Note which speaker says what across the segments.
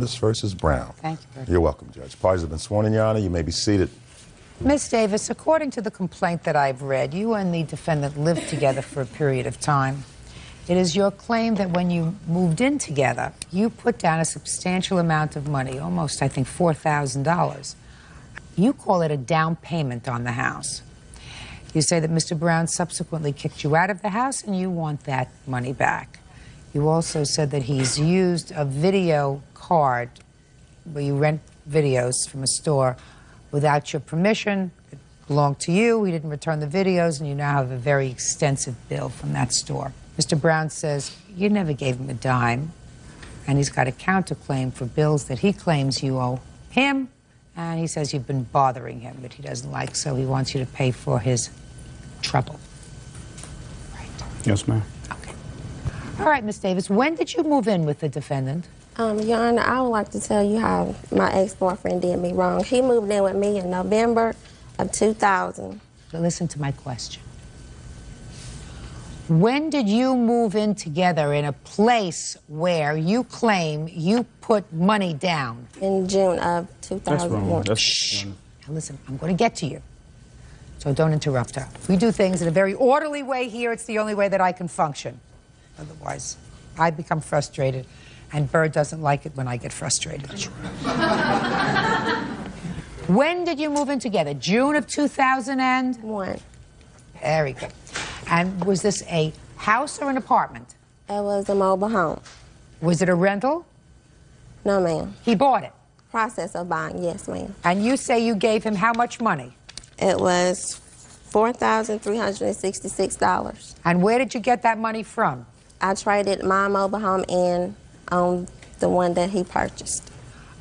Speaker 1: Davis versus Brown.
Speaker 2: Thank you, Bert.
Speaker 1: You're welcome, Judge. Parties have been sworn in, Your Honor. You may be seated.
Speaker 2: Ms. Davis, according to the complaint that I've read, you and the defendant lived together for a period of time. It is your claim that when you moved in together, you put down a substantial amount of money, almost, I think, $4,000. You call it a down payment on the house. You say that Mr. Brown subsequently kicked you out of the house and you want that money back. You also said that he's used a video card where you rent videos from a store without your permission. It belonged to you. He didn't return the videos, and you now have a very extensive bill from that store. Mr. Brown says you never gave him a dime, and he's got a counterclaim for bills that he claims you owe him, and he says you've been bothering him that he doesn't like, so he wants you to pay for his trouble. Right.
Speaker 3: Yes, ma'am.
Speaker 2: Okay. All right, Ms. Davis, when did you move in with the defendant?
Speaker 4: Your Honor, I would like to tell you how my ex-boyfriend did me wrong. He moved in with me in November of 2000.
Speaker 2: So listen to my question. When did you move in together in a place where you claim you put money down?
Speaker 4: In June of 2001.
Speaker 3: That's
Speaker 2: Shh. Now listen, I'm going to get to you. So don't interrupt her. We do things in a very orderly way here. It's the only way that I can function. Otherwise, I become frustrated. And Bird doesn't like it when I get frustrated. When did you move in together? June of 2001? Very good. And was this a house or an apartment?
Speaker 4: It was a mobile home.
Speaker 2: Was it a rental?
Speaker 4: No, ma'am.
Speaker 2: He bought it?
Speaker 4: Process of buying, yes, ma'am.
Speaker 2: And you say you gave him how much money?
Speaker 4: It was $4,366.
Speaker 2: And where did you get that money from?
Speaker 4: I traded my mobile home in on the one that he purchased.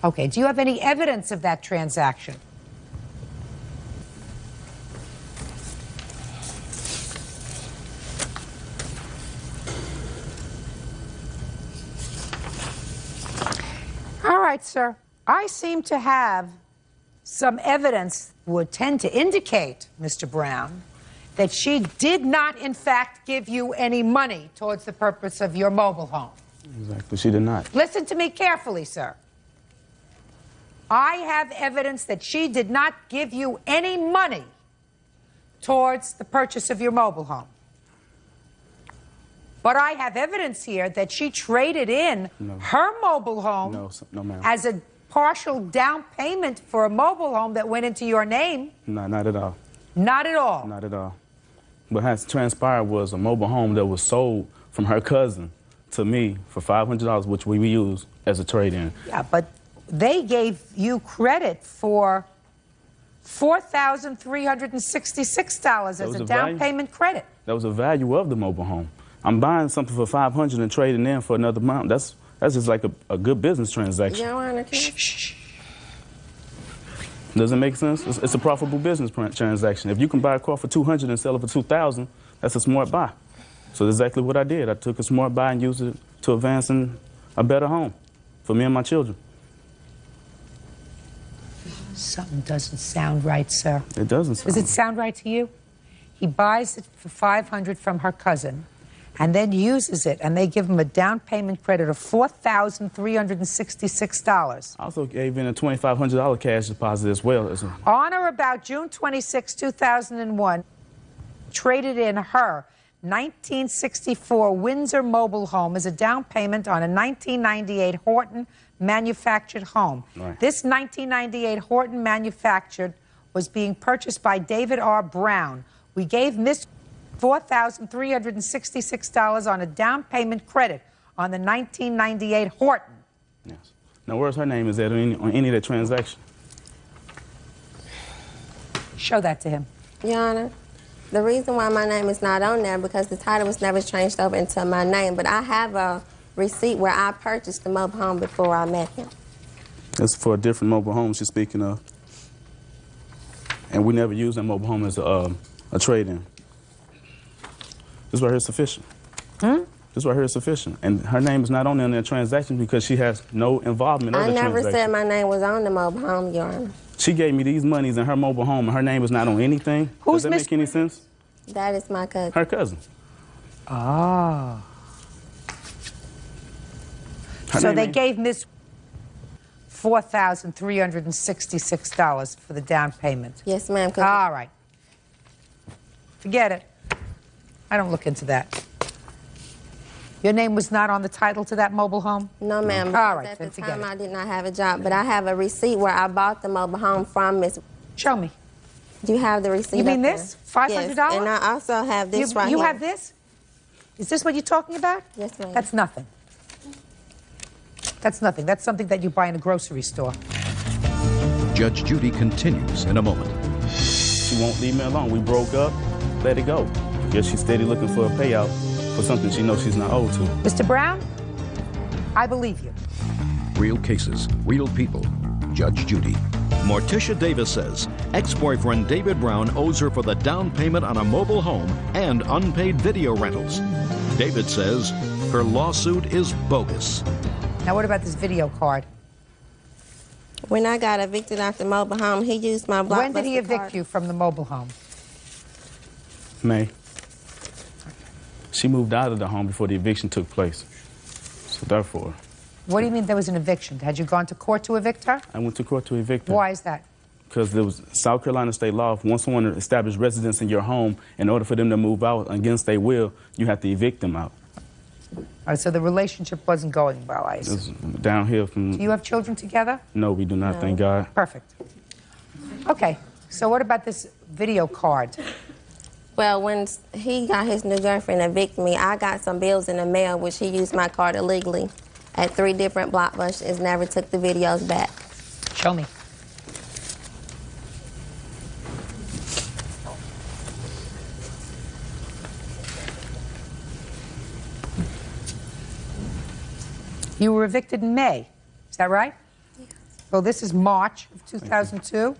Speaker 2: Okay, do you have any evidence of that transaction? All right, sir. I seem to have some evidence would tend to indicate, Mr. Brown, that she did not, in fact, give you any money towards the purpose of your mobile home.
Speaker 3: exactly. She did not.
Speaker 2: Listen to me carefully, sir. I have evidence that she did not give you any money towards the purchase of your mobile home. But I have evidence here that she traded in her mobile home
Speaker 3: no, ma'am.
Speaker 2: as a partial down payment for a mobile home that went into your name.
Speaker 3: No, not at all.
Speaker 2: Not at all?
Speaker 3: Not at all. What has transpired was a mobile home that was sold from her cousin to me for $500, which we used as a trade-in.
Speaker 2: Yeah, but they gave you credit for $4,366 as a down payment credit.
Speaker 3: That was the value of the mobile home. I'm buying something for $500 and trading in for another amount. That's just like a good business transaction.
Speaker 4: Your Honor,
Speaker 3: Does it make sense? It's a profitable business transaction. If you can buy a car for $200 and sell it for $2,000, that's a smart buy. So that's exactly what I did. I took a smart buy and used it to advance in a better home for me and my children.
Speaker 2: Something doesn't sound right, sir.
Speaker 3: It doesn't sound
Speaker 2: Does it sound right to you? He buys it for $500 from her cousin and then uses it, and they give him a down payment credit of $4,366.
Speaker 3: I also gave in a $2,500 cash deposit as well.
Speaker 2: On or about June 26, 2001, traded in her 1964 Windsor mobile home as a down payment on a 1998 Horton manufactured home.
Speaker 3: Right.
Speaker 2: This 1998 Horton manufactured was being purchased by David R. Brown. We gave Miss $4,366 on a down payment credit on the 1998 Horton.
Speaker 3: Yes. Now, where's her name? Is that on any of the transaction?
Speaker 2: Show that to him.
Speaker 4: Your Honor, the reason why my name is not on there because the title was never changed over into my name, but I have a receipt where I purchased the mobile home before I met him.
Speaker 3: It's for a different mobile home she's speaking of. And we never used that mobile home as a trade-in. This right here is sufficient. This right here is sufficient. And her name is not on there in that transaction because she has no involvement in the transaction.
Speaker 4: I never said my name was on the mobile home, Your Honor.
Speaker 3: She gave me these monies in her mobile home, and her name is not on anything.
Speaker 2: Who's
Speaker 3: Does that make any sense?
Speaker 4: That is my cousin.
Speaker 3: Her cousin.
Speaker 2: Ah. So they gave Miss $4,366 for the down payment.
Speaker 4: Yes, ma'am.
Speaker 2: All right. Forget it. I don't look into that. Your name was not on the title to that mobile home?
Speaker 4: No, ma'am.
Speaker 2: All right,
Speaker 4: At
Speaker 2: then
Speaker 4: the
Speaker 2: forget
Speaker 4: time,
Speaker 2: it.
Speaker 4: I did not have a job, but I have a receipt where I bought the mobile home from Miss.
Speaker 2: Show me.
Speaker 4: Do you have the receipt?
Speaker 2: You mean
Speaker 4: up
Speaker 2: this?
Speaker 4: there?
Speaker 2: $500?
Speaker 4: Yes, and I also have this right here.
Speaker 2: You have this? Is this what you're talking about?
Speaker 4: Yes, ma'am.
Speaker 2: That's nothing. That's nothing. That's something that you buy in a grocery store.
Speaker 5: Judge Judy continues in a moment.
Speaker 3: She won't leave me alone. We broke up, let it go. Guess she's steady looking for a payout for something she knows she's not owed to.
Speaker 2: Mr. Brown, I believe you.
Speaker 5: Real cases, real people. Judge Judy.
Speaker 6: Morticia Davis says ex-boyfriend David Brown owes her for the down payment on a mobile home and unpaid video rentals. David says her lawsuit is bogus.
Speaker 2: Now, what about this video card?
Speaker 4: When I got evicted out the mobile home, he used my Blockbuster
Speaker 2: When did he evict
Speaker 4: card.
Speaker 2: you from the mobile home?
Speaker 3: May. She moved out of the home before the eviction took place. So therefore,
Speaker 2: What do you mean there was an eviction? Had you gone to court to evict her?
Speaker 3: I went to court to evict her.
Speaker 2: Why is that?
Speaker 3: Because there was South Carolina state law. Once someone established residence in your home, in order for them to move out against their will, you have to evict them out.
Speaker 2: All right, so the relationship wasn't going well, I
Speaker 3: It
Speaker 2: assume.
Speaker 3: was downhill from...
Speaker 2: Do you have children together?
Speaker 3: No, we do not, thank God.
Speaker 2: Perfect. Okay, so what about this video card?
Speaker 4: Well, when he got his new girlfriend evict me, I got some bills in the mail, which he used my card illegally at 3 different Blockbusters, never took the videos back.
Speaker 2: Show me. You were evicted in May, is that right?
Speaker 4: Yes.
Speaker 2: Well, this is March of 2002.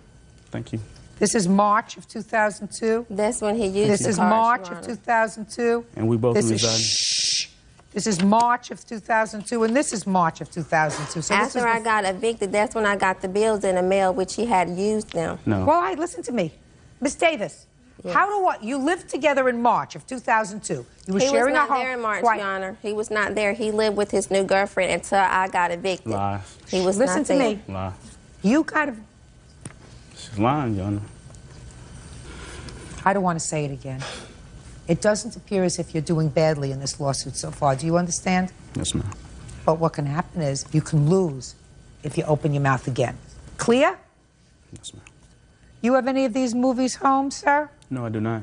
Speaker 3: Thank you.
Speaker 2: This is March of 2002.
Speaker 4: That's when he used
Speaker 2: This
Speaker 4: the
Speaker 2: is
Speaker 4: card,
Speaker 2: March
Speaker 4: Your
Speaker 2: of
Speaker 4: Honor.
Speaker 2: 2002.
Speaker 3: And we both
Speaker 2: This
Speaker 3: reside...
Speaker 2: is, shh. This is March of 2002, and this is March of 2002. So
Speaker 4: After I got evicted, that's when I got the bills in the mail, which he had used them.
Speaker 3: No.
Speaker 2: Well, listen to me. Miss Davis,
Speaker 4: Yes.
Speaker 2: how do what? You lived together in March of 2002. You were
Speaker 4: He
Speaker 2: sharing
Speaker 4: was
Speaker 2: a
Speaker 4: not
Speaker 2: home.
Speaker 4: there in March,
Speaker 2: Quiet.
Speaker 4: Your Honor. He was not there. He lived with his new girlfriend until I got evicted.
Speaker 3: Lies.
Speaker 4: He was
Speaker 2: Listen
Speaker 4: not
Speaker 2: to
Speaker 4: there.
Speaker 2: me.
Speaker 3: Lie.
Speaker 2: You kind of,
Speaker 3: She's lying, Your Honor.
Speaker 2: I don't want to say it again. It doesn't appear as if you're doing badly in this lawsuit so far. Do you understand?
Speaker 3: Yes, ma'am.
Speaker 2: But what can happen is you can lose if you open your mouth again. Clear?
Speaker 3: Yes, ma'am.
Speaker 2: You have any of these movies home, sir?
Speaker 3: No, I do not.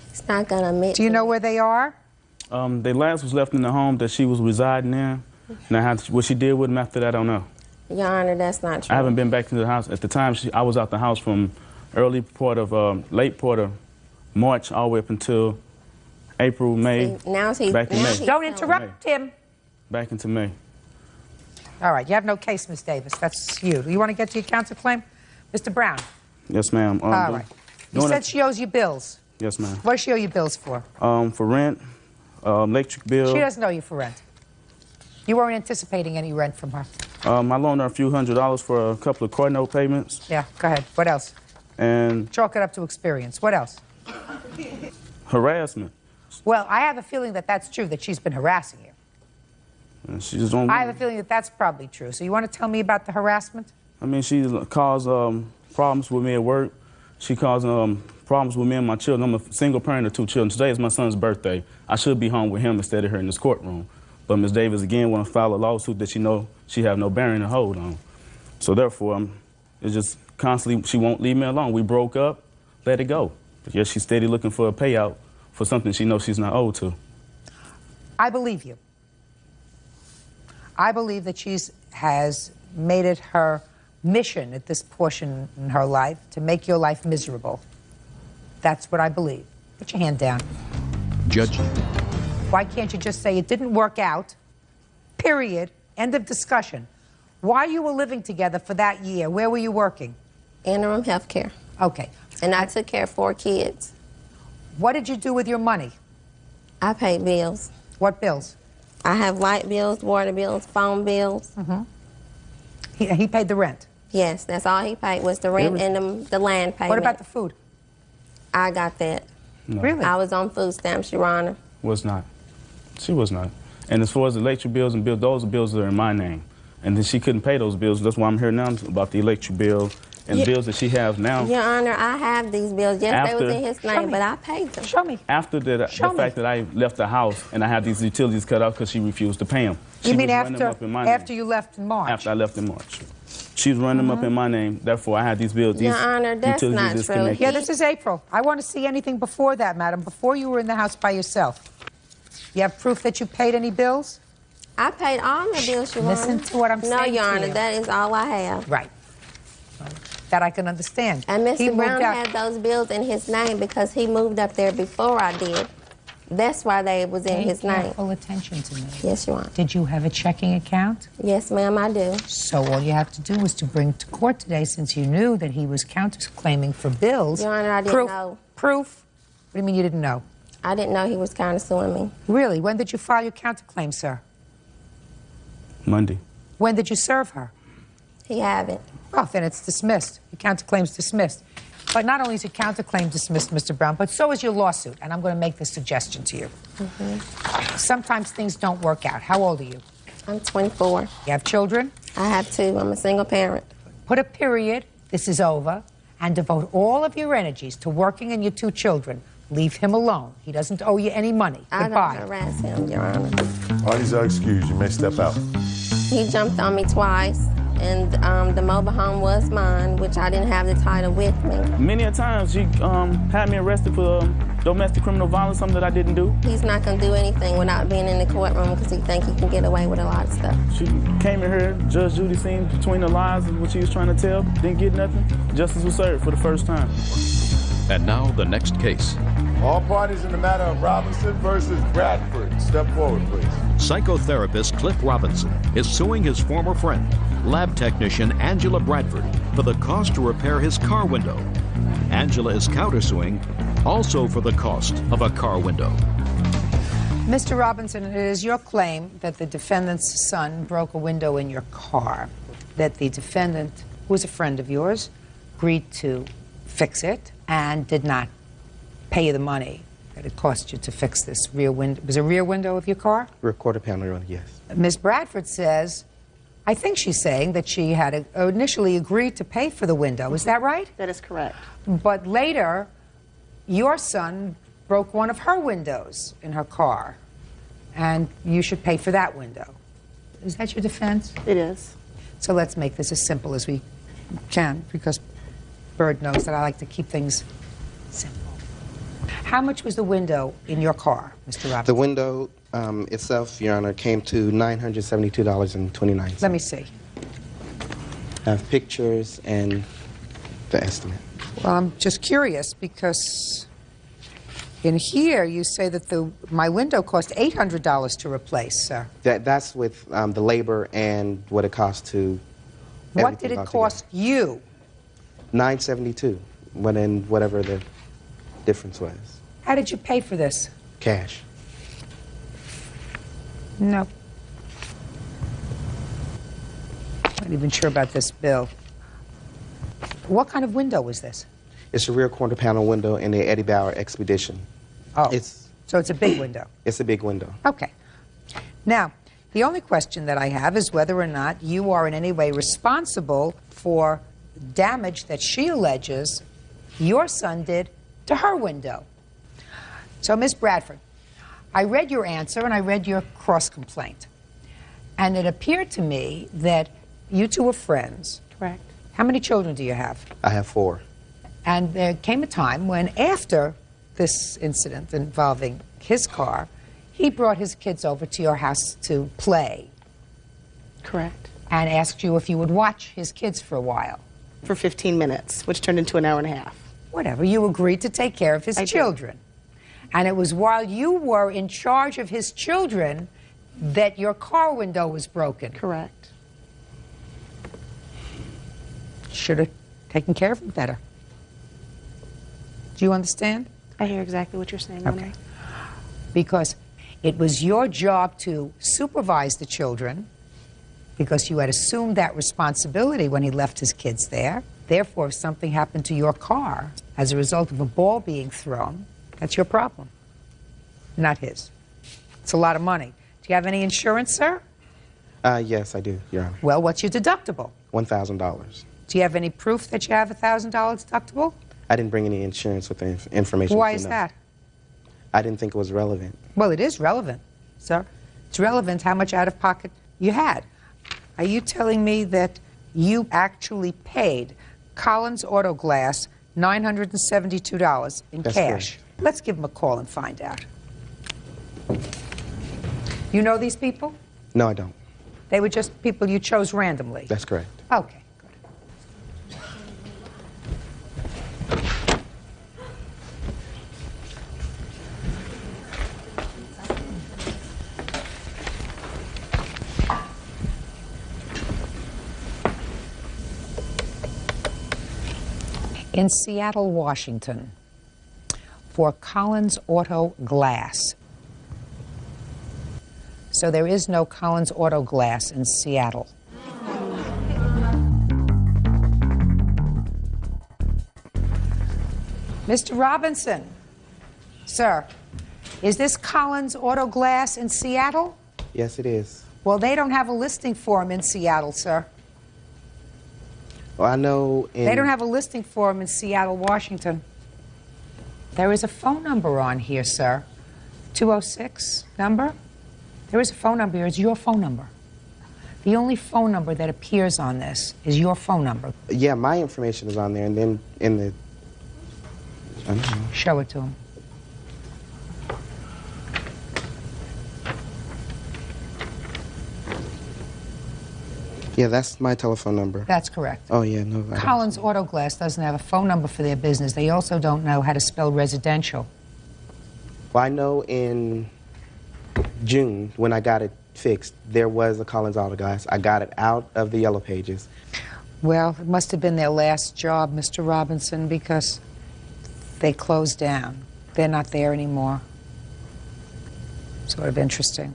Speaker 4: He's not going to admit
Speaker 2: Do you
Speaker 4: to
Speaker 2: know
Speaker 4: it.
Speaker 2: where they are?
Speaker 3: They last was left in the home that she was residing in. Now, what she did with them after that, I don't know.
Speaker 4: Your Honor, that's not true.
Speaker 3: I haven't been back to the house. At the time, I was out the house from late part of March all the way up until April, May.
Speaker 4: See, now he's,
Speaker 3: Back in
Speaker 4: now
Speaker 3: May.
Speaker 4: he's
Speaker 2: Don't
Speaker 4: telling
Speaker 2: interrupt him.
Speaker 3: Back into May.
Speaker 2: All right, you have no case, Miss Davis. That's you. You want to get to your counterclaim? Mr. Brown.
Speaker 3: Yes, ma'am.
Speaker 2: All right. You said she owes you bills.
Speaker 3: Yes, ma'am.
Speaker 2: What does she owe you bills for?
Speaker 3: For rent, electric bill.
Speaker 2: She doesn't owe you for rent. You weren't anticipating any rent from her.
Speaker 3: I loaned her a few $100s for a couple of car note payments.
Speaker 2: Yeah, go ahead. What else?
Speaker 3: And
Speaker 2: Chalk it up to experience. What else?
Speaker 3: harassment.
Speaker 2: Well, I have a feeling that that's true, that she's been harassing you.
Speaker 3: And she just don't.
Speaker 2: I have a feeling that that's probably true. So you want to tell me about the harassment?
Speaker 3: I mean, she caused problems with me at work. She caused problems with me and my children. I'm a single parent of 2 children. Today is my son's birthday. I should be home with him instead of her in this courtroom. But Ms. Davis, again, want to file a lawsuit that she have no bearing to hold on. So therefore, it's just constantly, she won't leave me alone. We broke up, let it go. But yes, she's steady looking for a payout for something she knows she's not owed to.
Speaker 2: I believe you. I believe that she has made it her mission at this portion in her life to make your life miserable. That's what I believe. Put your hand down.
Speaker 5: Judge
Speaker 2: Why can't you just say it didn't work out, period, end of discussion? While you were living together for that year, where were you working?
Speaker 4: Interim health care.
Speaker 2: Okay.
Speaker 4: And I took care of 4 kids.
Speaker 2: What did you do with your money?
Speaker 4: I paid bills.
Speaker 2: What bills?
Speaker 4: I have light bills, water bills, phone bills.
Speaker 2: He paid the rent.
Speaker 4: Yes, that's all he paid was the rent and the land payment.
Speaker 2: What about the food?
Speaker 4: I got that.
Speaker 3: No,
Speaker 2: Really?
Speaker 4: I was on food stamps, Your Honor.
Speaker 3: was not. She was not. And as far as electric bills and bills, those bills are in my name. And then she couldn't pay those bills. That's why I'm here now about the electric bill and bills that she has now.
Speaker 4: Your Honor, I have these bills. Yes, they was in his name, but I paid them.
Speaker 2: Show me.
Speaker 3: After the fact that I left the house and I had these utilities cut off because she refused to pay them.
Speaker 2: You mean after you left in March?
Speaker 3: After I left in March. She's running them up in my name. Therefore, I had these bills.
Speaker 4: Your Honor, that's not true.
Speaker 2: Yeah, this is April. I want to see anything before that, madam, before you were in the house by yourself. You have proof that you paid any bills?
Speaker 4: I paid all the bills, Your Honor.
Speaker 2: Listen to what I'm saying.
Speaker 4: No, Your
Speaker 2: to
Speaker 4: Honor,
Speaker 2: you.
Speaker 4: that is all I have.
Speaker 2: Right. That I can understand.
Speaker 4: And Mr. Brown had those bills in his name because he moved up there before I did. That's why they was in his name.
Speaker 2: Pay full attention to me.
Speaker 4: Yes, Your Honor.
Speaker 2: Did you have a checking account?
Speaker 4: Yes, ma'am, I do.
Speaker 2: So all you have to do was to bring to court today, since you knew that he was counterclaiming for bills.
Speaker 4: Your Honor, I didn't know.
Speaker 2: Proof? What do you mean you didn't know?
Speaker 4: I didn't know he was countersuing me.
Speaker 2: Really? When did you file your counterclaim, sir?
Speaker 3: Monday.
Speaker 2: When did you serve her?
Speaker 4: He haven't.
Speaker 2: Well, then it's dismissed. Your counterclaim's dismissed. But not only is your counterclaim dismissed, Mr. Brown, but so is your lawsuit. And I'm going to make this suggestion to you. Sometimes things don't work out. How old are you?
Speaker 4: I'm 24.
Speaker 2: You have children?
Speaker 4: I have 2. I'm a single parent.
Speaker 2: Put a period, this is over, and devote all of your energies to working and your 2 children. Leave him alone. He doesn't owe you any money. Goodbye.
Speaker 4: I don't harass him, Your Honor.
Speaker 1: Parties are excused. You may step out.
Speaker 4: He jumped on me twice, and the mobile home was mine, which I didn't have the title with me.
Speaker 3: Many a times she had me arrested for domestic criminal violence, something that I didn't do.
Speaker 4: He's not going to do anything without being in the courtroom because he thinks he can get away with a lot of stuff.
Speaker 3: She came in here, Judge Judy seen between the lies and what she was trying to tell, didn't get nothing. Justice was served for the first time.
Speaker 6: And now the next case.
Speaker 1: All parties in the matter of Robinson versus Bradford. Step forward, please.
Speaker 6: Psychotherapist Cliff Robinson is suing his former friend, lab technician Angela Bradford, for the cost to repair his car window. Angela is countersuing also for the cost of a car window.
Speaker 2: Mr. Robinson, it is your claim that the defendant's son broke a window in your car, that the defendant, who was a friend of yours, agreed to fix it and did not pay you the money that it cost you to fix this rear window. Was it a rear window of your car?
Speaker 7: Rear quarter panel, yes.
Speaker 2: Ms. Bradford says, I think she's saying that she had initially agreed to pay for the window. Is that right?
Speaker 8: That is correct.
Speaker 2: But later, your son broke one of her windows in her car, and you should pay for that window. Is that your defense?
Speaker 8: It is.
Speaker 2: So let's make this as simple as we can, because Bird knows that I like to keep things simple. How much was the window in your car, Mr. Robinson?
Speaker 7: The window itself, Your Honor, came to $972.29.
Speaker 2: Let me see.
Speaker 7: I have pictures and the estimate.
Speaker 2: Well, I'm just curious because in here you say that my window cost $800 to replace, sir.
Speaker 7: That's with the labor and what it cost to.
Speaker 2: What did it cost you?
Speaker 7: $972, whatever the difference was.
Speaker 2: How did you pay for this?
Speaker 7: Cash.
Speaker 2: No. Not even sure about this bill. What kind of window was this?
Speaker 7: It's a rear quarter panel window in the Eddie Bauer Expedition.
Speaker 2: Oh, so it's a big window.
Speaker 7: It's a big window.
Speaker 2: Okay. Now, the only question that I have is whether or not you are in any way responsible for damage that she alleges your son did to her window. So, Ms. Bradford, I read your answer and I read your cross-complaint. And it appeared to me that you two were friends.
Speaker 8: Correct.
Speaker 2: How many children do you have?
Speaker 7: I have 4.
Speaker 2: And there came a time when, after this incident involving his car, he brought his kids over to your house to play.
Speaker 8: Correct.
Speaker 2: And asked you if you would watch his kids for a while.
Speaker 8: For 15 minutes, which turned into an hour and a half.
Speaker 2: Whatever. You agreed to take care of his children. And it was while you were in charge of his children that your car window was broken.
Speaker 8: Correct.
Speaker 2: Should have taken care of him better. Do you understand?
Speaker 8: I hear exactly what you're saying,
Speaker 2: Okay. Because it was your job to supervise the children, because you had assumed that responsibility when he left his kids there. Therefore, if something happened to your car as a result of a ball being thrown, that's your problem, not his. It's a lot of money. Do you have any insurance, sir?
Speaker 7: Yes, I do, Your Honor.
Speaker 2: Well, what's your deductible?
Speaker 7: $1,000.
Speaker 2: Do you have any proof that you have a $1,000 deductible?
Speaker 7: I didn't bring any insurance with the information.
Speaker 2: Why is that?
Speaker 7: I didn't think it was relevant.
Speaker 2: Well, it is relevant, sir. It's relevant how much out-of-pocket you had. Are you telling me that you actually paid Collins Auto Glass $972 in
Speaker 7: That's
Speaker 2: cash?
Speaker 7: correct.
Speaker 2: Let's give them a call and find out. You know these people?
Speaker 7: No, I don't.
Speaker 2: They were just people you chose randomly?
Speaker 7: That's correct.
Speaker 2: Okay, good. In Seattle, Washington, for Collins Auto Glass. So there is no Collins Auto Glass in Seattle. Mr. Robinson, sir, is this Collins Auto Glass in Seattle?
Speaker 7: Yes, it is.
Speaker 2: Well, they don't have a listing for him in Seattle, sir.
Speaker 7: Well, I know in...
Speaker 2: They don't have a listing for him in Seattle, Washington. There is a phone number on here, sir. 206 number? There is a phone number here. It's your phone number. The only phone number that appears on this is your phone number.
Speaker 7: Yeah, my information is on there, and then in the... I don't know.
Speaker 2: Show it to him.
Speaker 7: Yeah, that's my telephone number.
Speaker 2: That's correct.
Speaker 7: Oh, yeah, no. I don't.
Speaker 2: Collins Auto Glass doesn't have a phone number for their business. They also don't know how to spell residential.
Speaker 7: Well, I know in June, when I got it fixed, there was a Collins Auto Glass. I got it out of the Yellow Pages.
Speaker 2: Well, it must have been their last job, Mr. Robinson, because they closed down. They're not there anymore. Sort of interesting.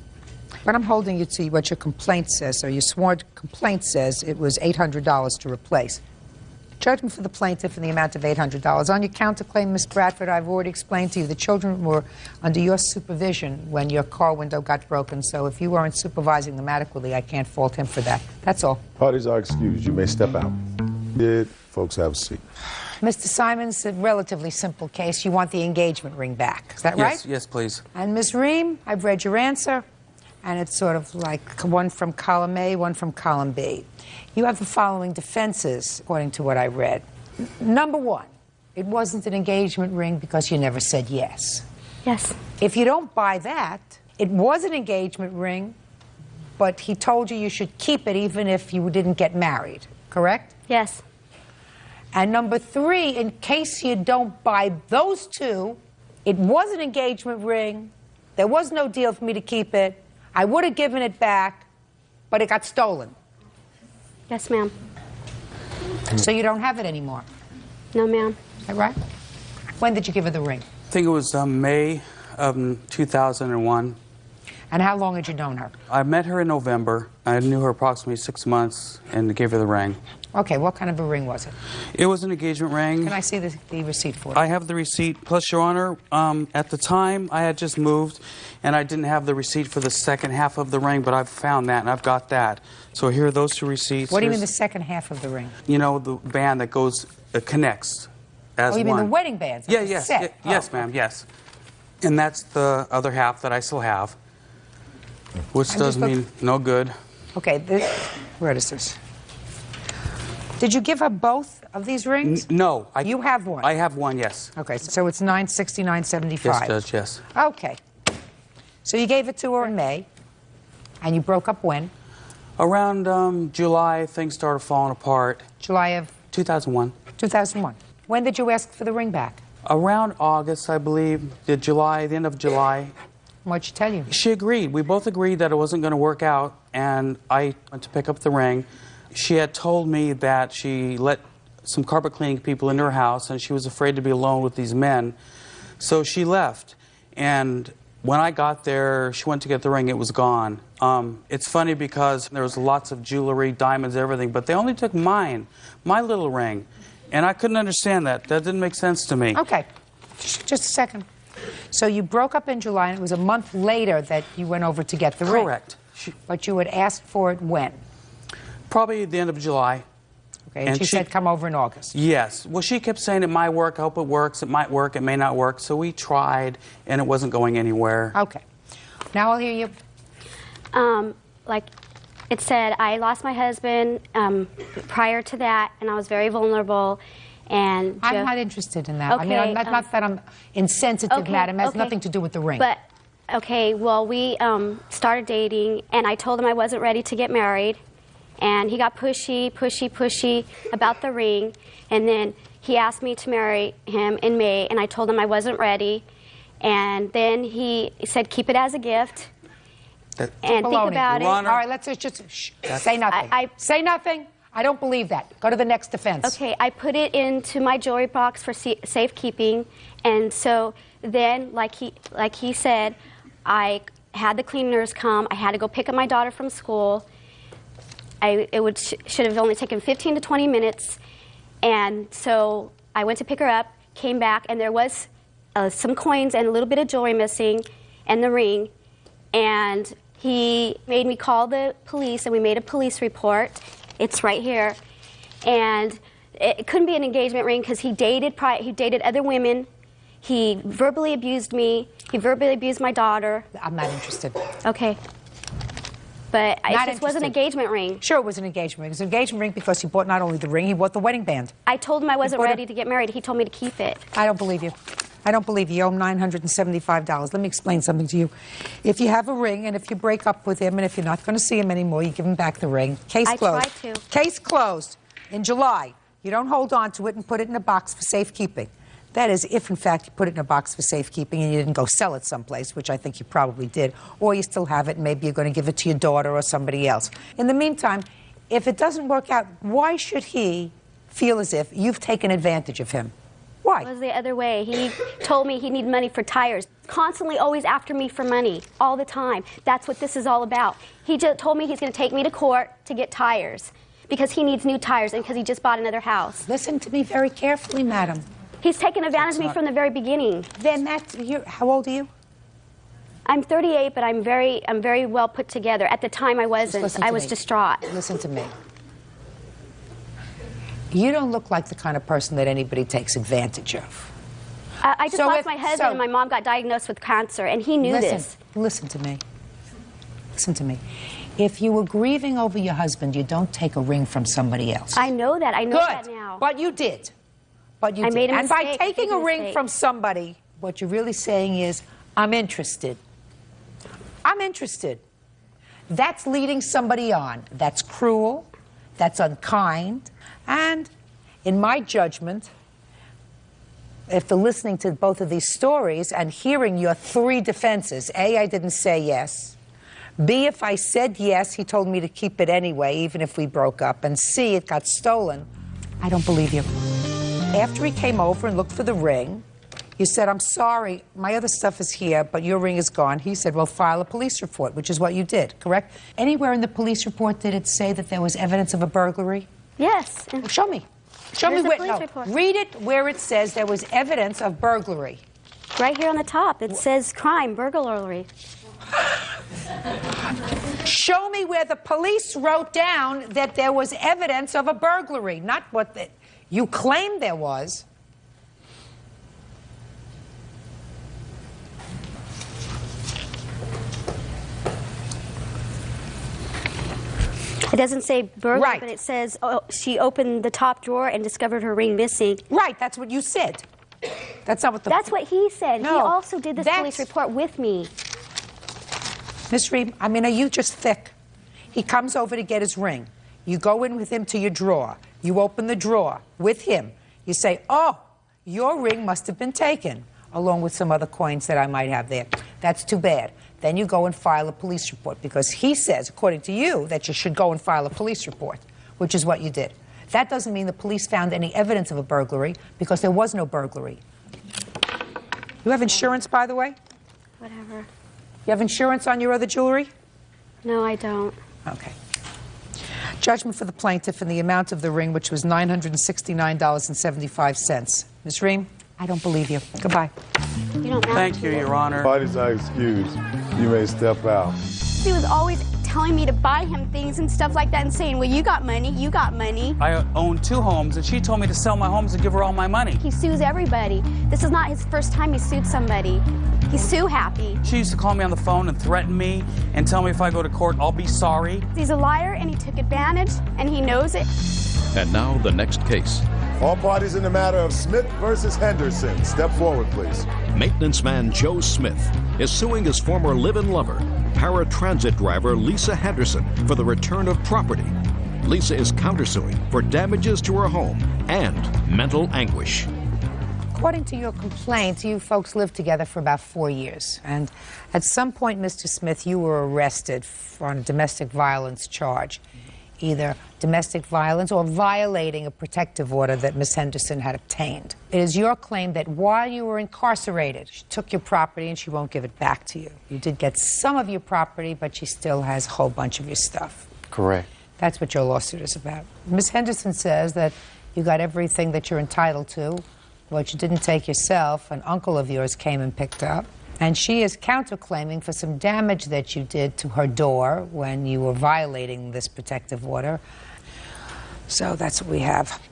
Speaker 2: But I'm holding you to what your complaint says, or your sworn complaint says it was $800 to replace. Judgment for the plaintiff in the amount of $800. On your counterclaim, Ms. Bradford, I've already explained to you the children were under your supervision when your car window got broken, so if you weren't supervising them adequately, I can't fault him for that. That's all.
Speaker 1: Parties are excused. You may step out. Did folks have a seat?
Speaker 2: Mr. Simons, a relatively simple case. You want the engagement ring back. Is that right?
Speaker 9: Yes, please.
Speaker 2: And Ms. Ream, I've read your answer, and it's sort of like one from column A, one from column B. You have the following defenses, according to what I read. Number one, it wasn't an engagement ring because you never said yes.
Speaker 10: Yes.
Speaker 2: If you don't buy that, it was an engagement ring, but he told you you should keep it even if you didn't get married, correct?
Speaker 10: Yes.
Speaker 2: And number three, in case you don't buy those two, it was an engagement ring, there was no deal for me to keep it, I would have given it back, but it got stolen.
Speaker 10: Yes, ma'am.
Speaker 2: So you don't have it anymore.
Speaker 10: No, ma'am.
Speaker 2: Is that right? When did you give her the ring?
Speaker 9: I think it was May of 2001.
Speaker 2: And how long had you known her?
Speaker 9: I met her in November. I knew her approximately 6 months and gave her the ring.
Speaker 2: Okay, what kind of a ring was it?
Speaker 9: It was an engagement ring.
Speaker 2: Can I see the receipt for it?
Speaker 9: I have the receipt. Plus, Your Honor, at the time, I had just moved, and I didn't have the receipt for the second half of the ring, but I've found that, and I've got that. So here are those two receipts.
Speaker 2: What do you mean the second half of the ring?
Speaker 9: You know, the band that goes, connects as one.
Speaker 2: Oh, you mean the wedding bands?
Speaker 9: Yeah,
Speaker 2: like
Speaker 9: yes.
Speaker 2: set.
Speaker 9: Yes, ma'am, yes. And that's the other half that I still have, which does mean no good.
Speaker 2: Okay, where is this? Did you give her both of these rings?
Speaker 9: No.
Speaker 2: You have one?
Speaker 9: I have one, yes.
Speaker 2: Okay, so it's $969.75.
Speaker 9: Yes, Judge, yes.
Speaker 2: Okay. So you gave it to her in May, and you broke up when?
Speaker 9: Around July, things started falling apart.
Speaker 2: July of?
Speaker 9: 2001.
Speaker 2: 2001. When did you ask for the ring back?
Speaker 9: Around August, I believe, the end of July.
Speaker 2: What'd she tell you?
Speaker 9: She agreed. We both agreed that it wasn't going to work out, and I went to pick up the ring. She had told me that she let some carpet cleaning people into her house, and she was afraid to be alone with these men. So she left. And when I got there, she went to get the ring. It was gone. It's funny because there was lots of jewelry, diamonds, everything, but they only took mine, my little ring. And I couldn't understand that. That didn't make sense to me.
Speaker 2: Okay. Just a second. So you broke up in July, and it was a month later that you went over to get the ring.
Speaker 9: Correct.
Speaker 2: But you had asked for it when?
Speaker 9: Probably at the end of July.
Speaker 2: Okay, and she said come over in August.
Speaker 9: Yes. Well, she kept saying it might work, I hope it works, it might work, it may not work. So we tried, and it wasn't going anywhere.
Speaker 2: Okay. Now I'll hear you.
Speaker 10: Like it said, I lost my husband prior to that, and I was very vulnerable. And
Speaker 2: I'm not interested in that.
Speaker 10: Okay,
Speaker 2: I mean, not that I'm insensitive,
Speaker 10: okay,
Speaker 2: madam. It has
Speaker 10: okay.
Speaker 2: nothing to do with the ring.
Speaker 10: But, okay, well, we started dating, and I told him I wasn't ready to get married. And he got pushy about the ring. And then he asked me to marry him in May, and I told him I wasn't ready. And then he said, keep it as a gift. And think about it.
Speaker 2: All right, let's just say nothing. Say nothing. I don't believe that. Go to the next defense.
Speaker 10: Okay, I put it into my jewelry box for safekeeping, and so then, like he said, I had the cleaners come. I had to go pick up my daughter from school. It should have only taken 15 to 20 minutes, and so I went to pick her up, came back, and there was some coins and a little bit of jewelry missing, and the ring, and he made me call the police, and we made a police report. It's right here, and it couldn't be an engagement ring because he dated other women. He verbally abused me. He verbally abused my daughter.
Speaker 2: I'm not interested.
Speaker 10: Okay, but it just was an engagement ring.
Speaker 2: Sure, it was an engagement ring. It was an engagement ring because he bought not only the ring, he bought the wedding band.
Speaker 10: I told him I wasn't ready to get married. He told me to keep it.
Speaker 2: I don't believe you. I don't believe you. You owe him $975. Let me explain something to you. If you have a ring and if you break up with him and if you're not going to see him anymore, you give him back the ring. Case closed.
Speaker 10: I tried to.
Speaker 2: Case closed. In July, you don't hold on to it and put it in a box for safekeeping. That is, if in fact you put it in a box for safekeeping and you didn't go sell it someplace, which I think you probably did, or you still have it and maybe you're going to give it to your daughter or somebody else. In the meantime, if it doesn't work out, why should he feel as if you've taken advantage of him? Why?
Speaker 10: It was the other way. He told me he needed money for tires. Constantly always after me for money, all the time. That's what this is all about. He just told me he's going to take me to court to get tires because he needs new tires and because he just bought another house.
Speaker 2: Listen to me very carefully, madam.
Speaker 10: He's taken advantage of me from the very beginning.
Speaker 2: Then how old are you?
Speaker 10: I'm 38, but I'm very well put together. At the time, I wasn't. I was distraught.
Speaker 2: Listen to me. You don't look like the kind of person that anybody takes advantage of.
Speaker 10: I just lost my husband, and my mom got diagnosed with cancer, and he knew this.
Speaker 2: Listen to me. Listen to me. If you were grieving over your husband, you don't take a ring from somebody else.
Speaker 10: I know that. I know that now.
Speaker 2: But you did. But you did.
Speaker 10: Made a
Speaker 2: mistake.
Speaker 10: And
Speaker 2: by taking a ring from somebody, what you're really saying is, I'm interested. I'm interested. That's leading somebody on. That's cruel. That's unkind. And in my judgment, after listening to both of these stories and hearing your three defenses, A, I didn't say yes. B, if I said yes, he told me to keep it anyway, even if we broke up. And C, it got stolen. I don't believe you. After he came over and looked for the ring, you said, I'm sorry, my other stuff is here, but your ring is gone. He said, well, file a police report, which is what you did, correct? Anywhere in the police report did it say that there was evidence of a burglary?
Speaker 10: Yes.
Speaker 2: Well, show me. Show me where. No, read it where it says there was evidence of burglary.
Speaker 10: Right here on the top. It says crime, burglary.
Speaker 2: Show me where the police wrote down that there was evidence of a burglary, not what you claimed there was.
Speaker 10: It doesn't say burglary, but it says she opened the top drawer and discovered her ring missing.
Speaker 2: Right, that's what you said. That's not what the...
Speaker 10: That's what he said.
Speaker 2: No,
Speaker 10: he also did this police report with me.
Speaker 2: Miss Reed, I mean, are you just thick? He comes over to get his ring. You go in with him to your drawer. You open the drawer with him. You say, oh, your ring must have been taken, along with some other coins that I might have there. That's too bad. Then you go and file a police report because he says, according to you, that you should go and file a police report, which is what you did. That doesn't mean the police found any evidence of a burglary because there was no burglary. You have insurance, by the way?
Speaker 10: Whatever.
Speaker 2: You have insurance on your other jewelry?
Speaker 10: No, I don't.
Speaker 2: Okay. Judgment for the plaintiff in the amount of the ring, which was $969.75. Ms. Ream, I don't believe you. Goodbye.
Speaker 10: You don't
Speaker 9: Thank you, Your Honor.
Speaker 1: Parties are excused. You may step out.
Speaker 10: He was always telling me to buy him things and stuff like that and saying, well, you got money, you got money.
Speaker 9: I own 2 homes, and she told me to sell my homes and give her all my money.
Speaker 10: He sues everybody. This is not his first time he sued somebody. He's too happy.
Speaker 9: She used to call me on the phone and threaten me and tell me if I go to court, I'll be sorry.
Speaker 10: He's a liar, and he took advantage, and he knows it.
Speaker 6: And now the next case.
Speaker 1: All parties in the matter of Smith versus Henderson. Step forward, please.
Speaker 6: Maintenance man Joe Smith is suing his former live-in lover, paratransit driver Lisa Henderson, for the return of property. Lisa is countersuing for damages to her home and mental anguish.
Speaker 2: According to your complaint, you folks lived together for about 4 years. And at some point, Mr. Smith, you were arrested on a domestic violence charge. Either domestic violence or violating a protective order that Ms. Henderson had obtained. It is your claim that while you were incarcerated, she took your property and she won't give it back to you. You did get some of your property, but she still has a whole bunch of your stuff.
Speaker 7: Correct.
Speaker 2: That's what your lawsuit is about. Ms. Henderson says that you got everything that you're entitled to. What you didn't take yourself, an uncle of yours came and picked up. And she is counterclaiming for some damage that you did to her door when you were violating this protective order. So that's what we have.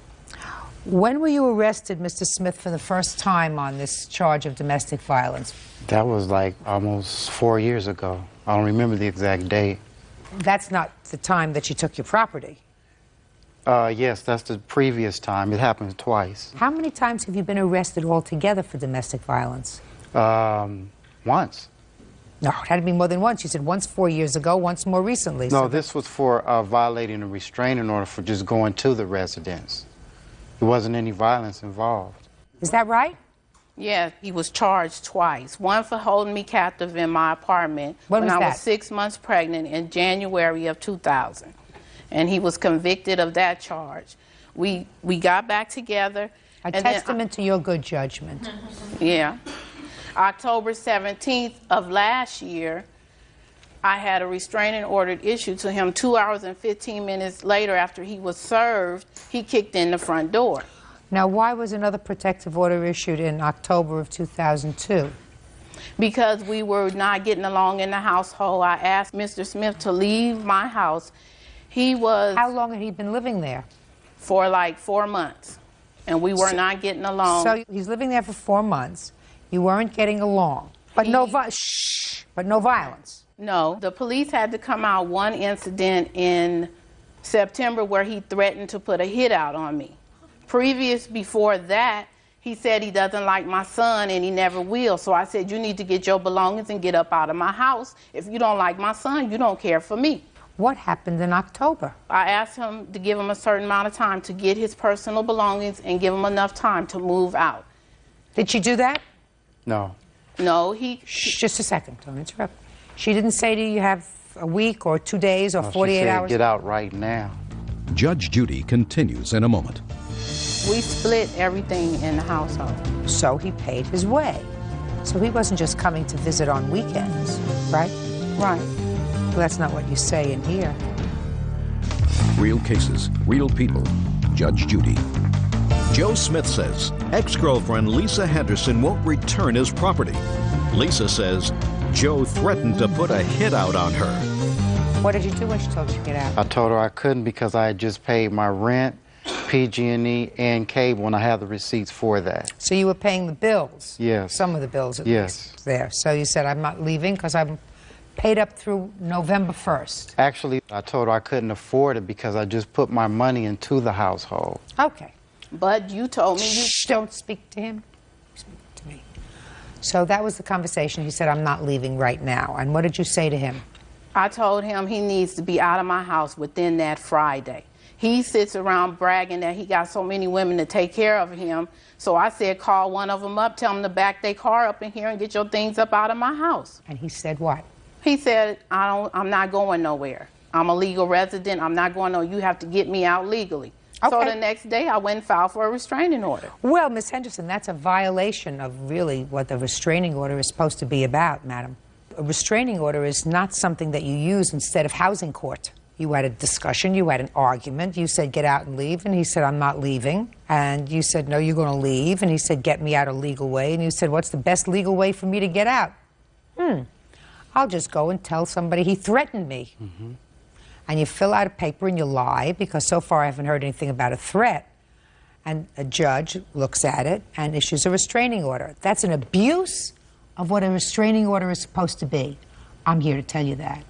Speaker 2: When were you arrested, Mr. Smith, for the first time on this charge of domestic violence?
Speaker 11: That was like almost 4 years ago. I don't remember the exact date.
Speaker 2: That's not the time that she took your property.
Speaker 11: Yes, that's the previous time. It happened twice.
Speaker 2: How many times have you been arrested altogether for domestic violence?
Speaker 11: Once.
Speaker 2: No, it had to be more than once. You said once 4 years ago, once more recently.
Speaker 11: No, this was for violating a restraining order for just going to the residence. There wasn't any violence involved.
Speaker 2: Is that right?
Speaker 12: Yeah, he was charged twice. One for holding me captive in my apartment
Speaker 2: when
Speaker 12: I was 6 months pregnant in January of 2000. And he was convicted of that charge. We got back together.
Speaker 2: A testament to your good judgment.
Speaker 12: Yeah. October 17th of last year, I had a restraining order issued to him 2 hours and 15 minutes later after he was served. He kicked in the front door.
Speaker 2: Now, why was another protective order issued in October of 2002?
Speaker 12: Because we were not getting along in the household. I asked Mr. Smith to leave my house. He was...
Speaker 2: How long had he been living there?
Speaker 12: For like 4 months. And we were not getting along.
Speaker 2: So he's living there for 4 months. You weren't getting along. But no violence.
Speaker 12: No. The police had to come out one incident in September where he threatened to put a hit out on me. Before that, he said he doesn't like my son and he never will. So I said, you need to get your belongings and get up out of my house. If you don't like my son, you don't care for me.
Speaker 2: What happened in October?
Speaker 12: I asked him to give him a certain amount of time to get his personal belongings and give him enough time to move out.
Speaker 2: Did she do that?
Speaker 11: No.
Speaker 12: No,
Speaker 2: Just a second, don't interrupt. She didn't say to you have a week or 2 days or 48
Speaker 11: she said,
Speaker 2: hours?
Speaker 11: Get out right now.
Speaker 6: Judge Judy continues in a moment.
Speaker 12: We split everything in the household.
Speaker 2: So he paid his way. So he wasn't just coming to visit on weekends, right?
Speaker 12: Right.
Speaker 2: Well, that's not what you say in here.
Speaker 5: Real cases, real people. Judge Judy.
Speaker 6: Joe Smith says ex-girlfriend Lisa Henderson won't return his property. Lisa says Joe threatened to put a hit out on her.
Speaker 2: What did you do when she told you to get out?
Speaker 11: I told her I couldn't because I had just paid my rent, PG&E, and cable, and I have the receipts for that.
Speaker 2: So you were paying the bills?
Speaker 11: Yes.
Speaker 2: Some of the bills at least there. So you said, I'm not leaving because I'm paid up through November 1st.
Speaker 11: Actually, I told her I couldn't afford it because I just put my money into the household.
Speaker 2: Okay.
Speaker 12: But you told me you...
Speaker 2: Don't speak to him. Speak to me. So that was the conversation. He said, I'm not leaving right now. And what did you say to him?
Speaker 12: I told him he needs to be out of my house within that Friday. He sits around bragging that he got so many women to take care of him. So I said, call one of them up, tell them to back their car up in here and get your things up out of my house.
Speaker 2: And he said what?
Speaker 12: He said, I'm not going nowhere. I'm a legal resident. I'm not going nowhere. You have to get me out legally. Okay. So the next day, I went and filed for a restraining order.
Speaker 2: Well, Ms. Henderson, that's a violation of really what the restraining order is supposed to be about, madam. A restraining order is not something that you use instead of housing court. You had a discussion, you had an argument, you said get out and leave, and he said I'm not leaving. And you said no, you're going to leave, and he said get me out a legal way, and you said what's the best legal way for me to get out? I'll just go and tell somebody he threatened me. And you fill out a paper and you lie, because so far I haven't heard anything about a threat. And a judge looks at it and issues a restraining order. That's an abuse of what a restraining order is supposed to be. I'm here to tell you that.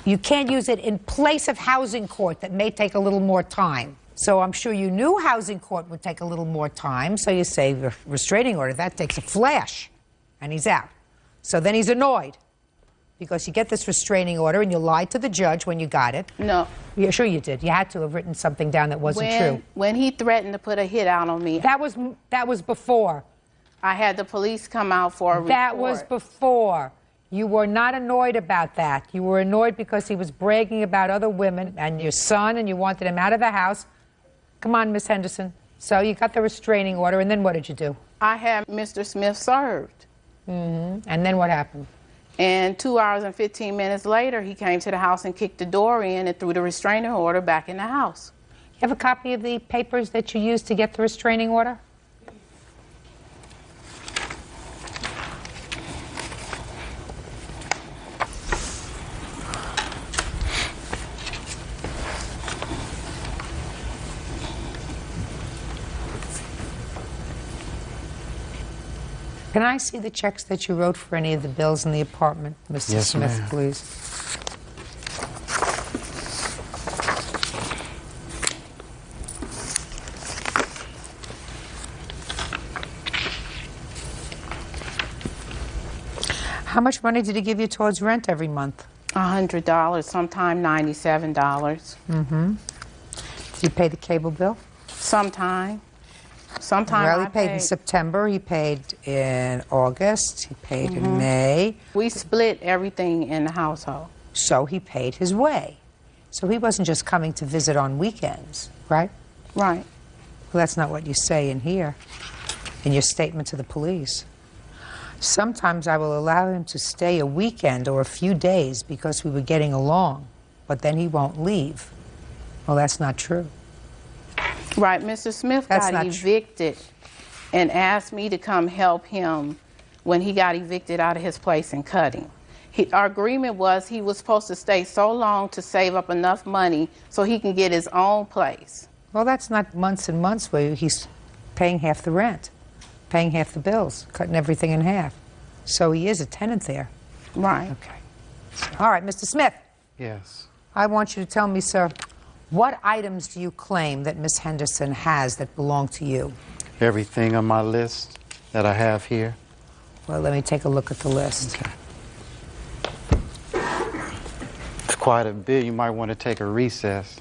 Speaker 2: You can't use it in place of housing court that may take a little more time. So I'm sure you knew housing court would take a little more time, so you say the restraining order, that takes a flash, and he's out. So then he's annoyed, because you get this restraining order and you lied to the judge when you got it.
Speaker 12: No.
Speaker 2: Yeah, sure you did. You had to have written something down that wasn't true.
Speaker 12: When he threatened to put a hit out on me.
Speaker 2: That was before.
Speaker 12: I had the police come out for a report.
Speaker 2: That was before. You were not annoyed about that. You were annoyed because he was bragging about other women and your son, and you wanted him out of the house. Come on, Miss Henderson. So you got the restraining order, and then what did you do?
Speaker 12: I had Mr. Smith served.
Speaker 2: And then what happened?
Speaker 12: And 2 hours and 15 minutes later, he came to the house and kicked the door in and threw the restraining order back in the house.
Speaker 2: You have a copy of the papers that you used to get the restraining order? Can I see the checks that you wrote for any of the bills in the apartment, Mr.
Speaker 11: Yes,
Speaker 2: Smith,
Speaker 11: ma'am.
Speaker 2: please? How much money did he give you towards rent every month?
Speaker 12: $100, sometime $97.
Speaker 2: Did you pay the cable bill?
Speaker 12: Sometime. Sometime
Speaker 2: Well,
Speaker 12: I
Speaker 2: he paid in September, he paid in August, he paid in May.
Speaker 12: We split everything in the household.
Speaker 2: So he paid his way. So he wasn't just coming to visit on weekends, right?
Speaker 12: Right.
Speaker 2: Well, that's not what you say in here, in your statement to the police. Sometimes I will allow him to stay a weekend or a few days because we were getting along, but then he won't leave. Well, that's not true.
Speaker 12: Right, Mr. Smith got evicted and asked me to come help him when he got evicted out of his place in Cutting. Our agreement was he was supposed to stay so long to save up enough money so he can get his own place.
Speaker 2: Well, that's not months and months where he's paying half the rent, paying half the bills, cutting everything in half. So he is a tenant there.
Speaker 12: Right.
Speaker 2: Okay. All right, Mr. Smith.
Speaker 11: Yes.
Speaker 2: I want you to tell me, sir, what items do you claim that Miss Henderson has that belong to you?
Speaker 11: Everything on my list that I have here.
Speaker 2: Well, let me take a look at the list.
Speaker 11: Okay. It's quite a bit. You might want to take a recess.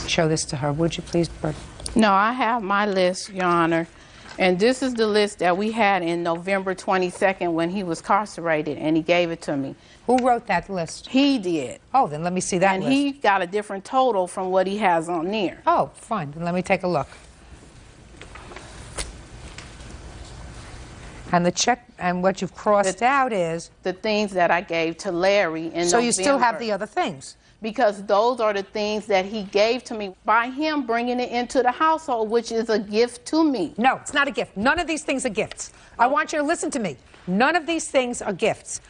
Speaker 2: Show this to her, would you please, Bert?
Speaker 12: No, I have my list, Your Honor. And this is the list that we had in November 22nd when he was incarcerated, and he gave it to me.
Speaker 2: Who wrote that list?
Speaker 12: He did.
Speaker 2: Oh, then let me see that
Speaker 12: and
Speaker 2: list.
Speaker 12: And he got a different total from what he has on there.
Speaker 2: Oh, fine. Then let me take a look. And the check, and what you've crossed out is?
Speaker 12: The things that I gave to Larry in November.
Speaker 2: So you still have the other things?
Speaker 12: Because those are the things that he gave to me by him bringing it into the household, which is a gift to me.
Speaker 2: No, it's not a gift. None of these things are gifts. I want you to listen to me. None of these things are gifts.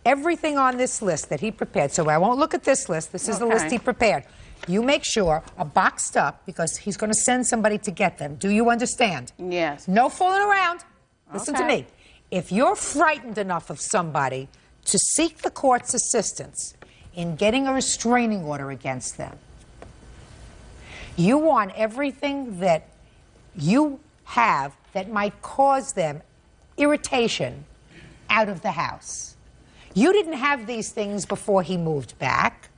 Speaker 2: Everything on this list that he prepared, so I won't look at this list. This is the list he prepared. You make sure are boxed up because he's going to send somebody to get them. Do you understand?
Speaker 12: Yes.
Speaker 2: No fooling around. Listen to me. If you're frightened enough of somebody to seek the court's assistance in getting a restraining order against them, you want everything that you have that might cause them irritation out of the house. You didn't have these things before he moved back.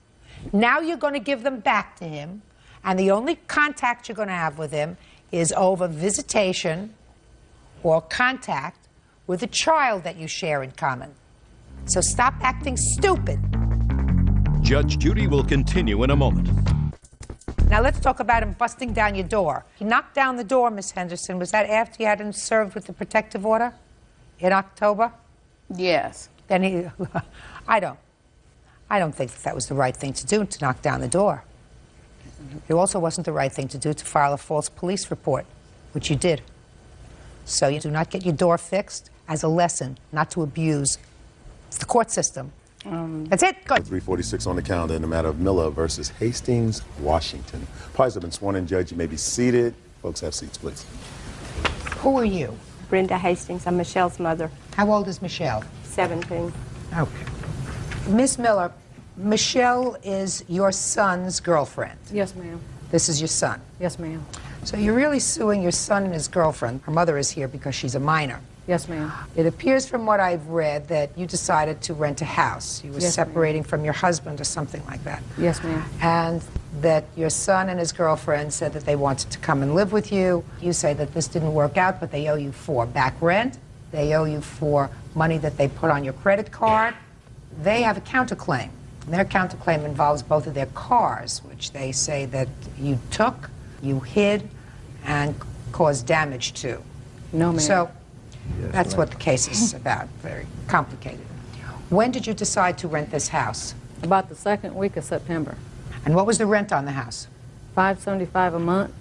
Speaker 2: Now you're going to give them back to him, and the only contact you're going to have with him is over visitation or contact with a child that you share in common. So stop acting stupid.
Speaker 6: Judge Judy will continue in a moment.
Speaker 2: Now let's talk about him busting down your door. He knocked down the door, Miss Henderson. Was that after you had him served with the protective order in October?
Speaker 12: Yes.
Speaker 2: Then he, I don't think that was the right thing to do, to knock down the door. It also wasn't the right thing to do to file a false police report, which you did. So you do not get your door fixed as a lesson not to abuse the court system. That's it. Go.
Speaker 1: 346 on the calendar in the matter of Miller versus Hastings, Washington. Parties have been sworn in, Judge. You may be seated. Folks, have seats, please.
Speaker 2: Who are you?
Speaker 13: Brenda Hastings. I'm Michelle's mother.
Speaker 2: How old is Michelle?
Speaker 13: 17.
Speaker 2: Okay. Miss Miller, Michelle is your son's girlfriend.
Speaker 14: Yes, ma'am.
Speaker 2: This is your son.
Speaker 14: Yes, ma'am.
Speaker 2: So you're really suing your son and his girlfriend. Her mother is here because she's a minor.
Speaker 14: Yes, ma'am.
Speaker 2: It appears from what I've read that you decided to rent a house. You were
Speaker 14: Yes,
Speaker 2: separating from your husband or something like that.
Speaker 14: Yes, ma'am.
Speaker 2: And that your son and his girlfriend said that they wanted to come and live with you. You say that this didn't work out, but they owe you for back rent. They owe you for money that they put on your credit card. They have a counterclaim. And their counterclaim involves both of their cars, which they say that you took, you hid, and caused damage to.
Speaker 14: No, ma'am.
Speaker 2: So
Speaker 14: Yes,
Speaker 2: that's
Speaker 14: ma'am.
Speaker 2: what the case is about. Very complicated. When did you decide to rent this house?
Speaker 14: About the second week of September.
Speaker 2: And what was the rent on the house?
Speaker 14: $575 a month.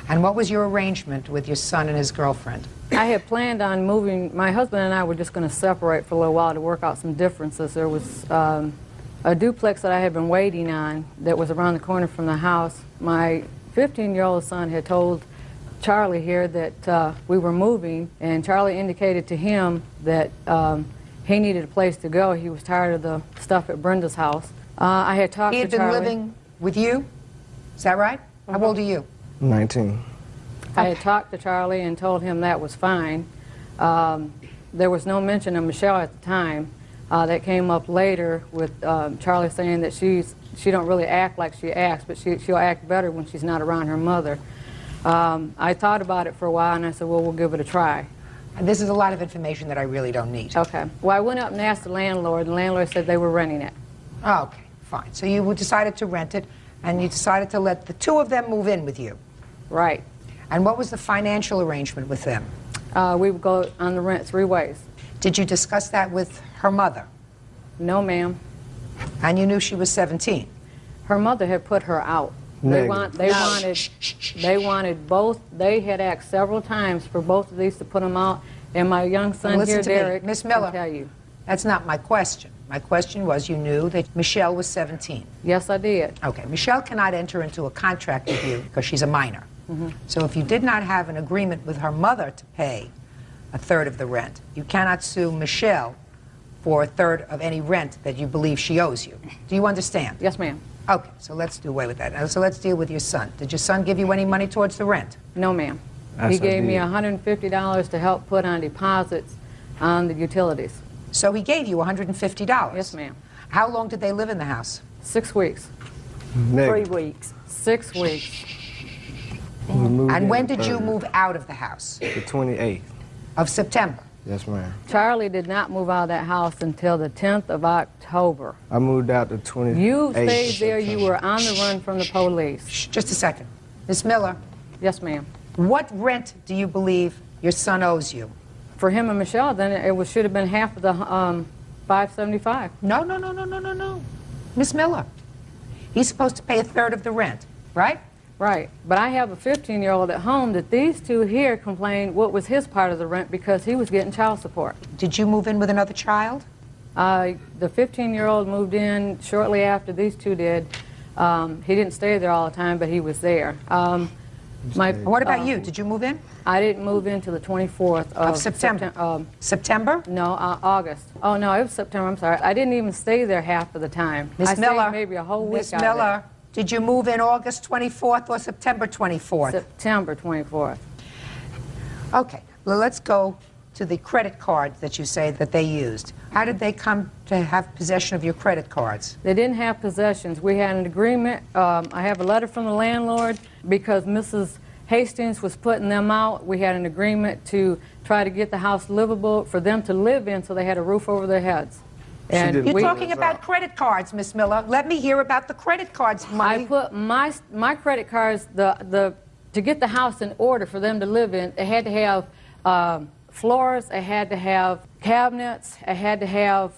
Speaker 2: And what was your arrangement with your son and his girlfriend?
Speaker 14: I had planned on moving. My husband and I were just going to separate for a little while to work out some differences. There was a duplex that I had been waiting on that was around the corner from the house. My 15-year-old son had told Charlie here that we were moving, and Charlie indicated to him that he needed a place to go. He was tired of the stuff at Brenda's house. I had talked to Charlie.
Speaker 2: He had been living with you? Is that right? How old are you?
Speaker 15: 19.
Speaker 14: I had talked to Charlie and told him that was fine. There was no mention of Michelle at the time. That came up later with Charlie saying that she don't really act like she acts, but she'll act better when she's not around her mother. I thought about it for a while, and I said, well, we'll give it a try.
Speaker 2: And this is a lot of information that I really don't need.
Speaker 14: Okay. Well, I went up and asked the landlord, and the landlord said they were renting it.
Speaker 2: Oh, okay, fine. So you decided to rent it, and you decided to let the two of them move in with you.
Speaker 14: Right.
Speaker 2: And what was the financial arrangement with them?
Speaker 14: We would go on the rent 3 ways.
Speaker 2: Did you discuss that with her mother?
Speaker 14: No, ma'am.
Speaker 2: And you knew she was 17?
Speaker 14: Her mother had put her out. They wanted both. They had asked several times for both of these to put them out. And my young son
Speaker 2: Listen
Speaker 14: here,
Speaker 2: to me.
Speaker 14: Derek,
Speaker 2: Miss Miller,
Speaker 14: can tell you.
Speaker 2: That's not my question. My question was, you knew that Michelle was 17.
Speaker 14: Yes, I did.
Speaker 2: Okay. Michelle cannot enter into a contract with you because she's a minor. So if you did not have an agreement with her mother to pay a third of the rent, you cannot sue Michelle for a third of any rent that you believe she owes you. Do you understand?
Speaker 14: Yes, ma'am.
Speaker 2: Okay, so let's do away with that. Now, so let's deal with your son. Did your son give you any money towards the rent?
Speaker 14: No, ma'am.
Speaker 15: Yes,
Speaker 14: He
Speaker 15: I
Speaker 14: gave me
Speaker 15: did.
Speaker 14: $150 to help put on deposits on the utilities.
Speaker 2: So he gave you $150?
Speaker 14: Yes, ma'am.
Speaker 2: How long did they live in the house?
Speaker 14: 6 weeks.
Speaker 15: 3
Speaker 14: weeks. 6 weeks.
Speaker 2: And when did you move out of the house?
Speaker 15: The 28th.
Speaker 2: Of September?
Speaker 15: Yes, ma'am.
Speaker 14: Charlie did not move out of that house until the 10th of October.
Speaker 15: I moved out the 28th.
Speaker 14: You stayed there. You were on the run from the police.
Speaker 2: Just a second. Miss Miller.
Speaker 14: Yes, ma'am.
Speaker 2: What rent do you believe your son owes you?
Speaker 14: For him and Michelle, then it should have been half of the $575.
Speaker 2: No. Miss Miller. He's supposed to pay a third of the rent, right?
Speaker 14: Right. But I have a 15-year-old at home that these two here complained what was his part of the rent because he was getting child support.
Speaker 2: Did you move in with another child?
Speaker 14: The 15-year-old moved in shortly after these two did. He didn't stay there all the time, but he was there.
Speaker 2: What about you? Did you move in?
Speaker 14: I didn't move in till the 24th
Speaker 2: Of September? September?
Speaker 14: No, August. Oh, no, it was September. I'm sorry. I didn't even stay there half of the time.
Speaker 2: Miss
Speaker 14: I
Speaker 2: Miller.
Speaker 14: stayed maybe a whole week
Speaker 2: Miss
Speaker 14: out of
Speaker 2: Miller,
Speaker 14: it.
Speaker 2: did you move in August 24th or September 24th?
Speaker 14: September 24th.
Speaker 2: Okay. Well, let's go to the credit cards that you say that they used. How did they come to have possession of your credit cards?
Speaker 14: They didn't have possessions. We had an agreement. I have a letter from the landlord because Mrs. Hastings was putting them out. We had an agreement to try to get the house livable for them to live in so they had a roof over their heads. And
Speaker 2: You're talking about credit cards, Miss Miller. Let me hear about the credit cards money.
Speaker 14: I put my credit cards, to get the house in order for them to live in, it had to have floors, it had to have cabinets, it had to have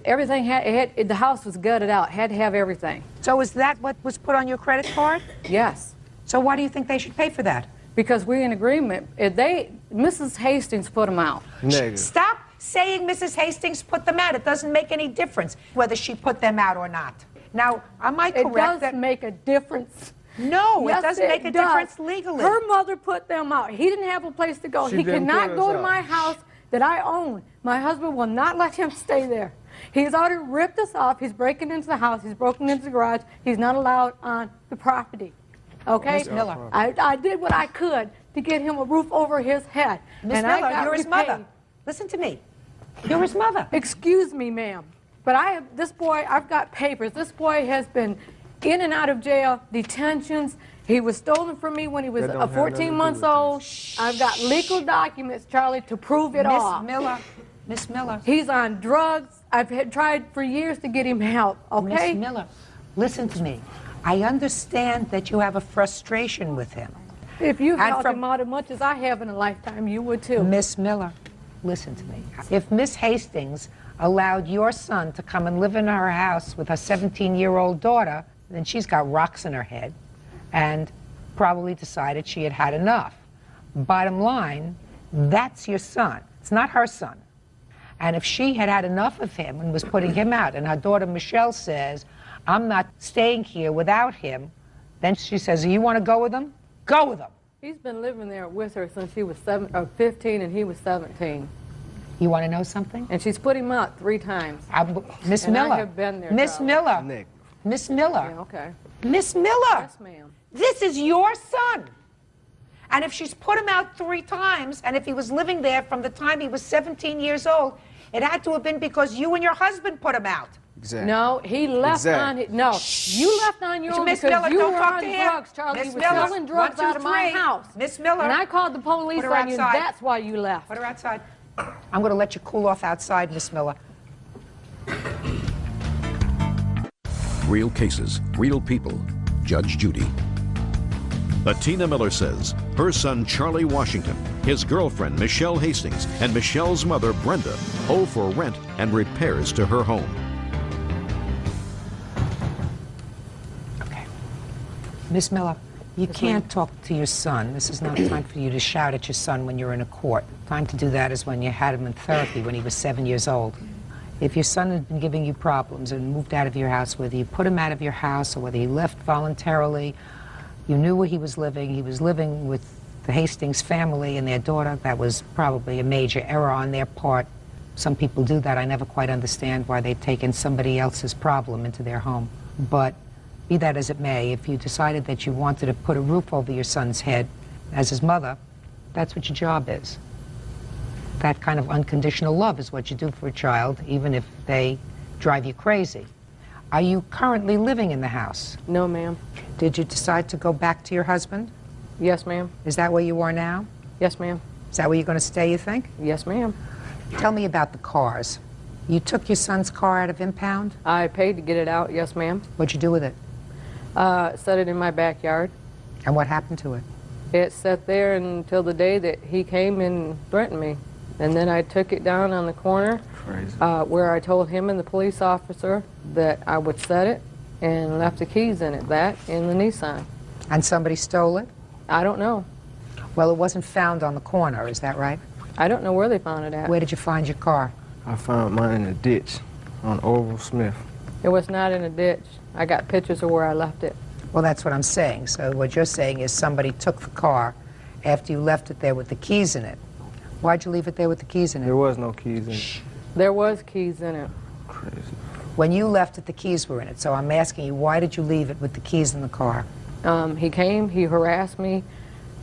Speaker 14: everything. The house was gutted out. It had to have everything.
Speaker 2: So is that what was put on your credit card?
Speaker 14: Yes.
Speaker 2: So why do you think they should pay for that?
Speaker 14: because we're in agreement. If Mrs. Hastings put them out.
Speaker 15: Negative.
Speaker 2: Stop saying Mrs. Hastings put them out. It doesn't make any difference whether she put them out or not. Now, am I correct?
Speaker 14: It does
Speaker 2: that
Speaker 14: make a difference.
Speaker 2: No,
Speaker 14: Yes,
Speaker 2: it doesn't make a difference legally.
Speaker 14: Her mother put them out. He didn't have a place to go.
Speaker 15: She
Speaker 14: He
Speaker 15: didn't
Speaker 14: cannot
Speaker 15: put
Speaker 14: go
Speaker 15: us
Speaker 14: to
Speaker 15: out.
Speaker 14: my house that I own. My husband will not let him stay there. He's already ripped us off. He's breaking into the house. He's broken into the garage. He's not allowed on the property. Okay?
Speaker 2: Miss Miller.
Speaker 14: I did what I could to get him a roof over his head.
Speaker 2: Miss
Speaker 14: and I
Speaker 2: Miller,
Speaker 14: got
Speaker 2: you're his
Speaker 14: repaid.
Speaker 2: mother. Listen to me. You're his mother.
Speaker 14: Excuse me, ma'am. But this boy, I've got papers. This boy has been in and out of jail, detentions. He was stolen from me when he was
Speaker 15: That don't have nothing to
Speaker 14: 14
Speaker 15: do
Speaker 14: months
Speaker 15: with
Speaker 14: old. I've got legal documents, Charlie, to prove it all.
Speaker 2: Miss Miller.
Speaker 14: He's on drugs. I've tried for years to get him help, okay?
Speaker 2: Miss Miller, listen to me. I understand that you have a frustration with him.
Speaker 14: If you
Speaker 2: And
Speaker 14: helped him out as much as I have in a lifetime, you would too.
Speaker 2: Miss Miller, listen to me. If Miss Hastings allowed your son to come and live in her house with her 17-year-old daughter, then she's got rocks in her head and probably decided she had had enough. Bottom line, that's your son. It's not her son. And if she had had enough of him and was putting him out, and her daughter Michelle says, I'm not staying here without him, then she says, you want to go with him? Go with him.
Speaker 14: He's been living there with her since she was 15 and he was 17.
Speaker 2: You want to know something?
Speaker 14: And she's put him out 3 times.
Speaker 2: Miss
Speaker 14: And
Speaker 2: Miller.
Speaker 14: I have been there,
Speaker 2: Miss
Speaker 14: Charlie.
Speaker 2: Miller. Miss Miller.
Speaker 14: Yeah, okay.
Speaker 2: Miss Miller.
Speaker 14: Yes, ma'am.
Speaker 2: This is your son. And if she's put him out 3 times, and if he was living there from the time he was 17 years old, it had to have been because you and your husband put him out.
Speaker 15: Exactly.
Speaker 14: No, he left
Speaker 15: Exactly.
Speaker 14: on his, no, you left on your own
Speaker 2: Miss
Speaker 14: because
Speaker 2: Miller,
Speaker 14: you
Speaker 2: don't
Speaker 14: were
Speaker 2: talk
Speaker 14: on
Speaker 2: to him.
Speaker 14: drugs, Charlie.
Speaker 2: Miss
Speaker 14: You were
Speaker 2: Miller,
Speaker 14: selling drugs
Speaker 2: 1, 2,
Speaker 14: out of my
Speaker 2: 3.
Speaker 14: house.
Speaker 2: Miss Miller.
Speaker 14: And I called the police
Speaker 2: Put her
Speaker 14: on you.
Speaker 2: outside.
Speaker 14: That's why you left.
Speaker 2: Put her outside. I'm going to let you cool off outside, Miss Miller.
Speaker 5: Real cases, real people. Judge Judy.
Speaker 6: Atina Miller says her son Charlie Washington, his girlfriend Michelle Hastings, and Michelle's mother Brenda owe for rent and repairs to her home.
Speaker 2: Okay. Miss Miller, you can't talk to your son. This is not time for you to shout at your son when you're in a court. Time to do that is when you had him in therapy when he was 7 years old. If your son had been giving you problems and moved out of your house, whether you put him out of your house or whether he left voluntarily, you knew where he was living with the Hastings family and their daughter. That was probably a major error on their part. Some people do that. I never quite understand why they've taken somebody else's problem into their home. But be that as it may, if you decided that you wanted to put a roof over your son's head as his mother, that's what your job is. That kind of unconditional love is what you do for a child, even if they drive you crazy. Are you currently living in the house?
Speaker 14: No, ma'am.
Speaker 2: Did you decide to go back to your husband?
Speaker 14: Yes, ma'am.
Speaker 2: Is that where you are now?
Speaker 14: Yes, ma'am.
Speaker 2: Is that where you're going to stay, you think?
Speaker 14: Yes, ma'am.
Speaker 2: Tell me about the cars. You took your son's car out of impound?
Speaker 14: I paid to get it out, yes, ma'am.
Speaker 2: What'd you do with it?
Speaker 14: Set it in my backyard.
Speaker 2: And what happened to it?
Speaker 14: It sat there until the day that he came and threatened me. And then I took it down on the corner where I told him and the police officer that I would set it and left the keys in it, that in the Nissan.
Speaker 2: And somebody stole it?
Speaker 14: I don't know.
Speaker 2: Well, it wasn't found on the corner, is that right?
Speaker 14: I don't know where they found it at.
Speaker 2: Where did you find your car?
Speaker 15: I found mine in a ditch on Orville Smith.
Speaker 14: It was not in a ditch. I got pictures of where I left it.
Speaker 2: Well, that's what I'm saying. So what you're saying is somebody took the car after you left it there with the keys in it. Why'd you leave it there with the keys in it?
Speaker 15: There was no keys in it.
Speaker 14: There was keys in it.
Speaker 15: Crazy.
Speaker 2: When you left it, the keys were in it. So I'm asking you, why did you leave it with the keys in the car?
Speaker 14: He came, he harassed me.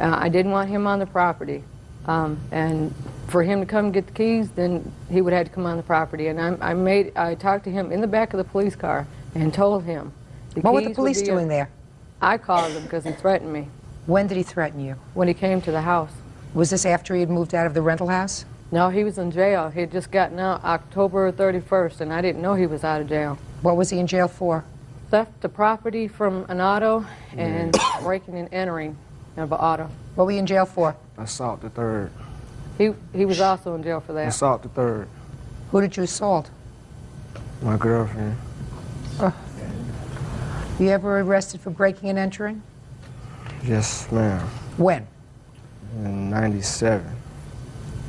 Speaker 14: I didn't want him on the property. And for him to come get the keys, then he would have to come on the property. And I talked to him in the back of the police car and told him.
Speaker 2: What were the police doing there?
Speaker 14: I called him because he threatened me.
Speaker 2: When did he threaten you?
Speaker 14: When he came to the house.
Speaker 2: Was this after he had moved out of the rental house?
Speaker 14: No, he was in jail. He had just gotten out October 31st, and I didn't know he was out of jail.
Speaker 2: What was he in jail for?
Speaker 14: Theft of property from an auto and breaking and entering of an auto.
Speaker 2: What were you in jail for?
Speaker 15: Assault the third.
Speaker 14: He was also in jail for that.
Speaker 15: Assault the third.
Speaker 2: Who did you assault?
Speaker 15: My girlfriend.
Speaker 2: You ever arrested for breaking and entering?
Speaker 15: Yes, ma'am.
Speaker 2: When?
Speaker 15: In 97.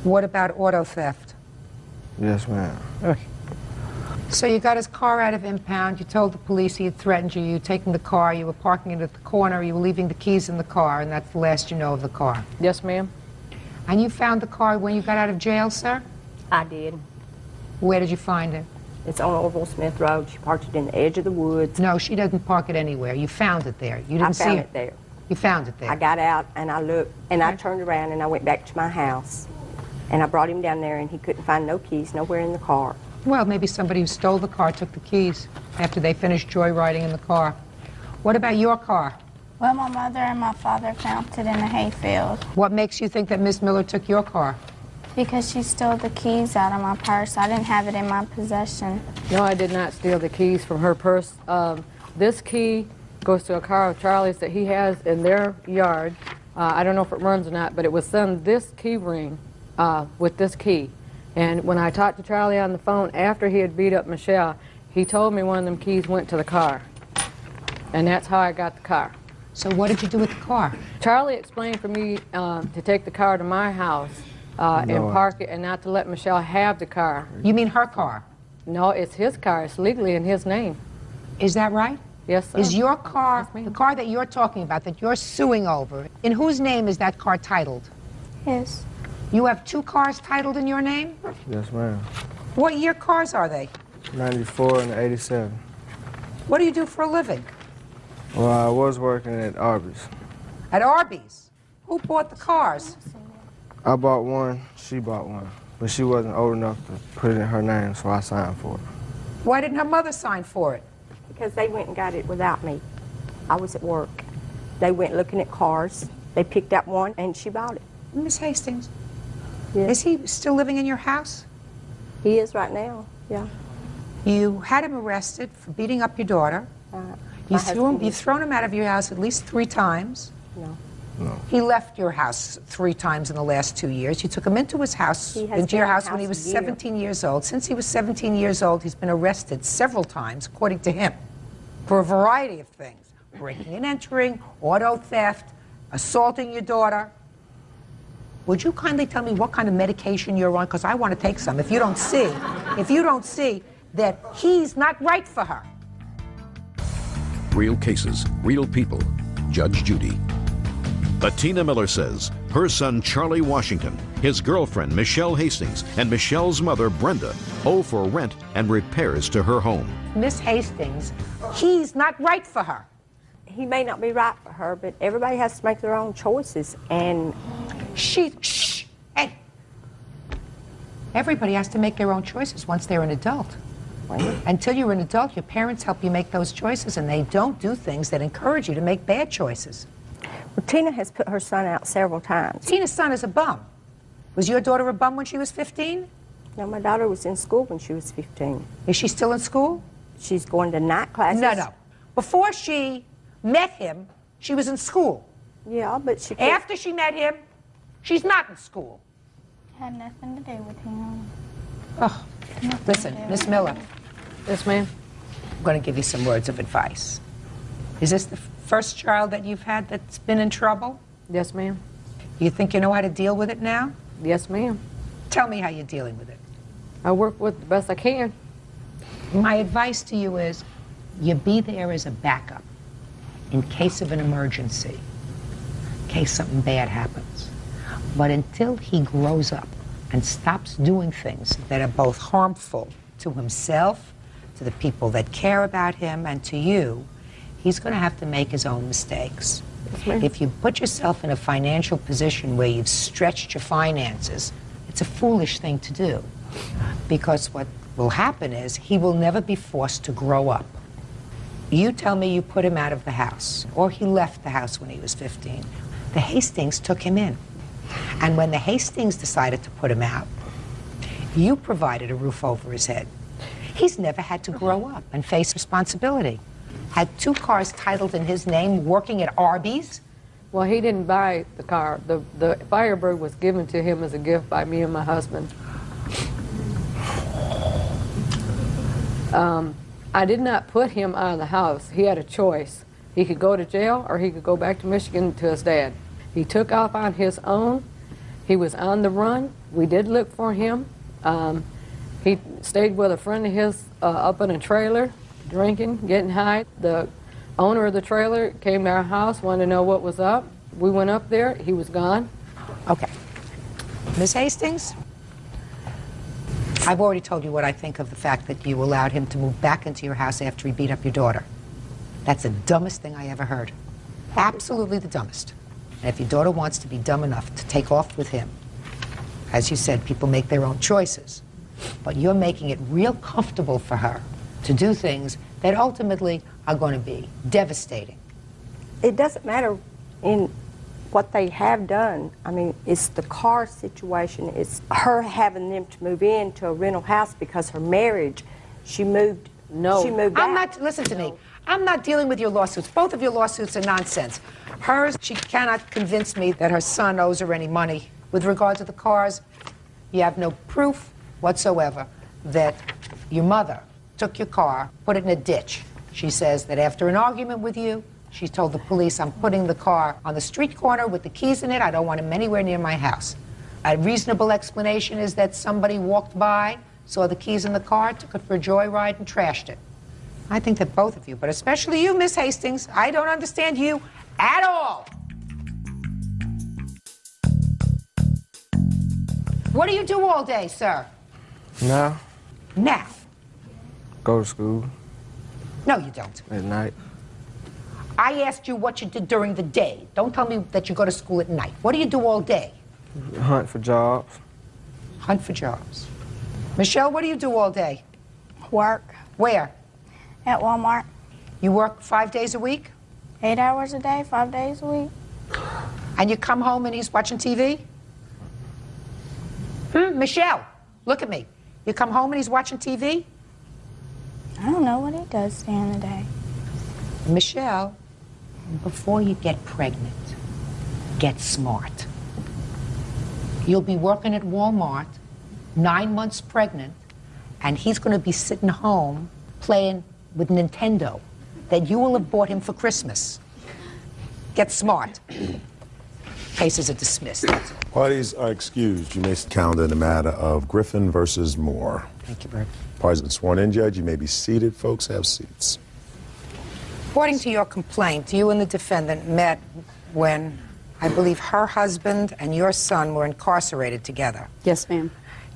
Speaker 2: What about auto theft?
Speaker 15: Yes, ma'am.
Speaker 2: So you got his car out of impound, you told the police he had threatened you, you were taking the car, you were parking it at the corner, you were leaving the keys in the car, and that's the last you know of the car.
Speaker 14: Yes, ma'am.
Speaker 2: And you found the car when you got out of jail, sir?
Speaker 13: I did.
Speaker 2: Where did you find it?
Speaker 13: It's on Orville Smith Road. She parked it in the edge of the woods.
Speaker 2: No, she doesn't park it anywhere. You found it there. You didn't see
Speaker 13: I found it there.
Speaker 2: You found it there.
Speaker 13: I got out and I looked and I turned around and I went back to my house. And I brought him down there and he couldn't find no keys nowhere in the car.
Speaker 2: Well, maybe somebody who stole the car took the keys after they finished joyriding in the car. What about your car?
Speaker 16: Well, my mother and my father found it in a hayfield.
Speaker 2: What makes you think that Miss Miller took your car?
Speaker 16: Because she stole the keys out of my purse. I didn't have it in my possession.
Speaker 14: No, I did not steal the keys from her purse. This key goes to a car of Charlie's that he has in their yard. I don't know if it runs or not, but it was on this key ring with this key. And when I talked to Charlie on the phone after he had beat up Michelle, he told me one of them keys went to the car. And that's how I got the car.
Speaker 2: So what did you do with the car?
Speaker 14: Charlie explained for me to take the car to my house and park it and not to let Michelle have the car.
Speaker 2: You mean her car?
Speaker 14: No, it's his car. It's legally in his name.
Speaker 2: Is that right?
Speaker 14: Yes, sir.
Speaker 2: Is your car, the car that you're talking about, that you're suing over, in whose name is that car titled?
Speaker 16: Yes.
Speaker 2: You have two cars titled in your name?
Speaker 15: Yes, ma'am.
Speaker 2: What year cars are they?
Speaker 15: 94 and 87.
Speaker 2: What do you do for a living?
Speaker 15: Well, I was working at Arby's.
Speaker 2: At Arby's? Who bought the cars?
Speaker 15: I bought one, she bought one. But she wasn't old enough to put it in her name, so I signed for it.
Speaker 2: Why didn't her mother sign for it?
Speaker 13: Because they went and got it without me. I was at work. They went looking at cars. They picked out one and she bought it.
Speaker 2: Miss Hastings,
Speaker 13: yes.
Speaker 2: Is he still living in your house?
Speaker 13: He is right now, yeah.
Speaker 2: You had him arrested for beating up your daughter. You've thrown him out of your house at least 3 times.
Speaker 13: No.
Speaker 15: No.
Speaker 2: He left your house 3 times in the last 2 years. You took him into his house, into your house when he was 17 years old. Since he was 17 years old, he's been arrested several times, according to him, for a variety of things. Breaking and entering, auto theft, assaulting your daughter. Would you kindly tell me what kind of medication you're on? Because I want to take some. If you don't see that he's not right for her.
Speaker 5: Real cases, real people. Judge Judy.
Speaker 6: Bettina Miller says her son Charlie Washington, his girlfriend Michelle Hastings, and Michelle's mother Brenda owe for rent and repairs to her home.
Speaker 2: Miss Hastings, he's not right for her.
Speaker 13: He may not be right for her, but everybody has to make their own choices, and...
Speaker 2: Hey. Everybody has to make their own choices once they're an adult. Until you're an adult, your parents help you make those choices, and they don't do things that encourage you to make bad choices.
Speaker 13: Well, Tina has put her son out several times.
Speaker 2: Tina's son is a bum. Was your daughter a bum when she was 15?
Speaker 13: No, my daughter was in school when she was 15.
Speaker 2: Is she still in school?
Speaker 13: She's going to night classes.
Speaker 2: No. Before she met him, she was in school.
Speaker 13: Yeah, but she...
Speaker 2: After she met him, she's not in school.
Speaker 16: Had nothing to do with him.
Speaker 2: Oh, listen, Miss Miller.
Speaker 14: Yes, ma'am.
Speaker 2: I'm going to give you some words of advice. Is this the first child that you've had that's been in trouble?
Speaker 14: Yes, ma'am.
Speaker 2: You think you know how to deal with it now?
Speaker 14: Yes, ma'am.
Speaker 2: Tell me how you're dealing with it.
Speaker 14: I work with the best I can.
Speaker 2: My advice to you is you be there as a backup in case of an emergency, in case something bad happens. But until he grows up and stops doing things that are both harmful to himself, to the people that care about him, and to you, he's going to have to make his own mistakes. If you put yourself in a financial position where you've stretched your finances, it's a foolish thing to do. Because what will happen is he will never be forced to grow up. You tell me you put him out of the house, or he left the house when he was 15. The Hastings took him in. And when the Hastings decided to put him out, you provided a roof over his head. He's never had to grow up and face responsibility. Had 2 cars titled in his name, working at Arby's.
Speaker 14: Well, he didn't buy the car. The Firebird was given to him as a gift by me and my husband. I did not put him out of the house. He had a choice. He could go to jail or he could go back to Michigan to his dad. He took off on his own. He was on the run. We did look for him. He stayed with a friend of his up in a trailer, drinking, getting high. The owner of the trailer came to our house, wanted to know what was up. We went up there. He was gone.
Speaker 2: Okay. Ms. Hastings, I've already told you what I think of the fact that you allowed him to move back into your house after he beat up your daughter. That's the dumbest thing I ever heard. Absolutely the dumbest. And if your daughter wants to be dumb enough to take off with him, as you said, people make their own choices. But you're making it real comfortable for her to do things that ultimately are going to be devastating.
Speaker 13: It doesn't matter in what they have done. I mean, it's the car situation. It's her having them to move into a rental house because her marriage, she moved out.
Speaker 2: Listen to me. I'm not dealing with your lawsuits. Both of your lawsuits are nonsense. Hers, she cannot convince me that her son owes her any money. With regard to the cars, you have no proof whatsoever that your mother took your car, put it in a ditch. She says that after an argument with you, she told the police, I'm putting the car on the street corner with the keys in it. I don't want him anywhere near my house. A reasonable explanation is that somebody walked by, saw the keys in the car, took it for a joyride, and trashed it. I think that both of you, but especially you, Miss Hastings, I don't understand you at all. What do you do all day, sir?
Speaker 15: Now,
Speaker 2: Now.
Speaker 15: go to school
Speaker 2: No, you don't.
Speaker 15: at night.
Speaker 2: I asked you what you did during the day. Don't tell me that you go to school at night. What do you do all day?
Speaker 15: Hunt for jobs.
Speaker 2: Hunt for jobs. Michelle, what do you do all day?
Speaker 16: Work.
Speaker 2: Where?
Speaker 16: At Walmart.
Speaker 2: You work 5 days a week?
Speaker 16: 8 hours a day, 5 days a week.
Speaker 2: And you come home and he's watching TV? Michelle, look at me. You come home and he's watching TV?
Speaker 16: I don't know what he does during the day.
Speaker 2: Michelle, before you get pregnant, get smart. You'll be working at Walmart, 9 months pregnant, and he's going to be sitting home playing with Nintendo that you will have bought him for Christmas. Get smart. Cases are dismissed.
Speaker 1: Parties are excused. You may calendar in the matter of Griffin versus Moore.
Speaker 2: Thank you, Bert.
Speaker 1: Parties have been sworn in, Judge. You may be seated. Folks, have seats.
Speaker 2: According to your complaint, you and the defendant met when I believe her husband and your son were incarcerated together.
Speaker 17: Yes, ma'am.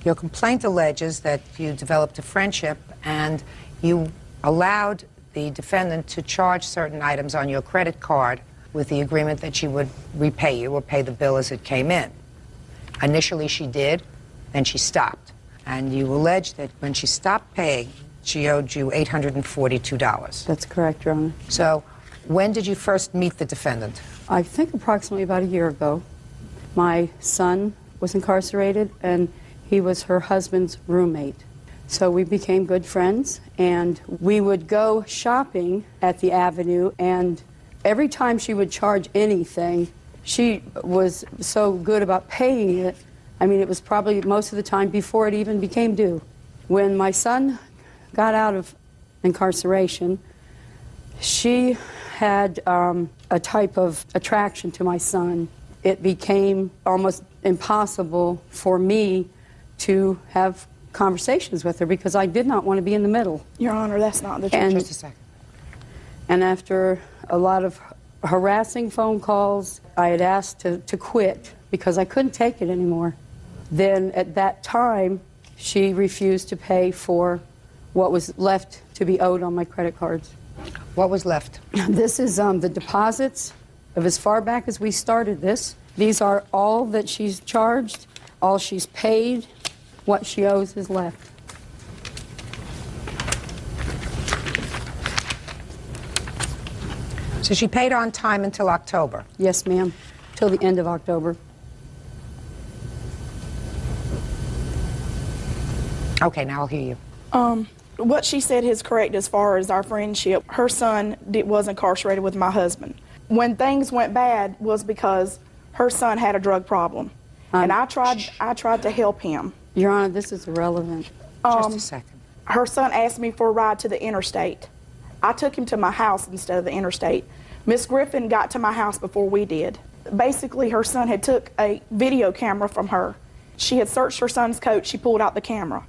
Speaker 2: Your complaint alleges that you developed a friendship and you allowed the defendant to charge certain items on your credit card with the agreement that she would repay you or pay the bill as it came in. Initially she did, then she stopped. And you allege that when she stopped paying, she owed you $842.
Speaker 17: That's correct, Your Honor.
Speaker 2: So when did you first meet the defendant?
Speaker 17: I think approximately about a year ago. My son was incarcerated, and he was her husband's roommate. So we became good friends, and we would go shopping at the Avenue, and every time she would charge anything, she was so good about paying it. I mean, it was probably most of the time before it even became due. When my son got out of incarceration, she had a type of attraction to my son. It became almost impossible for me to have conversations with her because I did not want to be in the middle.
Speaker 16: Your Honor, that's not the truth.
Speaker 2: Just a second.
Speaker 17: And after a lot of harassing phone calls, I had asked to quit because I couldn't take it anymore. Then at that time, she refused to pay for what was left to be owed on my credit cards.
Speaker 2: What was left?
Speaker 17: This is the deposits of as far back as we started this. These are all that she's charged, all she's paid, what she owes is left.
Speaker 2: So she paid on time until October?
Speaker 17: Yes, ma'am, till the end of October.
Speaker 2: Okay, now I'll hear you.
Speaker 18: What she said is correct as far as our friendship. Her son was incarcerated with my husband. When things went bad was because her son had a drug problem. And I tried to help him.
Speaker 17: Your Honor, this is irrelevant.
Speaker 2: Just a second.
Speaker 18: Her son asked me for a ride to the interstate. I took him to my house instead of the interstate. Miss Griffin got to my house before we did. basically her son had took a video camera from her. She had searched her son's coat. She pulled out the camera.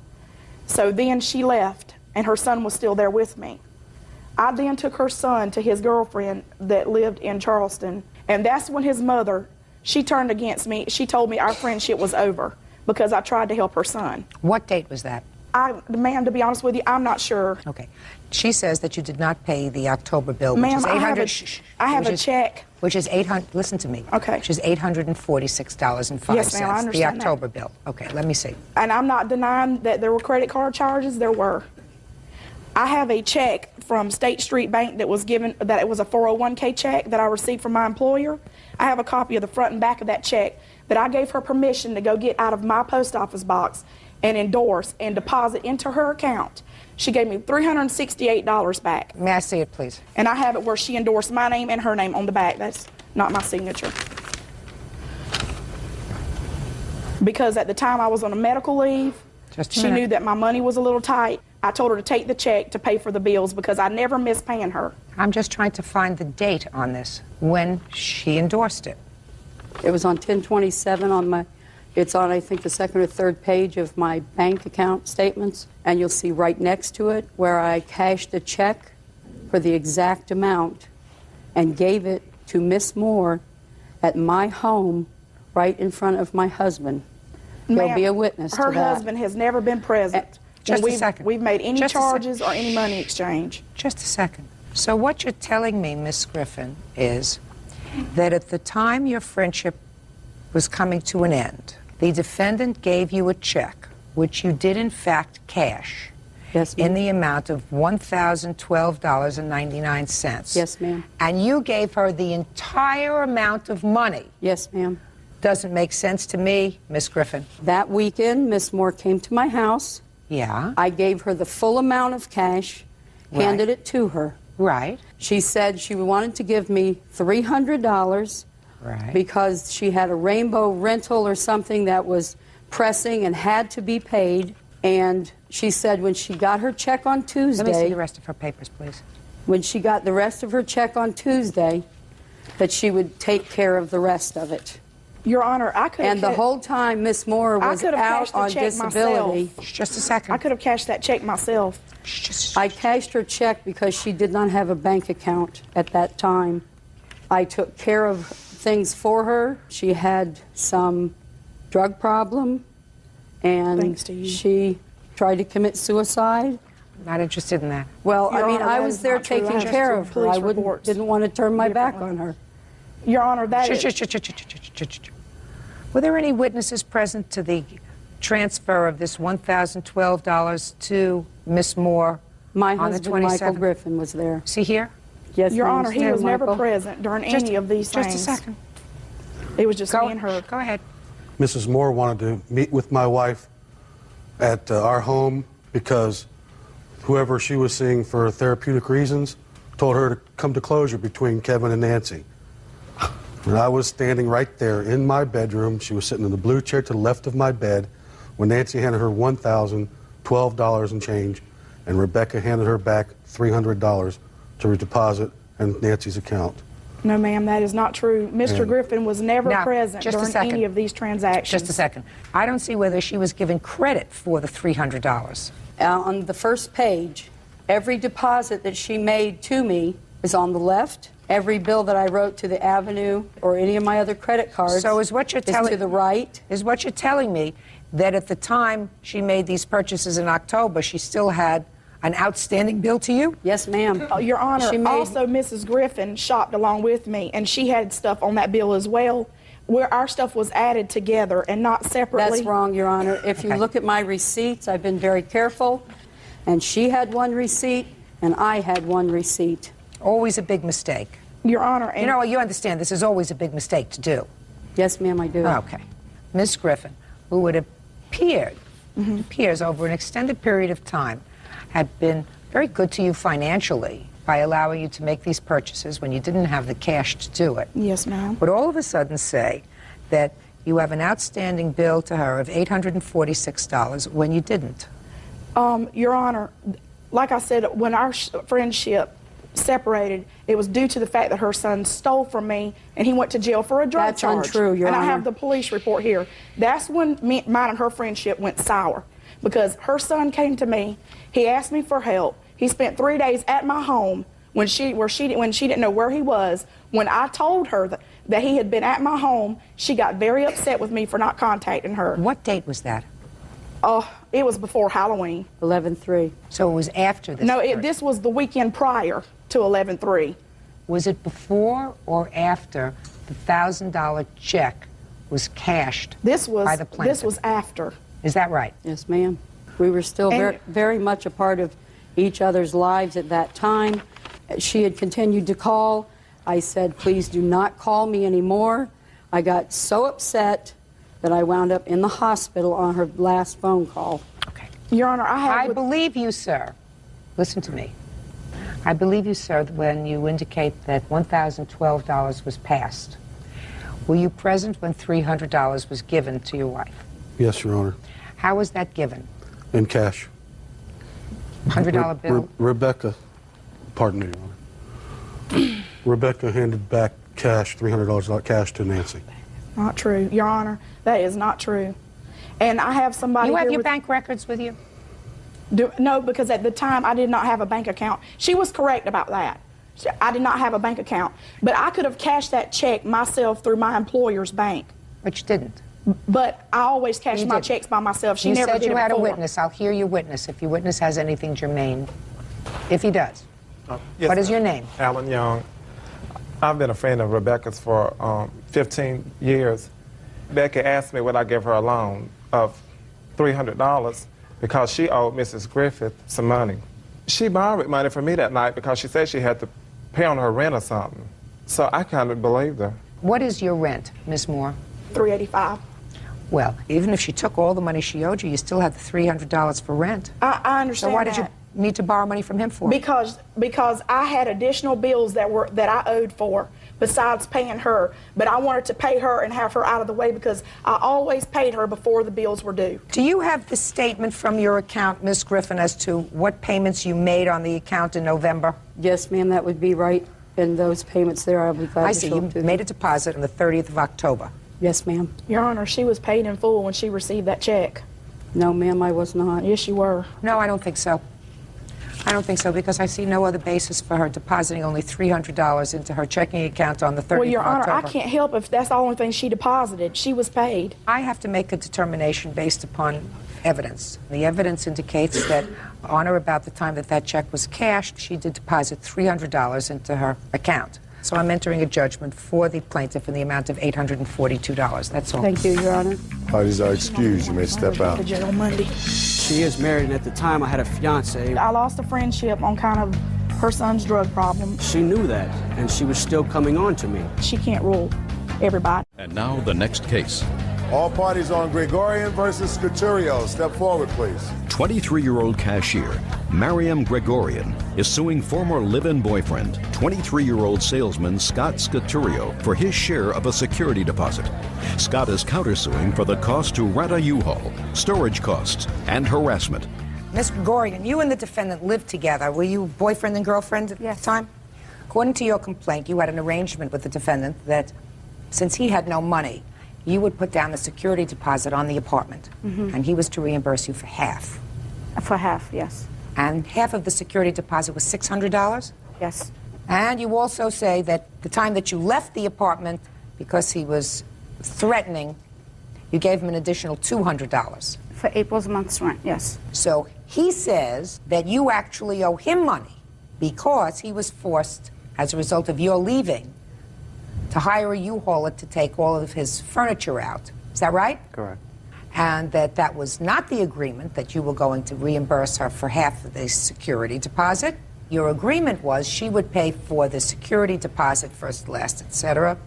Speaker 18: So then she left, and her son was still there with me. I then took her son to his girlfriend that lived in Charleston, and that's when his mother, she turned against me. She told me our friendship was over because I tried to help her son.
Speaker 2: What date was that?
Speaker 18: Ma'am, to be honest with you, I'm not sure.
Speaker 2: Okay. She says that you did not pay the October bill, which
Speaker 18: Ma'am,
Speaker 2: is $800.
Speaker 18: I have a check.
Speaker 2: Which is $800. Listen to me.
Speaker 18: Okay.
Speaker 2: Which is $846.05.
Speaker 18: Yes, ma'am, I understand
Speaker 2: the October
Speaker 18: that.
Speaker 2: bill. Okay, let me see.
Speaker 18: And I'm not denying that there were credit card charges. There were. I have a check from State Street Bank that was given, that it was a 401k check that I received from my employer. I have a copy of the front and back of that check that I gave her permission to go get out of my post office box and endorse and deposit into her account. She gave me $368 back.
Speaker 2: May I see it, please?
Speaker 18: And I have it where she endorsed my name and her name on the back. That's not my signature. Because at the time I was on a medical leave, she knew that my money was a little tight. I told her to take the check to pay for the bills because I never missed paying her.
Speaker 2: I'm just trying to find the date on this, when she endorsed it.
Speaker 17: It was on 10/27 on my, it's on, I think, the second or third page of my bank account statements. And you'll see right next to it where I cashed a check for the exact amount and gave it to Miss Moore at my home right in front of my husband. There'll be a witness to that.
Speaker 18: Her husband has never been present.
Speaker 2: Just a second.
Speaker 18: We've made any
Speaker 2: Just a
Speaker 18: charges or any money exchange.
Speaker 2: Just a second. So what you're telling me, Miss Griffin, is that at the time your friendship was coming to an end, the defendant gave you a check, which you did in fact cash,
Speaker 17: yes,
Speaker 2: in the amount of $1,012.99.
Speaker 17: Yes, ma'am.
Speaker 2: And you gave her the entire amount of money.
Speaker 17: Yes, ma'am.
Speaker 2: Doesn't make sense to me, Miss Griffin.
Speaker 17: That weekend, Miss Moore came to my house.
Speaker 2: Yeah.
Speaker 17: I gave her the full amount of cash, handed it to her.
Speaker 2: Right.
Speaker 17: She said she wanted to give me $300 because she had a rainbow rental or something that was pressing and had to be paid. And she said when she got her check on Tuesday...
Speaker 2: Let me see the rest of her papers, please.
Speaker 17: When she got the rest of her check on Tuesday, that she would take care of the rest of it.
Speaker 18: Your Honor, I could have...
Speaker 17: And the whole time Miss Moore was out on disability...
Speaker 2: Just a second.
Speaker 18: I could have cashed that check myself.
Speaker 17: I cashed her check because she did not have a bank account at that time. I took care of things for her. She had some drug problem, and she tried to commit suicide.
Speaker 2: Not interested in that.
Speaker 17: Well,
Speaker 18: Your
Speaker 17: I mean,
Speaker 18: Honor,
Speaker 17: I
Speaker 18: that
Speaker 17: was
Speaker 18: is
Speaker 17: there
Speaker 18: not true.
Speaker 17: taking
Speaker 18: I
Speaker 17: care
Speaker 18: just
Speaker 17: of her.
Speaker 18: police
Speaker 17: I didn't want to turn my back on her.
Speaker 18: Your Honor, that is...
Speaker 2: Were there any witnesses present to the transfer of this $1,012 to Miss Moore
Speaker 17: My
Speaker 2: on the
Speaker 17: husband,
Speaker 2: 27th?
Speaker 17: Michael Griffin, was there.
Speaker 2: See here?
Speaker 17: Yes,
Speaker 18: Your
Speaker 17: ma'am.
Speaker 18: Honor, he was never present during any of these things.
Speaker 2: Just a second.
Speaker 18: It was just me and her.
Speaker 2: Go ahead.
Speaker 19: Mrs. Moore wanted to meet with my wife at our home because whoever she was seeing for therapeutic reasons told her to come to closure between Kevin and Nancy. And I was standing right there in my bedroom. She was sitting in the blue chair to the left of my bed when Nancy handed her $1,012 and change, and Rebecca handed her back $300 to deposit in Nancy's account.
Speaker 18: No, ma'am, that is not true. Mr. Griffin was never
Speaker 2: Now,
Speaker 18: present
Speaker 2: just a
Speaker 18: during
Speaker 2: second.
Speaker 18: any of these transactions.
Speaker 2: Just a second. I don't see whether she was given credit for the $300.
Speaker 17: On the first page, every deposit that she made to me is on the left. Every bill that I wrote to the Avenue or any of my other credit cards
Speaker 2: So is what you're telling
Speaker 17: to the right.
Speaker 2: Is what you're telling me that at the time she made these purchases in October, she still had an outstanding bill to you?
Speaker 17: Yes, ma'am.
Speaker 18: Your Honor, also Mrs. Griffin shopped along with me, and she had stuff on that bill as well, where our stuff was added together and not separately.
Speaker 17: That's wrong, Your Honor. If you look at my receipts, I've been very careful, and she had one receipt, and I had one receipt.
Speaker 2: Always a big mistake.
Speaker 18: Your Honor, and
Speaker 2: you know, you understand this is always a big mistake to do.
Speaker 17: Yes, ma'am, I do.
Speaker 2: Okay. Miss Griffin, who it appears over an extended period of time, had been very good to you financially by allowing you to make these purchases when you didn't have the cash to do it.
Speaker 18: Yes, ma'am.
Speaker 2: But all of a sudden say that you have an outstanding bill to her of $846 when you didn't.
Speaker 18: Your Honor, like I said, when our friendship separated, it was due to the fact that her son stole from me and he went to jail for a drug charge.
Speaker 17: That's untrue, Your
Speaker 18: And I
Speaker 17: Honor.
Speaker 18: have the police report here. That's when mine and her friendship went sour, because her son came to me, he asked me for help. He spent 3 days at my home when she didn't know where he was. When I told her that he had been at my home, she got very upset with me for not contacting her.
Speaker 2: What date was that?
Speaker 18: It was before Halloween.
Speaker 17: 11/3.
Speaker 2: So it was after this?
Speaker 18: No, this was the weekend prior to 11/3.
Speaker 2: Was it before or after the $1,000 check was cashed by the plaintiff?
Speaker 18: This was after.
Speaker 2: Is that right?
Speaker 17: Yes, ma'am. We were still very much a part of each other's lives at that time. She had continued to call. I said, please do not call me anymore. I got so upset that I wound up in the hospital on her last phone call.
Speaker 2: Okay.
Speaker 18: Your Honor,
Speaker 2: I believe you, sir. Listen to me. I believe you, sir, when you indicate that $1,012 was passed. Were you present when $300 was given to your wife?
Speaker 19: Yes, Your Honor.
Speaker 2: How was that given?
Speaker 19: In cash.
Speaker 2: $100 bill?
Speaker 19: Rebecca, pardon me, Your Honor. Rebecca handed back cash, $300 cash to Nancy.
Speaker 18: Not true, Your Honor. That is not true. And I have somebody
Speaker 2: You have
Speaker 18: here
Speaker 2: your
Speaker 18: with-
Speaker 2: bank records with you?
Speaker 18: No, because at the time I did not have a bank account. She was correct about that. I did not have a bank account. But I could have cashed that check myself through my employer's bank.
Speaker 2: But you didn't.
Speaker 18: But I always cash
Speaker 2: You
Speaker 18: my
Speaker 2: didn't.
Speaker 18: checks by myself. She
Speaker 2: You
Speaker 18: never
Speaker 2: said
Speaker 18: did
Speaker 2: you
Speaker 18: it
Speaker 2: had a
Speaker 18: before.
Speaker 2: witness. I'll hear your witness if your witness has anything germane. If he does.
Speaker 20: Yes,
Speaker 2: What is
Speaker 20: ma'am.
Speaker 2: your name?
Speaker 20: Alan Young. I've been a friend of Rebecca's for 15 years. Rebecca asked me would I give her a loan of $300 because she owed Mrs. Griffith some money. She borrowed money from me that night because she said she had to pay on her rent or something. So I kind of believed her.
Speaker 2: What is your rent, Ms. Moore?
Speaker 18: $385.
Speaker 2: Well, even if she took all the money she owed you, you still had the $300 for rent.
Speaker 18: I understand
Speaker 2: So why did you
Speaker 18: that.
Speaker 2: need to borrow money from him for?
Speaker 18: Because I had additional bills that I owed for besides paying her, but I wanted to pay her and have her out of the way because I always paid her before the bills were due.
Speaker 2: Do you have the statement from your account, Ms. Griffin, as to what payments you made on the account in November?
Speaker 17: Yes, ma'am, that would be right in those payments there. I'll be glad
Speaker 2: I
Speaker 17: to
Speaker 2: see.
Speaker 17: show
Speaker 2: You
Speaker 17: them to
Speaker 2: made a deposit on the 30th of October.
Speaker 17: Yes, ma'am.
Speaker 18: Your Honor, she was paid in full when she received that check.
Speaker 17: No, ma'am, I was not.
Speaker 18: Yes, you were.
Speaker 2: No, I don't think so. I don't think so because I see no other basis for her depositing only $300 into her checking account on the 30th
Speaker 18: Well, Your
Speaker 2: of
Speaker 18: Honor,
Speaker 2: October.
Speaker 18: I can't help if that's the only thing she deposited. She was paid.
Speaker 2: I have to make a determination based upon evidence. The evidence indicates that on or about the time that that check was cashed, she did deposit $300 into her account. So I'm entering a judgment for the plaintiff in the amount of $842. That's all.
Speaker 17: Thank you, Your Honor.
Speaker 1: Parties are excused. You may step out.
Speaker 18: To jail Monday.
Speaker 21: She is married, and at the time I had a fiance.
Speaker 18: I lost a friendship on kind of her son's drug problem.
Speaker 21: She knew that, and she was still coming on to me.
Speaker 18: She can't rule everybody.
Speaker 6: And now the next case.
Speaker 1: All parties on Gregorian versus Scaturio. Step forward, please.
Speaker 6: 23-year-old cashier Mariam Gregorian is suing former live-in boyfriend, 23-year-old salesman Scott Scaturio, for his share of a security deposit. Scott is countersuing for the cost to rent a U-Haul, storage costs, and harassment.
Speaker 2: Ms. Gregorian, you and the defendant lived together. Were you boyfriend and girlfriend at the time? According to your complaint, you had an arrangement with the defendant that since he had no money, you would put down the security deposit on the apartment, and he was to reimburse you for half.
Speaker 16: For half, yes.
Speaker 2: And half of the security deposit was $600?
Speaker 16: Yes.
Speaker 2: And you also say that the time that you left the apartment, because he was threatening, you gave him an additional $200.
Speaker 16: For April's month's rent, yes.
Speaker 2: So he says that you actually owe him money because he was forced, as a result of your leaving, to hire a U-Hauler to take all of his furniture out. Is that right?
Speaker 7: Correct.
Speaker 2: And that was not the agreement, that you were going to reimburse her for half of the security deposit. Your agreement was she would pay for the security deposit, first, last, etc.,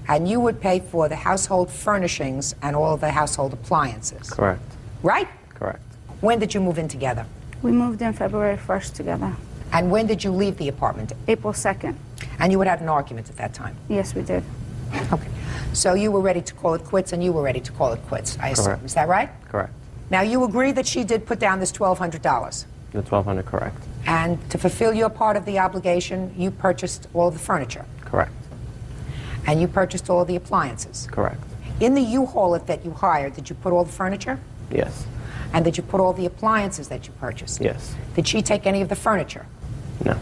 Speaker 2: and you would pay for the household furnishings and all of the household appliances.
Speaker 7: Correct.
Speaker 2: Right?
Speaker 7: Correct.
Speaker 2: When did you move in together?
Speaker 16: We moved in February 1st together.
Speaker 2: And when did you leave the apartment?
Speaker 16: April 2nd.
Speaker 2: And you had had an argument at that time?
Speaker 16: Yes, we did.
Speaker 2: Okay. So you were ready to call it quits, and you were ready to call it quits, I assume.
Speaker 7: Correct.
Speaker 2: Is that right?
Speaker 7: Correct.
Speaker 2: Now, you agree that she did put down this $1,200?
Speaker 7: The $1,200, correct.
Speaker 2: And to fulfill your part of the obligation, you purchased all of the furniture.
Speaker 4: Correct.
Speaker 2: And you purchased all of the appliances.
Speaker 4: Correct.
Speaker 2: In the U-Haul that you hired, did you put all the furniture?
Speaker 4: Yes.
Speaker 2: And did you put all the appliances that you purchased?
Speaker 4: Yes.
Speaker 2: Did she take any of the furniture?
Speaker 4: No.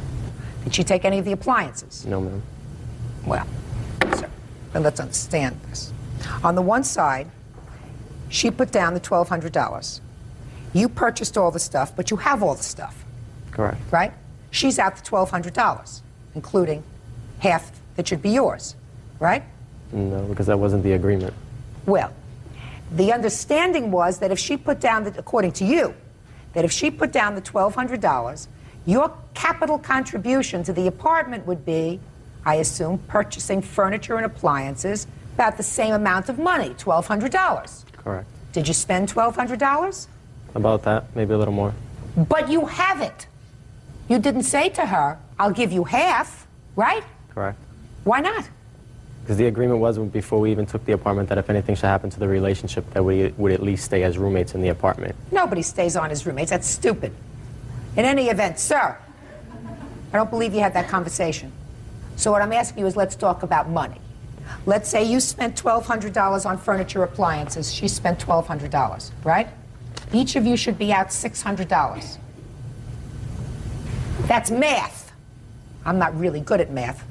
Speaker 2: Did she take any of the appliances?
Speaker 4: No, ma'am.
Speaker 2: Well, so, then let's understand this. On the one side, she put down the $1,200. You purchased all the stuff, but you have all the stuff.
Speaker 4: Correct.
Speaker 2: Right? She's out the $1,200, including half that should be yours, right?
Speaker 4: No, because that wasn't the agreement.
Speaker 2: Well, the understanding was that if she put down, according to you, that if she put down the $1,200, your capital contribution to the apartment would be, I assume, purchasing furniture and appliances about the same amount of money, $1,200.
Speaker 4: Correct.
Speaker 2: Did you spend $1,200?
Speaker 4: About that, maybe a little more.
Speaker 2: But you have it. You didn't say to her, I'll give you half, right?
Speaker 4: Correct.
Speaker 2: Why not?
Speaker 4: Because the agreement was before we even took the apartment that if anything should happen to the relationship, that we would at least stay as roommates in the apartment.
Speaker 2: Nobody stays on as roommates. That's stupid. In any event, sir, I don't believe you had that conversation. So what I'm asking you is let's talk about money. Let's say you spent $1,200 on furniture, appliances. She spent $1,200, right? Each of you should be out $600. That's math. I'm not really good at math.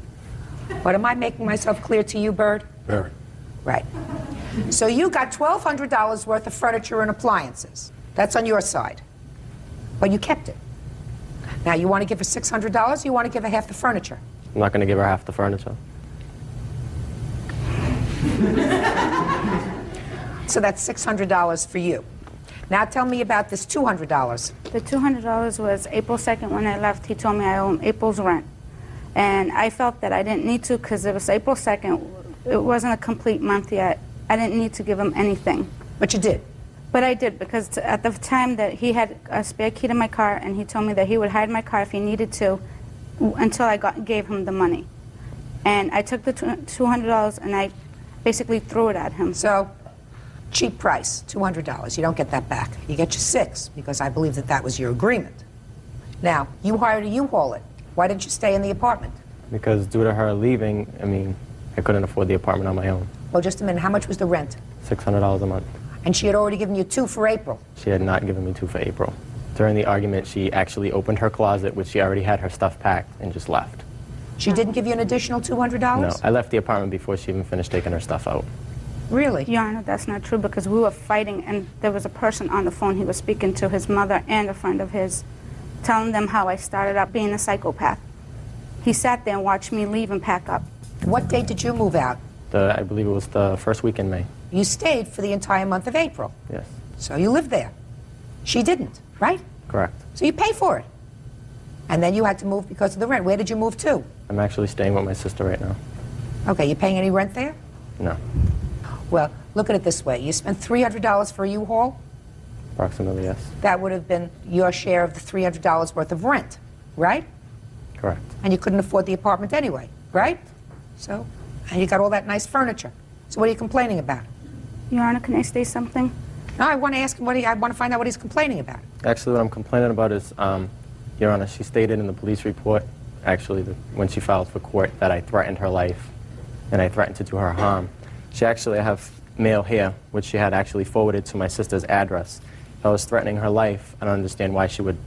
Speaker 2: But am I making myself clear to you, Bird?
Speaker 1: Very.
Speaker 2: Right. So you got $1,200 worth of furniture and appliances. That's on your side. But you kept it. Now, you want to give her $600, you want to give her half the furniture?
Speaker 4: I'm not going to give her half the furniture.
Speaker 2: So that's $600 for you. Now tell me about this $200.
Speaker 16: The $200 was April 2nd when I left. He told me I owe him April's rent. And I felt that I didn't need to because it was April 2nd. It wasn't a complete month yet. I didn't need to give him anything.
Speaker 2: But you did?
Speaker 16: But I did because at the time that he had a spare key to my car and he told me that he would hide my car if he needed to until I gave him the money. And I took the $200 and I basically threw it at him.
Speaker 2: So, cheap price, $200. You don't get that back. You get your $6 because I believe that was your agreement. Now, you hired a U-Haul it. Why didn't you stay in the apartment?
Speaker 4: Because due to her leaving, I couldn't afford the apartment on my own.
Speaker 2: Well, just a minute. How much was the rent?
Speaker 4: $600 a month.
Speaker 2: And she had already given you $2 for April.
Speaker 4: She had not given me $2 for April. During the argument, she actually opened her closet, which she already had her stuff packed, and just left.
Speaker 2: She didn't give you an additional $200?
Speaker 4: No, I left the apartment before she even finished taking her stuff out.
Speaker 2: Really?
Speaker 16: Your Honor, that's not true because we were fighting and there was a person on the phone. He was speaking to his mother and a friend of his, telling them how I started out being a psychopath. He sat there and watched me leave and pack up.
Speaker 2: What date did you move out?
Speaker 4: I believe it was the first week in May.
Speaker 2: You stayed for the entire month of April.
Speaker 4: Yes.
Speaker 2: So you lived there. She didn't, right?
Speaker 4: Correct.
Speaker 2: So you pay for it. And then you had to move because of the rent. Where did you move to?
Speaker 4: I'm actually staying with my sister right now.
Speaker 2: Okay, you paying any rent there?
Speaker 4: No.
Speaker 2: Well, look at it this way. You spent $300 for a U-Haul?
Speaker 4: Approximately, yes.
Speaker 2: That would have been your share of the $300 worth of rent, right?
Speaker 4: Correct.
Speaker 2: And you couldn't afford the apartment anyway, right? So, and you got all that nice furniture. So what are you complaining about?
Speaker 16: Your Honor, can I say something?
Speaker 2: No, I want to ask him I want to find out what he's complaining about.
Speaker 4: Actually, what I'm complaining about is, Your Honor, she stated in the police report, actually, when she filed for court, that I threatened her life and I threatened to do her harm. She actually, I have mail here, which she had actually forwarded to my sister's address. If I was threatening her life, I don't understand why she would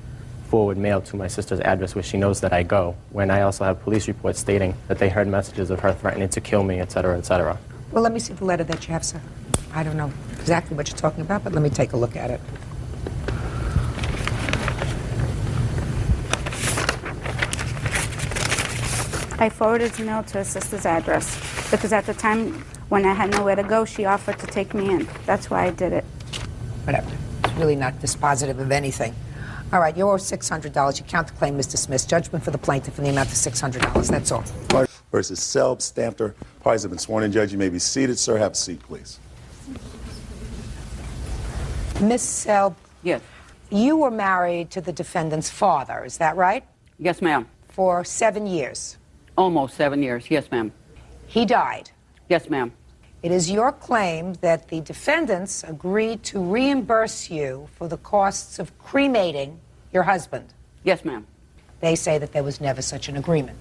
Speaker 4: forward mail to my sister's address where she knows that I go, when I also have police reports stating that they heard messages of her threatening to kill me, etc., etc.
Speaker 2: Well, let me see the letter that you have, sir. I don't know exactly what you're talking about, but let me take a look at it.
Speaker 16: I forwarded the mail to her sister's address because at the time when I had nowhere to go, she offered to take me in. That's why I did it.
Speaker 2: Whatever. It's really not dispositive of anything. All right, you owe $600. Your counterclaim is dismissed. Judgment for the plaintiff in the amount of $600. That's all.
Speaker 1: Versus Selb, Stamter. Parties have been sworn in. Judge, you may be seated. Sir, have a seat, please.
Speaker 2: Miss Selb.
Speaker 22: Yes.
Speaker 2: You were married to the defendant's father, is that right?
Speaker 22: Yes, ma'am.
Speaker 2: For 7 years.
Speaker 22: Almost 7 years. Yes, ma'am.
Speaker 2: He died.
Speaker 22: Yes, ma'am.
Speaker 2: It is your claim that the defendants agreed to reimburse you for the costs of cremating your husband.
Speaker 22: Yes, ma'am.
Speaker 2: They say that there was never such an agreement.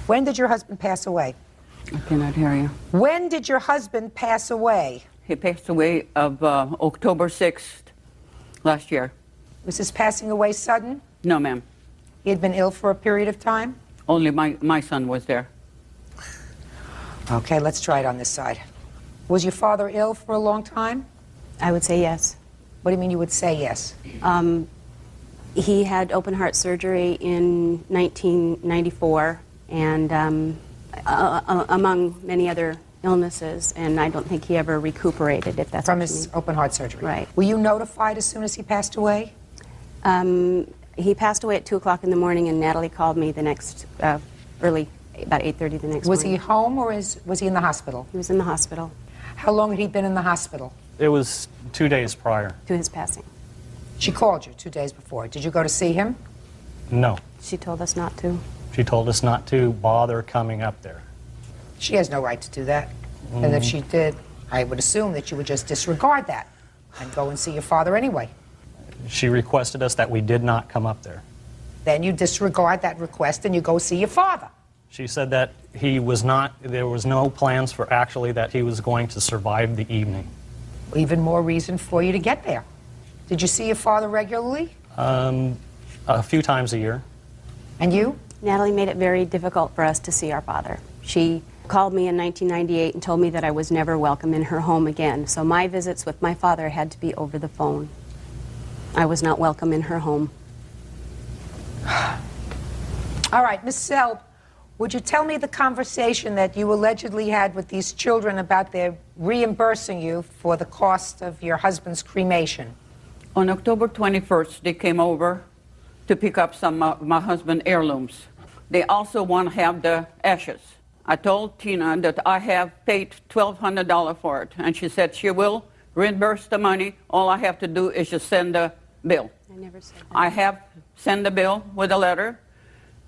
Speaker 2: When did your husband pass away?
Speaker 22: I cannot hear you.
Speaker 2: When did your husband pass away?
Speaker 22: He passed away of October 6th last year.
Speaker 2: Was his passing away sudden?
Speaker 22: No, ma'am.
Speaker 2: He had been ill for a period of time?
Speaker 22: Only my son was there.
Speaker 2: Okay, let's try it on this side. Was your father ill for a long time?
Speaker 3: I would say yes.
Speaker 2: What do you mean you would say yes?
Speaker 3: He had open heart surgery in 1994, and among many other illnesses, and I don't think he ever recuperated, if that's
Speaker 2: from
Speaker 3: what you
Speaker 2: his
Speaker 3: mean.
Speaker 2: open heart surgery.
Speaker 3: Right.
Speaker 2: Were you notified as soon as he passed away?
Speaker 3: He passed away at 2 o'clock in the morning, and Natalie called me the next early, about 8:30 the next
Speaker 2: Was
Speaker 3: morning.
Speaker 2: he home or was he in the hospital?
Speaker 3: He was in the hospital.
Speaker 2: How long had he been in the hospital?
Speaker 8: It was 2 days prior.
Speaker 3: To his passing.
Speaker 2: She called you 2 days before. Did you go to see him?
Speaker 8: No.
Speaker 3: She told us not to.
Speaker 8: She told us not to bother coming up there.
Speaker 2: She has no right to do that. And if she did, I would assume that you would just disregard that and go and see your father anyway.
Speaker 8: She requested us that we did not come up there.
Speaker 2: Then you disregard that request and you go see your father.
Speaker 8: She said that he was not, there was no plans for actually that he was going to survive the evening.
Speaker 2: Even more reason for you to get there. Did you see your father regularly?
Speaker 8: A few times a year.
Speaker 2: And you?
Speaker 3: Natalie made it very difficult for us to see our father. She called me in 1998 and told me that I was never welcome in her home again. So my visits with my father had to be over the phone. I was not welcome in her home.
Speaker 2: All right, Miss Selb, would you tell me the conversation that you allegedly had with these children about their reimbursing you for the cost of your husband's cremation?
Speaker 22: On October 21st, they came over to pick up some of my husband's heirlooms. They also want to have the ashes. I told Tina that I have paid $1,200 for it, and she said she will reimburse the money. All I have to do is just send the bill.
Speaker 3: I never said that.
Speaker 22: I have sent the bill with a letter.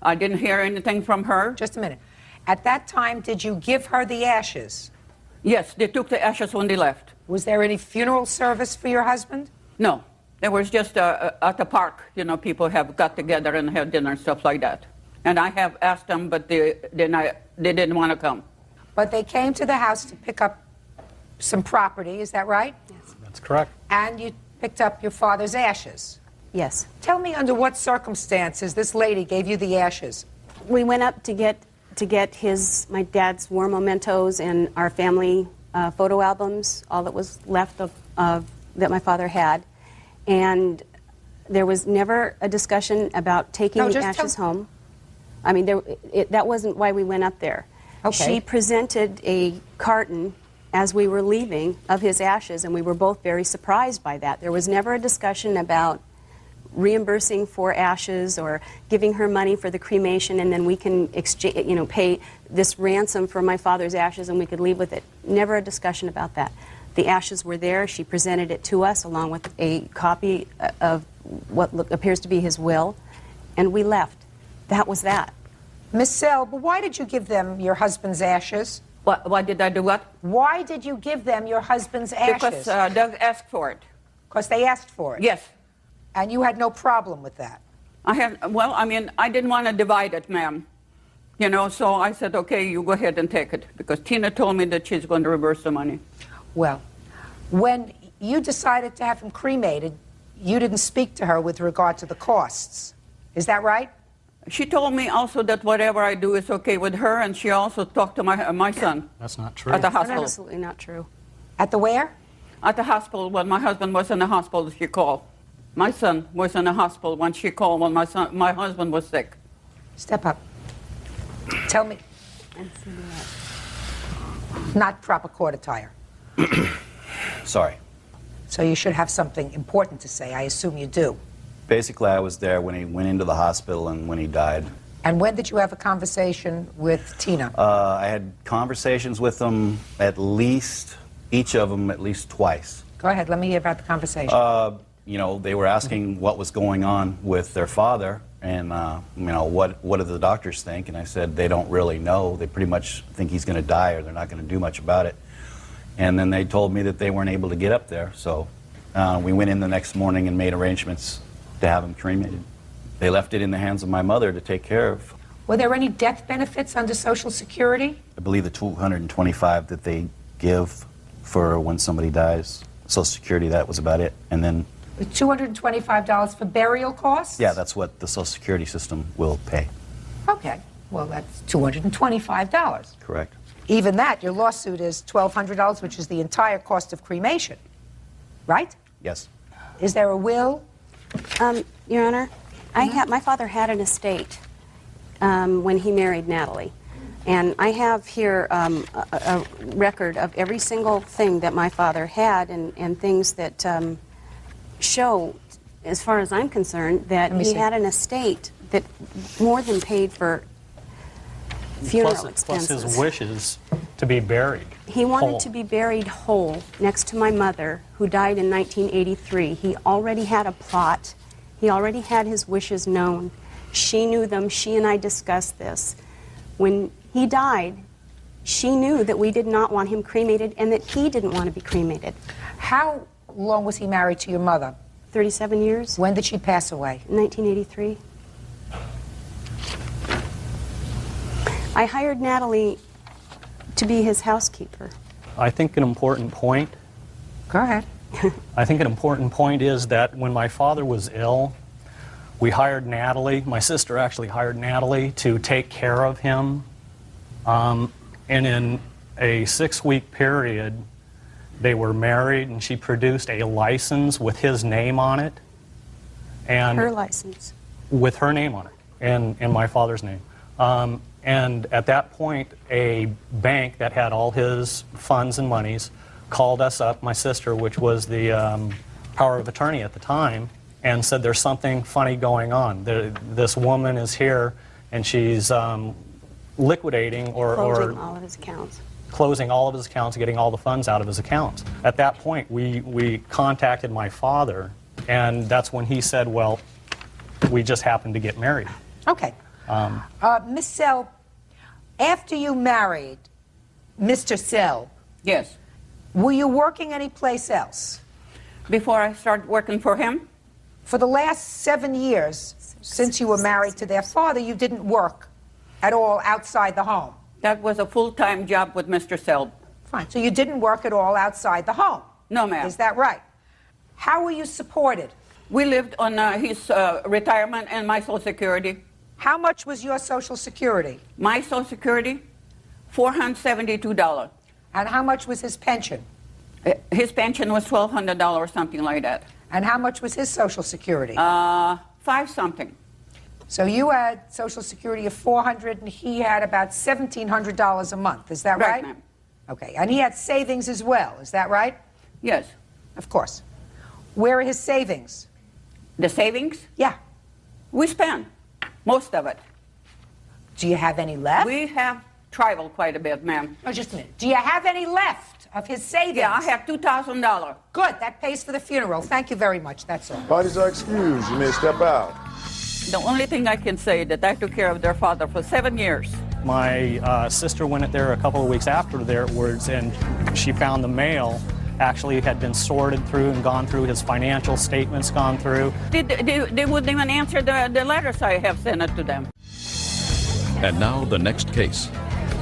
Speaker 22: I didn't hear anything from her.
Speaker 2: Just a minute. At that time, did you give her the ashes?
Speaker 22: Yes, they took the ashes when they left.
Speaker 2: Was there any funeral service for your husband?
Speaker 22: No, there was just at the park, you know, people have got together and had dinner and stuff like that. And I have asked them, but they didn't want to come.
Speaker 2: But they came to the house to pick up some property, is that right?
Speaker 3: Yes.
Speaker 8: That's correct.
Speaker 2: And you picked up your father's ashes?
Speaker 3: Yes.
Speaker 2: Tell me under what circumstances this lady gave you the ashes.
Speaker 3: We went up to get my dad's war mementos and our family photo albums, all that was left of that my father had. And there was never a discussion about taking the ashes home. I mean, that wasn't why we went up there.
Speaker 2: Okay.
Speaker 3: She presented a carton as we were leaving of his ashes, and we were both very surprised by that. There was never a discussion about reimbursing for ashes or giving her money for the cremation, and then we can exchange, you know, pay this ransom for my father's ashes and we could leave with it. Never a discussion about that. The ashes were there. She presented it to us along with a copy of what appears to be his will, and we left. That was that.
Speaker 2: Miss Selb, why did you give them your husband's ashes?
Speaker 22: Why did I do what?
Speaker 2: Why did you give them your husband's ashes?
Speaker 22: Because Doug asked for it.
Speaker 2: Because they asked for it?
Speaker 22: Yes.
Speaker 2: And you had no problem with that?
Speaker 22: Well, I mean, I didn't want to divide it, ma'am. You know, so I said, okay, you go ahead and take it. Because Tina told me that she's going to reverse the money.
Speaker 2: Well, when you decided to have him cremated, you didn't speak to her with regard to the costs. Is that right?
Speaker 22: She told me also that whatever I do is okay with her, and she also talked to my son.
Speaker 8: That's not true.
Speaker 22: At the
Speaker 3: That's
Speaker 22: hospital.
Speaker 3: absolutely not true.
Speaker 2: At the where?
Speaker 22: At the hospital. When my husband was in the hospital, she called. My son was in the hospital when she called when my husband was sick.
Speaker 2: Step up. Tell me. Not proper court attire.
Speaker 23: Sorry.
Speaker 2: So you should have something important to say. I assume you do.
Speaker 23: Basically, I was there when he went into the hospital and when he died.
Speaker 2: And when did you have a conversation with Tina?
Speaker 23: I had conversations with them at least, each of them at least twice.
Speaker 2: Go ahead, let me hear about the conversation.
Speaker 23: You know, they were asking what was going on with their father and, you know, what do the doctors think? And I said, they don't really know. They pretty much think he's going to die or they're not going to do much about it. And then they told me that they weren't able to get up there. So we went in the next morning and made arrangements to have him cremated. They left it in the hands of my mother to take care of.
Speaker 2: Were there any death benefits under Social Security?
Speaker 23: I believe the $225 that they give for when somebody dies, Social Security, that was about it. And then,
Speaker 2: The $225 for burial costs?
Speaker 23: yeah, that's what the Social Security system will pay.
Speaker 2: Okay, well, that's $225.
Speaker 23: Correct.
Speaker 2: Even that, your lawsuit is $1,200, which is the entire cost of cremation, right?
Speaker 23: Yes.
Speaker 2: Is there a will?
Speaker 3: Your Honor, my father had an estate when he married Natalie. And I have here a record of every single thing that my father had and things that show, as far as I'm concerned, that he had an estate that more than paid for funeral expenses.
Speaker 8: Plus his wishes to be buried.
Speaker 3: He wanted
Speaker 8: whole.
Speaker 3: to be buried whole next to my mother, who died in 1983. He already had a plot. He already had his wishes known. She knew them. She and I discussed this. When he died, she knew that we did not want him cremated and that he didn't want to be cremated.
Speaker 2: How long was he married to your mother?
Speaker 3: 37 years.
Speaker 2: When did she pass away?
Speaker 3: 1983. I hired Natalie to be his housekeeper.
Speaker 8: I think an important point.
Speaker 2: Go ahead.
Speaker 8: I think an important point is that when my father was ill, we hired Natalie, my sister actually hired Natalie to take care of him. And in a 6-week period, they were married, and she produced a license with his name on it. And
Speaker 3: her license.
Speaker 8: With her name on it, and my father's name. And at that point, a bank that had all his funds and monies called us up, my sister, which was the power of attorney at the time, and said there's something funny going on. This woman is here, and she's liquidating
Speaker 3: Closing all of his accounts.
Speaker 8: Closing all of his accounts, getting all the funds out of his accounts. At that point, we contacted my father, and that's when he said, well, we just happened to get married.
Speaker 2: Okay. Miss Sell, after you married Mr. Sell,
Speaker 22: Yes.
Speaker 2: were you working anyplace else?
Speaker 22: Before I started working for him?
Speaker 2: For the last 7 years, since you were married to their father, you didn't work at all outside the home?
Speaker 22: That was a full-time job with Mr. Selb.
Speaker 2: Fine. So you didn't work at all outside the home?
Speaker 22: No, ma'am.
Speaker 2: Is that right? How were you supported?
Speaker 22: We lived on his retirement and my Social Security.
Speaker 2: How much was your Social Security?
Speaker 22: My Social Security, $472.
Speaker 2: And how much was his pension?
Speaker 22: His pension was $1,200 or something like that.
Speaker 2: And how much was his Social Security?
Speaker 22: 5 something.
Speaker 2: So you had Social Security of $400, and he had about $1,700 a month. Is that right?
Speaker 22: Right, ma'am.
Speaker 2: Okay. And he had savings as well. Is that right?
Speaker 22: Yes.
Speaker 2: Of course. Where are his savings?
Speaker 22: The savings?
Speaker 2: Yeah.
Speaker 22: We spent most of it.
Speaker 2: Do you have any left?
Speaker 22: We have traveled quite a bit, ma'am.
Speaker 2: Oh, just a minute. Do you have any left of his savings?
Speaker 22: Yeah, I have $2,000.
Speaker 2: Good. That pays for the funeral. Thank you very much. That's all.
Speaker 1: Parties are excused. You may step out.
Speaker 22: The only thing I can say that I took care of their father for 7 years.
Speaker 8: My sister went there a couple of weeks afterwards, and she found the mail actually had been sorted through and gone through, his financial statements gone through.
Speaker 22: They wouldn't even answer the letters I have sent it to them.
Speaker 5: And now the next case.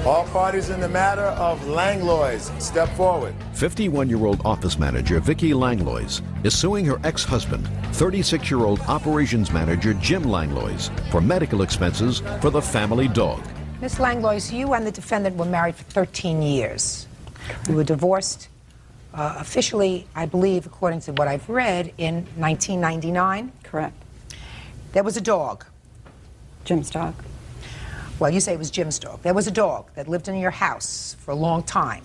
Speaker 1: All parties in the matter of Langlois, step forward.
Speaker 5: 51-year-old office manager Vicki Langlois is suing her ex-husband, 36-year-old operations manager Jim Langlois, for medical expenses for the family dog.
Speaker 2: Miss Langlois, you and the defendant were married for 13 years. You were divorced officially, I believe, according to what I've read, in 1999.
Speaker 17: Correct.
Speaker 2: There was a dog.
Speaker 17: Jim's dog.
Speaker 2: Well, you say it was Jim's dog. There was a dog that lived in your house for a long time.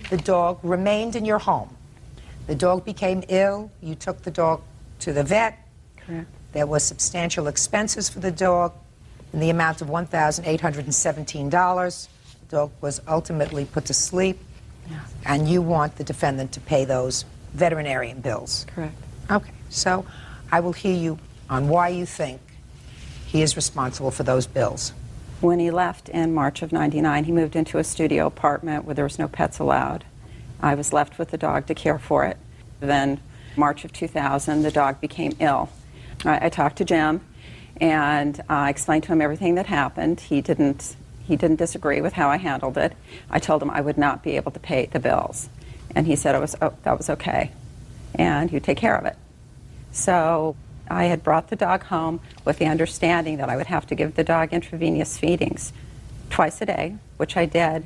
Speaker 2: The dog remained in your home. The dog became ill. You took the dog to the vet.
Speaker 17: Correct.
Speaker 2: There was substantial expenses for the dog in the amount of $1,817. The dog was ultimately put to sleep.
Speaker 17: Yes.
Speaker 2: And you want the defendant to pay those veterinarian bills.
Speaker 17: Correct.
Speaker 2: Okay, so I will hear you on why you think he is responsible for those bills.
Speaker 17: When he left in March of '99, he moved into a studio apartment where there was no pets allowed. I was left with the dog to care for it. Then, March of 2000, the dog became ill. I talked to Jim,
Speaker 9: and I explained to him everything that happened. He didn't disagree with how I handled it. I told him I would not be able to pay the bills, and he said that was okay, and he would take care of it. So I had brought the dog home with the understanding that I would have to give the dog intravenous feedings twice a day, which I did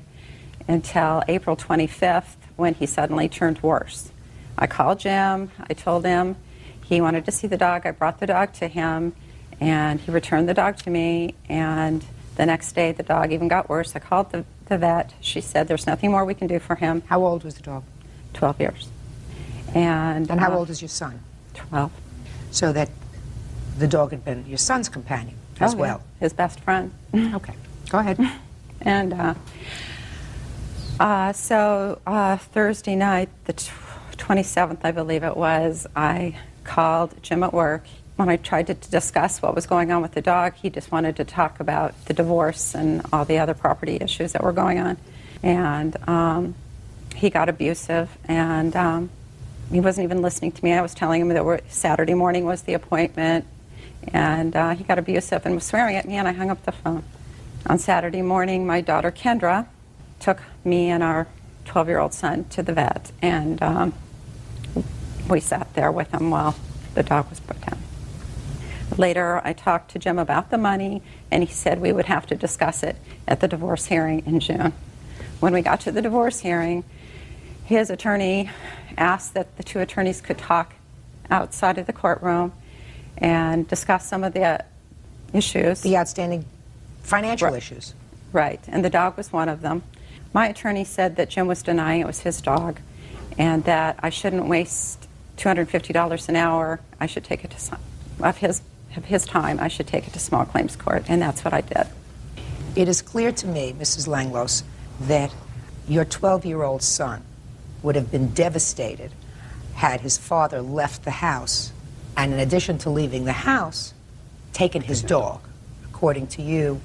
Speaker 9: until April 25th, when he suddenly turned worse. I called Jim. I told him he wanted to see the dog. I brought the dog to him, and he returned the dog to me, and the next day the dog even got worse. I called the vet. She said there's nothing more we can do for him.
Speaker 2: How old was the dog?
Speaker 9: 12 years. And
Speaker 2: how old is your son?
Speaker 9: 12. So
Speaker 2: that the dog had been your son's companion as well.
Speaker 9: Yeah, his best friend.
Speaker 2: Okay, go ahead.
Speaker 9: And so Thursday night, the 27th, I believe it was, I called Jim at work. When I tried to discuss what was going on with the dog, he just wanted to talk about the divorce and all the other property issues that were going on. And he got abusive, and he wasn't even listening to me. I was telling him that Saturday morning was the appointment, and he got abusive and was swearing at me, and I hung up the phone. On Saturday morning, my daughter Kendra took me and our 12-year-old son to the vet, and we sat there with him while the dog was put down. Later, I talked to Jim about the money, and he said we would have to discuss it at the divorce hearing in June. When we got to the divorce hearing, his attorney asked that the two attorneys could talk outside of the courtroom and discuss some of the issues.
Speaker 2: The outstanding financial issues.
Speaker 9: Right, and the dog was one of them. My attorney said that Jim was denying it was his dog, and that I shouldn't waste $250 an hour. I should take it to of his time. I should take it to small claims court, and that's what I did.
Speaker 2: It is clear to me, Mrs. Langlos, that your 12-year-old son would have been devastated had his father left the house, and in addition to leaving the house, taken his dog. According to you,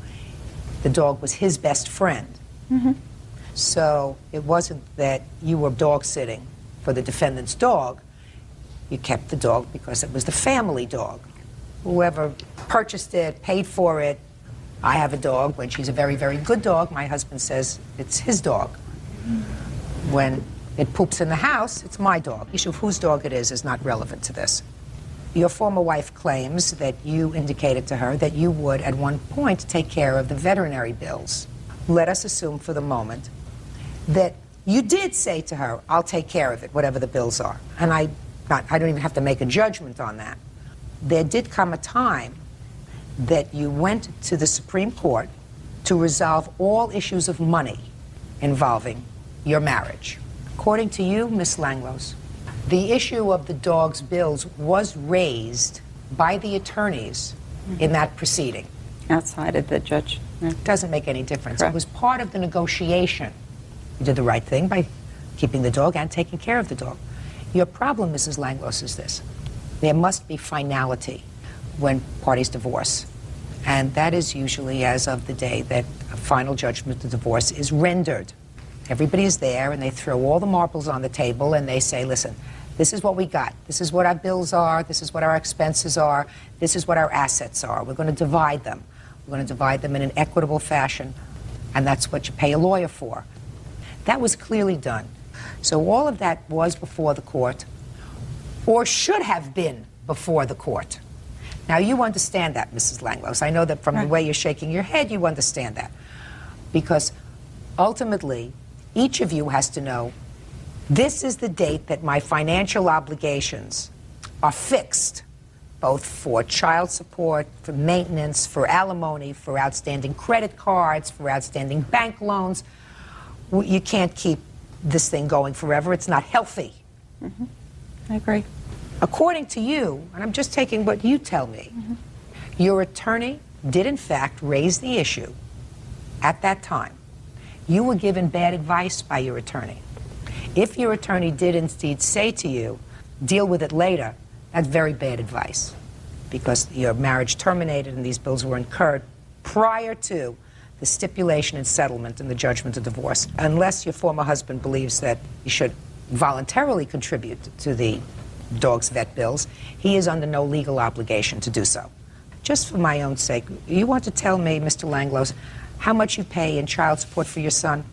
Speaker 2: the dog was his best friend.
Speaker 9: Mm-hmm.
Speaker 2: So it wasn't that you were dog sitting for the defendant's dog. You kept the dog because it was the family dog. Whoever purchased it, paid for it. I have a dog. When she's a very, very good dog, my husband says it's his dog. When it poops in the house, it's my dog. The issue of whose dog it is not relevant to this. Your former wife claims that you indicated to her that you would, at one point, take care of the veterinary bills. Let us assume for the moment that you did say to her, I'll take care of it, whatever the bills are. And I don't even have to make a judgment on that. There did come a time that you went to the Supreme Court to resolve all issues of money involving your marriage. According to you, Ms. Langlos, the issue of the dog's bills was raised by the attorneys in that proceeding.
Speaker 9: Outside of the judge.
Speaker 2: It doesn't make any difference. Correct. It was part of the negotiation. You did the right thing by keeping the dog and taking care of the dog. Your problem, Mrs. Langlos, is this. There must be finality when parties divorce. And that is usually as of the day that a final judgment of divorce is rendered. Everybody is there, and they throw all the marbles on the table, and they say, listen, this is what we got. This is what our bills are. This is what our expenses are. This is what our assets are. We're going to divide them. We're going to divide them in an equitable fashion, and that's what you pay a lawyer for. That was clearly done. So all of that was before the court, or should have been before the court. Now, you understand that, Mrs. Langlos. I know that from the way you're shaking your head, you understand that. Because ultimately, each of you has to know, this is the date that my financial obligations are fixed, both for child support, for maintenance, for alimony, for outstanding credit cards, for outstanding bank loans. You can't keep this thing going forever. It's not healthy.
Speaker 9: Mm-hmm. I agree.
Speaker 2: According to you, and I'm just taking what you tell me, your attorney did in fact raise the issue at that time. You were given bad advice by your attorney. If your attorney did indeed say to you, deal with it later, that's very bad advice, because your marriage terminated and these bills were incurred prior to the stipulation and settlement and the judgment of divorce. Unless your former husband believes that you should voluntarily contribute to the dog's vet bills, he is under no legal obligation to do so. Just for my own sake, you want to tell me, Mr. Langlois, how much you pay in child support for your son?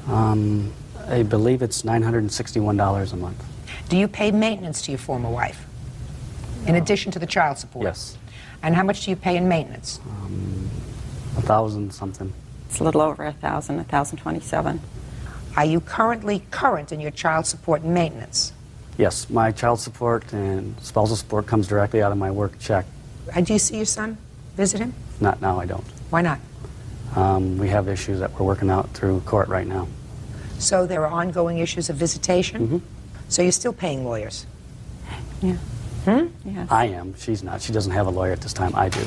Speaker 21: I believe it's $961 a month.
Speaker 2: Do you pay maintenance to your former wife, in addition to the child support?
Speaker 21: Yes.
Speaker 2: And how much do you pay in maintenance?
Speaker 21: 1,000 something.
Speaker 9: It's a little over 1,000, 1,027.
Speaker 2: Are you currently current in your child support and maintenance?
Speaker 21: Yes, my child support and spousal support comes directly out of my work check.
Speaker 2: Do you see your son? Visit him?
Speaker 21: Not now, I don't.
Speaker 2: Why not?
Speaker 21: We have issues that we're working out through court right now.
Speaker 2: So there are ongoing issues of visitation?
Speaker 21: Mm-hmm.
Speaker 2: So you're still paying lawyers?
Speaker 9: Yeah.
Speaker 2: Yes.
Speaker 21: I am. She's not. She doesn't have a lawyer at this time. I do.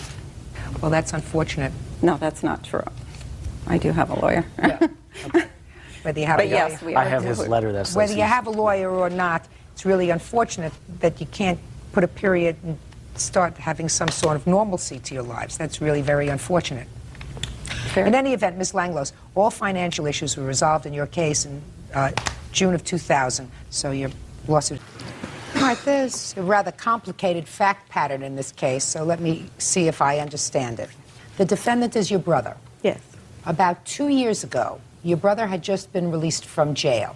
Speaker 2: Well, that's unfortunate.
Speaker 9: No, that's not true. I do have a lawyer.
Speaker 2: Yeah. Okay. Whether you have
Speaker 9: But
Speaker 2: a
Speaker 9: yes,
Speaker 2: lawyer,
Speaker 9: we
Speaker 21: I have his letter that says
Speaker 2: whether you have a lawyer or not, it's really unfortunate that you can't put a period and start having some sort of normalcy to your lives. That's really very unfortunate.
Speaker 9: Fair.
Speaker 2: In any event, Ms. Langlois, all financial issues were resolved in your case in June of 2000, so your lawsuit... All right, there's a rather complicated fact pattern in this case, so let me see if I understand it. The defendant is your brother.
Speaker 3: Yes.
Speaker 2: About 2 years ago, your brother had just been released from jail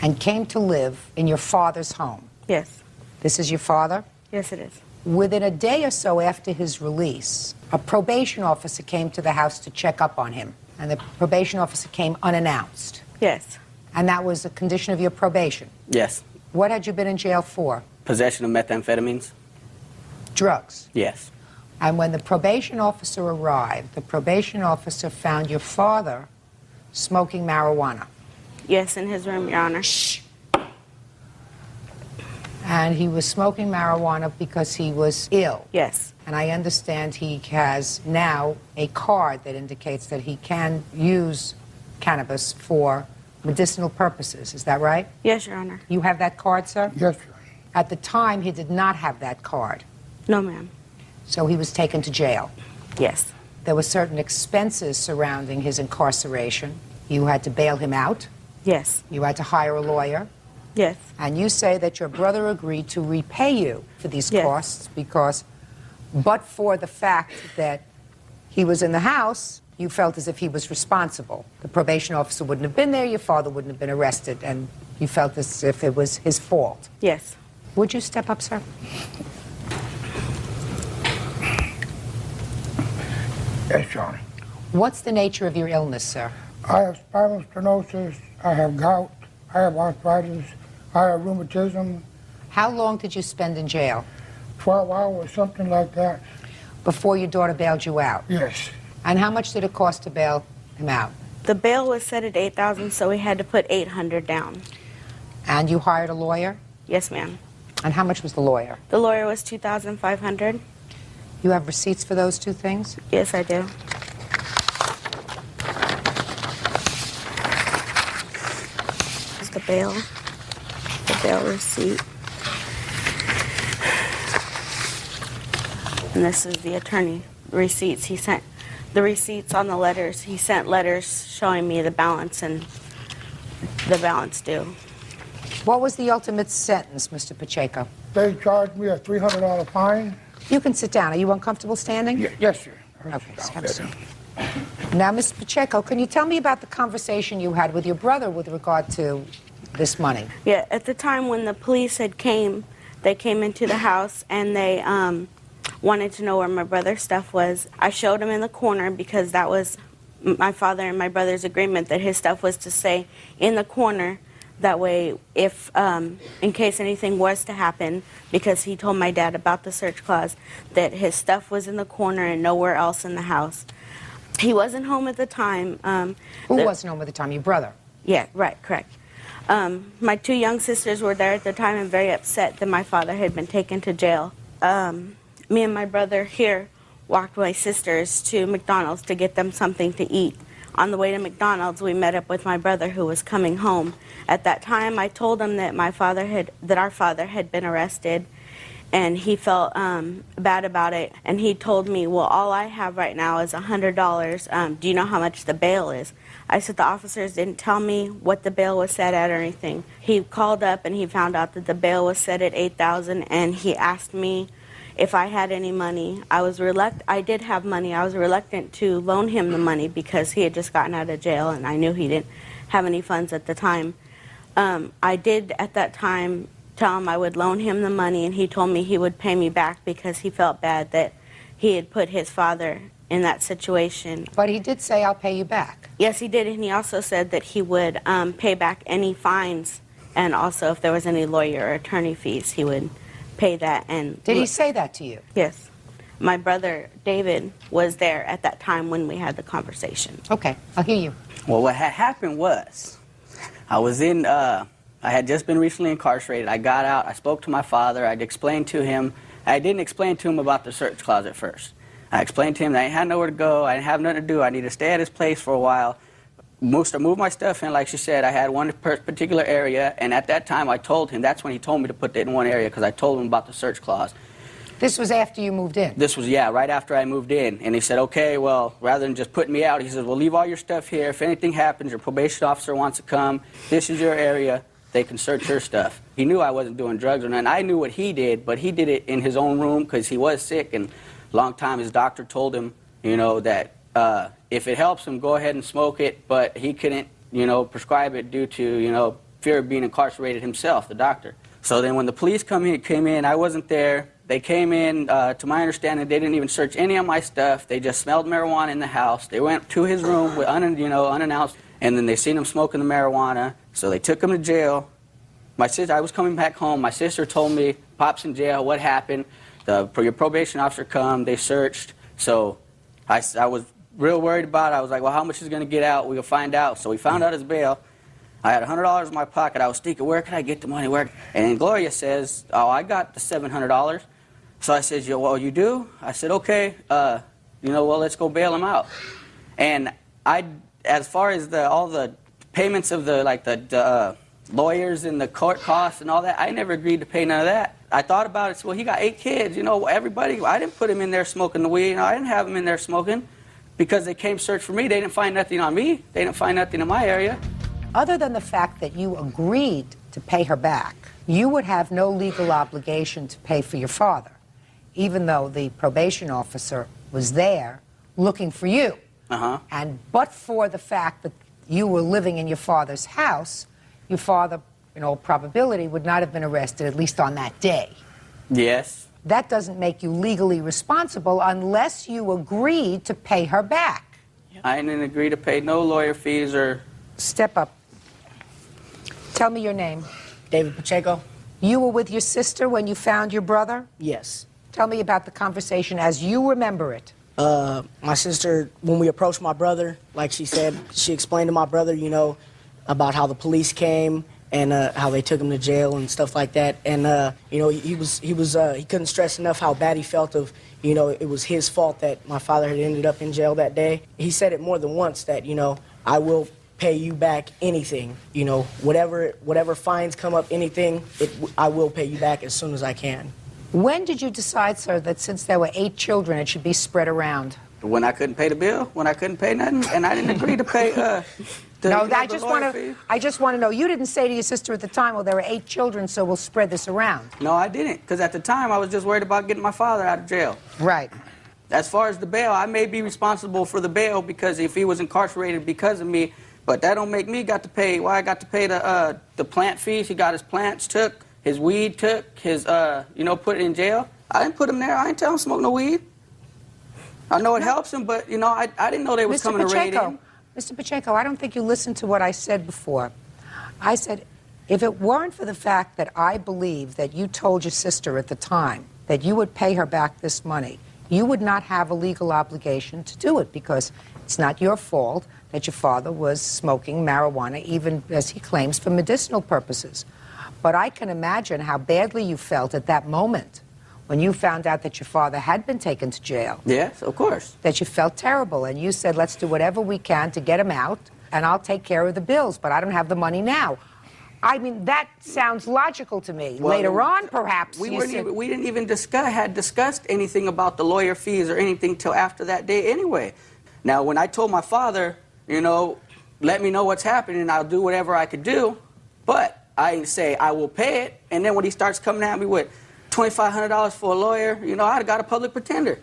Speaker 2: and came to live in your father's home.
Speaker 3: Yes.
Speaker 2: This is your father?
Speaker 3: Yes, it is.
Speaker 2: Within a day or so after his release, a probation officer came to the house to check up on him, and the probation officer came unannounced.
Speaker 3: Yes.
Speaker 2: And that was a condition of your probation.
Speaker 10: Yes.
Speaker 2: What had you been in jail for?
Speaker 10: Possession of methamphetamines?
Speaker 2: Drugs.
Speaker 10: Yes.
Speaker 2: And when the probation officer arrived, the probation officer found your father smoking marijuana.
Speaker 3: Yes, in his room, Your Honor.
Speaker 2: Shh. And he was smoking marijuana because he was ill.
Speaker 3: Yes.
Speaker 2: And I understand he has now a card that indicates that he can use cannabis for medicinal purposes. Is that right?
Speaker 3: Yes, Your Honor.
Speaker 2: You have that card, sir?
Speaker 11: Yes, Your Honor.
Speaker 2: At the time, he did not have that card.
Speaker 3: No, ma'am.
Speaker 2: So he was taken to jail.
Speaker 3: Yes.
Speaker 2: There were certain expenses surrounding his incarceration. You had to bail him out.
Speaker 3: Yes.
Speaker 2: You had to hire a lawyer.
Speaker 3: Yes.
Speaker 2: And you say that your brother agreed to repay you for these
Speaker 3: Yes.
Speaker 2: costs because, but for the fact that he was in the house, you felt as if he was responsible. The probation officer wouldn't have been there, your father wouldn't have been arrested, and you felt as if it was his fault.
Speaker 3: Yes.
Speaker 2: Would you step up, sir?
Speaker 11: Yes, Your Honor.
Speaker 2: What's the nature of your illness, sir?
Speaker 11: I have spinal stenosis, I have gout, I have arthritis, I have rheumatism.
Speaker 2: How long did you spend in jail?
Speaker 11: 12 hours, something like that.
Speaker 2: Before your daughter bailed you out?
Speaker 11: Yes.
Speaker 2: And how much did it cost to bail him out?
Speaker 3: The bail was set at $8,000, so we had to put $800 down.
Speaker 2: And you hired a lawyer?
Speaker 3: Yes, ma'am.
Speaker 2: And how much was the lawyer?
Speaker 3: The lawyer was $2,500.
Speaker 2: You have receipts for those two things?
Speaker 3: Yes, I do. Here's the bail receipt. And this is the attorney receipts. He sent the receipts on the letters. He sent letters showing me the balance and the balance due.
Speaker 2: What was the ultimate sentence, Mr. Pacheco?
Speaker 11: They charged me a $300 fine.
Speaker 2: You can sit down. Are you uncomfortable standing?
Speaker 11: Yes, sir.
Speaker 2: Okay, just have a seat. Now, Mr. Pacheco, can you tell me about the conversation you had with your brother with regard to this money?
Speaker 3: Yeah, at the time when the police they came into the house and they wanted to know where my brother's stuff was. I showed him in the corner because that was my father and my brother's agreement that his stuff was to stay in the corner. That way, if in case anything was to happen, because he told my dad about the search clause, that his stuff was in the corner and nowhere else in the house. He wasn't home at the time.
Speaker 2: Who wasn't home at the time? Your brother?
Speaker 3: Yeah, right, correct. My two young sisters were there at the time and very upset that my father had been taken to jail. Me and my brother here walked my sisters to McDonald's to get them something to eat. On the way to McDonald's, we met up with my brother who was coming home. At that time, I told him that our father had been arrested, and he felt bad about it. And he told me, well, all I have right now is $100. Do you know how much the bail is? I said the officers didn't tell me what the bail was set at or anything. He called up and he found out that the bail was set at $8,000, and he asked me
Speaker 12: if I had any money. I did have money. I was reluctant to loan him the money because he had just gotten out of jail and I knew he didn't have any funds at the time. I did at that time tell him I would loan him the money, and he told me he would pay me back because he felt bad that he had put his father in that situation.
Speaker 2: But he did say, I'll pay you back.
Speaker 12: Yes, he did, and he also said that he would pay back any fines, and also if there was any lawyer or attorney fees, he would pay that. And
Speaker 2: did he say that to you?
Speaker 12: Yes. My brother, David, was there at that time when we had the conversation.
Speaker 2: Okay, I'll hear you.
Speaker 10: Well, what had happened was, I had just been recently incarcerated. I got out, I spoke to my father, I didn't explain to him about the search closet first. I explained to him that I had nowhere to go, I didn't have nothing to do, I needed to stay at his place for a while. To move my stuff in, like she said, I had one particular area, and at that time I told him, that's when he told me to put it in one area, because I told him about the search clause.
Speaker 2: This was after you moved in?
Speaker 10: This was, yeah, right after I moved in. And he said, okay, well, rather than just putting me out, he says, well, leave all your stuff here. If anything happens, your probation officer wants to come, this is your area. They can search your stuff. He knew I wasn't doing drugs or nothing. I knew what he did, but he did it in his own room because he was sick, and a long time his doctor told him, that if it helps him, go ahead and smoke it, but he couldn't, prescribe it due to, fear of being incarcerated himself, the doctor. So then when the police came in, I wasn't there. They came in, to my understanding, they didn't even search any of my stuff. They just smelled marijuana in the house. They went to his room with unannounced, and then they seen him smoking the marijuana. So they took him to jail. I was coming back home. My sister told me, Pop's in jail, what happened? Your probation officer come, they searched. So I was real worried about it. I was like, well, how much is going to get out? We'll find out. So we found out his bail. I had $100 in my pocket. I was thinking, where can I get the money? And then Gloria says, oh, I got the $700. So I said, well, you do? I said, okay, well, let's go bail him out. And as far as all the payments of the lawyers and the court costs and all that, I never agreed to pay none of that. I thought about it, so, well, he got 8 kids, everybody, I didn't put him in there smoking the weed, I didn't have him in there smoking because they came search for me. They didn't find nothing on me. They didn't find nothing in my area.
Speaker 2: Other than the fact that you agreed to pay her back, you would have no legal obligation to pay for your father, even though the probation officer was there looking for you. And but for the fact that you were living in your father's house, your father, in all probability, would not have been arrested, at least on that day.
Speaker 10: Yes.
Speaker 2: That doesn't make you legally responsible unless you agreed to pay her back.
Speaker 10: I didn't agree to pay no lawyer fees or...
Speaker 2: Step up. Tell me your name.
Speaker 13: David Pacheco.
Speaker 2: You were with your sister when you found your brother?
Speaker 13: Yes.
Speaker 2: Tell me about the conversation as you remember it.
Speaker 13: My sister, when we approached my brother, like she said, she explained to my brother, about how the police came and how they took him to jail and stuff like that. And he couldn't stress enough how bad he felt of, it was his fault that my father had ended up in jail that day. He said it more than once that, I will pay you back anything, whatever fines come up, anything, I will pay you back as soon as I can.
Speaker 2: When did you decide, sir, that since there were 8 children, it should be spread around?
Speaker 10: When I couldn't pay the bill, when I couldn't pay nothing, and I didn't agree to pay
Speaker 2: I just want to know, you didn't say to your sister at the time, well, there are 8 children, so we'll spread this around.
Speaker 10: No, I didn't, because at the time I was just worried about getting my father out of jail.
Speaker 2: Right.
Speaker 10: As far as the bail, I may be responsible for the bail because if he was incarcerated because of me, but that don't make me got to pay. Well, I got to pay the plant fees. He got his plants took, his weed took, his put it in jail. I didn't put him there. I didn't tell him to smoke no weed. I know it helps him, but I didn't know they was coming to raid him.
Speaker 2: Mr. Pacheco, I don't think you listened to what I said before. I said, if it weren't for the fact that I believe that you told your sister at the time that you would pay her back this money, you would not have a legal obligation to do it because it's not your fault that your father was smoking marijuana, even as he claims, for medicinal purposes. But I can imagine how badly you felt at that moment when you found out that your father had been taken to jail.
Speaker 10: Yes, of course.
Speaker 2: That you felt terrible, and you said, let's do whatever we can to get him out, and I'll take care of the bills, but I don't have the money now. I mean, that sounds logical to me.
Speaker 10: Well,
Speaker 2: later on, perhaps.
Speaker 10: We didn't even discussed anything about the lawyer fees or anything till after that day anyway. Now, when I told my father, let me know what's happening and I'll do whatever I could do, but I say I will pay it, and then when he starts coming at me with $2,500 for a lawyer, you know, I'd have got a public pretender.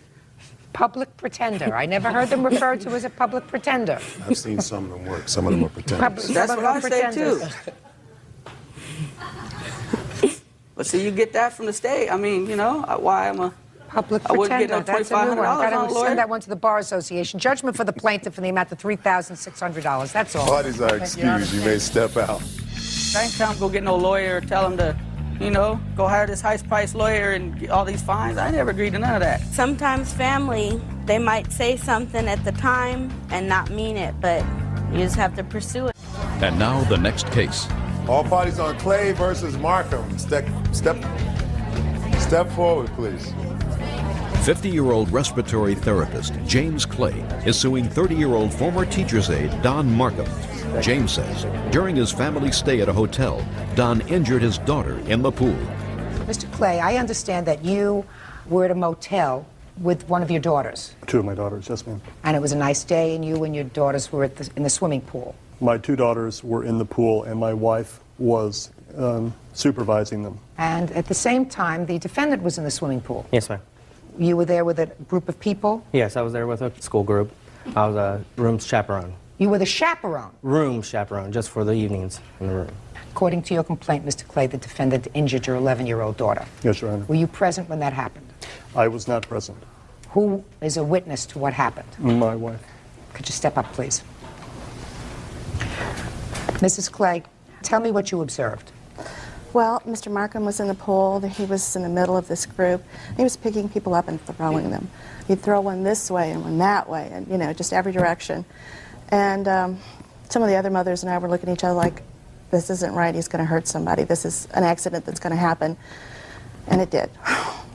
Speaker 2: Public pretender. I never heard them referred to as a public pretender.
Speaker 1: I've seen some of them work. Some of them are pretenders.
Speaker 10: That's what I say too. But see, you get that from the state. I mean, you know, why I'm a
Speaker 2: public
Speaker 10: I wouldn't get
Speaker 2: pretender.
Speaker 10: no
Speaker 2: That's a new one.
Speaker 10: $2,500
Speaker 2: I've got
Speaker 10: on a
Speaker 2: to
Speaker 10: lawyer.
Speaker 2: send that one to the Bar Association. Judgment for the plaintiff in the amount of $3,600. That's all.
Speaker 1: Parties are excused. You may step out.
Speaker 10: I ain't tell him go get no lawyer, tell him to, you know, go hire this high-priced lawyer and get all these fines. I never agreed to none of that.
Speaker 12: Sometimes family, they might say something at the time and not mean it, but you just have to pursue it.
Speaker 5: And now the next case.
Speaker 1: All parties on Clay versus Markham. Step forward, please.
Speaker 5: 50-year-old respiratory therapist James Clay is suing 30-year-old former teacher's aide Don Markham. James says during his family stay at a hotel, Don injured his daughter in the pool.
Speaker 2: Mr. Clay, I understand that you were at a motel with one of your daughters.
Speaker 14: 2 of my daughters, yes, ma'am.
Speaker 2: And it was a nice day, and you and your daughters were in the swimming pool.
Speaker 14: My 2 daughters were in the pool, and my wife was supervising them.
Speaker 2: And at the same time, the defendant was in the swimming pool.
Speaker 4: Yes, ma'am.
Speaker 2: You were there with a group of people?
Speaker 4: Yes, I was there with a school group. I was a room chaperone.
Speaker 2: You were the chaperone?
Speaker 4: Room chaperone, just for the evenings in the room.
Speaker 2: According to your complaint, Mr. Clay, the defendant injured your 11-year-old daughter.
Speaker 14: Yes, Your Honor.
Speaker 2: Were you present when that happened?
Speaker 14: I was not present.
Speaker 2: Who is a witness to what happened?
Speaker 14: My wife.
Speaker 2: Could you step up, please? Mrs. Clay, tell me what you observed.
Speaker 15: Well, Mr. Markham was in the pool. He was in the middle of this group. He was picking people up and throwing them. He'd throw one this way and one that way, and, you know, just every direction. And some of the other mothers and I were looking at each other like, this isn't right. He's going to hurt somebody. This is an accident that's going to happen. And it did.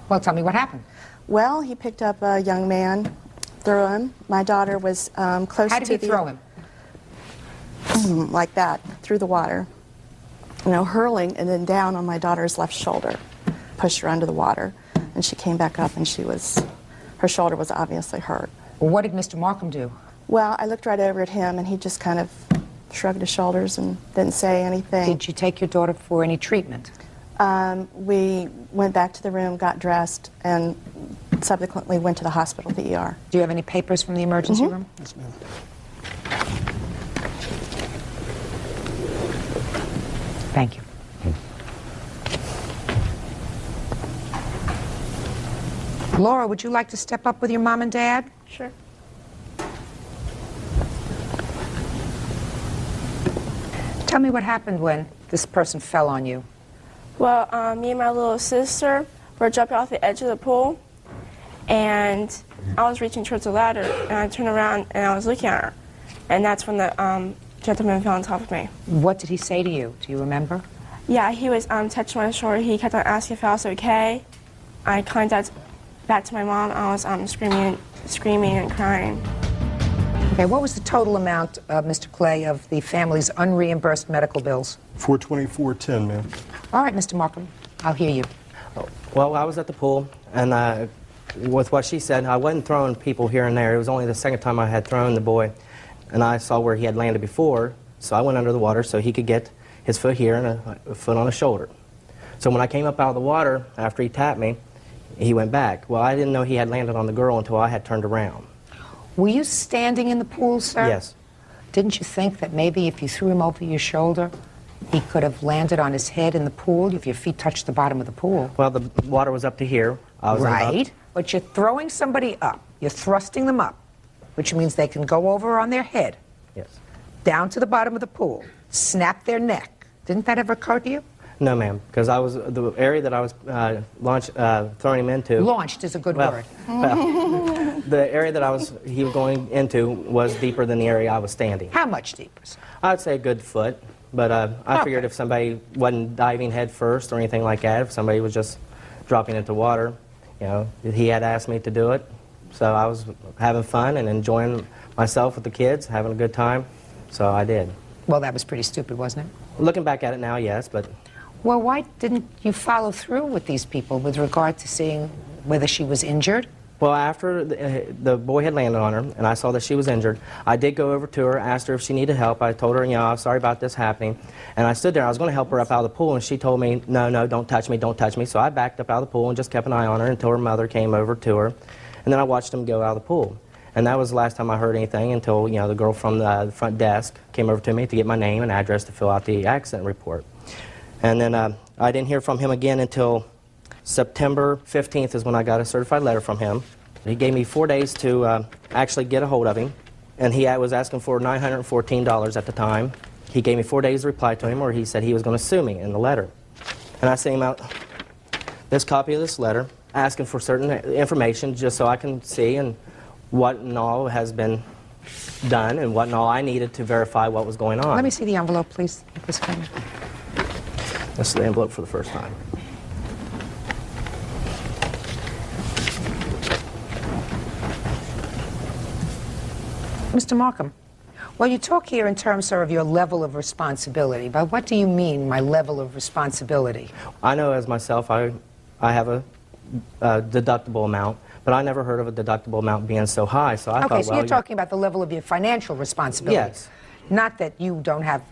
Speaker 2: Well, tell me what happened.
Speaker 15: Well, he picked up a young man, threw him. My daughter was close to the...
Speaker 2: How did he throw him?
Speaker 15: Like that, through the water. You know, hurling and then down on my daughter's left shoulder. Pushed her under the water. And she came back up and her shoulder was obviously hurt.
Speaker 2: Well, what did Mr. Markham do?
Speaker 15: Well, I looked right over at him and he just kind of shrugged his shoulders and didn't say anything.
Speaker 2: Did you take your daughter for any treatment?
Speaker 15: We went back to the room, got dressed, and subsequently went to the hospital, the ER.
Speaker 2: Do you have any papers from the emergency room?
Speaker 14: Yes, ma'am.
Speaker 2: Thank you. Laura, would you like to step up with your mom and dad?
Speaker 19: Sure.
Speaker 2: Tell me what happened when this person fell on you.
Speaker 19: Well, me and my little sister were jumping off the edge of the pool, and I was reaching towards the ladder, and I turned around and I was looking at her, and that's when the gentleman fell on top of me.
Speaker 2: What did he say to you? Do you remember?
Speaker 19: Yeah, he was touching my shoulder. He kept on asking if I was okay. I contacted back to my mom. I was screaming and crying.
Speaker 2: Okay, what was the total amount, Mr. Clay, of the family's unreimbursed medical bills?
Speaker 14: $424.10, ma'am.
Speaker 2: All right, Mr. Markham, I'll hear you.
Speaker 4: Well, I was at the pool, and with what she said, I wasn't throwing people here and there. It was only the second time I had thrown the boy, and I saw where he had landed before, so I went under the water so he could get his foot here and a foot on his shoulder. So when I came up out of the water, after he tapped me, he went back. Well, I didn't know he had landed on the girl until I had turned around.
Speaker 2: Were you standing in the pool, sir?
Speaker 4: Yes.
Speaker 2: Didn't you think that maybe if you threw him over your shoulder, he could have landed on his head in the pool if your feet touched the bottom of the pool?
Speaker 4: Well, the water was up to here. I was
Speaker 2: right,
Speaker 4: up.
Speaker 2: but you're throwing somebody up. You're thrusting them up, which means they can go over on their head.
Speaker 4: Yes.
Speaker 2: Down to the bottom of the pool, snap their neck. Didn't that ever occur to you?
Speaker 4: No, ma'am, because the area that I was throwing him into...
Speaker 2: Launched is a good word.
Speaker 4: Well, the area that he was going into was deeper than the area I was standing.
Speaker 2: How much deeper, sir?
Speaker 4: I'd say a good foot, but I figured if somebody wasn't diving head first or anything like that, if somebody was just dropping into water, you know, he had asked me to do it, so I was having fun and enjoying myself with the kids, having a good time, so I did.
Speaker 2: Well, that was pretty stupid, wasn't it?
Speaker 4: Looking back at it now, yes, but...
Speaker 2: Well, why didn't you follow through with these people with regard to seeing whether she was injured?
Speaker 6: Well, after the boy had landed on her and I saw that she was injured, I did go over to her, asked her if she needed help. I told her, you know, I'm sorry about this happening. And I stood there. I was going to help her up out of the pool, and she told me, no, no, don't touch me, don't touch me. So I backed up out of the pool and just kept an eye on her until her mother came over to her. And then I watched them go out of the pool. And that was the last time I heard anything until, you know, the girl from the front desk came over to me to get my name and address to fill out the accident report. And then I didn't hear from him again until September 15th is when I got a certified letter from him. He gave me 4 days to actually get a hold of him, and he was asking for $914 at the time. He gave me 4 days to reply to him, or he said he was going to sue me in the letter. And I sent him out this copy of this letter, asking for certain information just so I can see and what and all has been done and what and all I needed to verify what was going on.
Speaker 2: Let me see the envelope, please.
Speaker 6: This is the envelope for the first time.
Speaker 2: Mr. Markham, well, you talk here in terms, sir, of your level of responsibility, but what do you mean, my level of responsibility?
Speaker 6: I know as myself, I have a deductible amount, but I never heard of a deductible amount being so high, so I thought,
Speaker 2: Okay, so
Speaker 6: well,
Speaker 2: you're talking about the level of your financial responsibility.
Speaker 6: Yes.
Speaker 2: Not that you don't have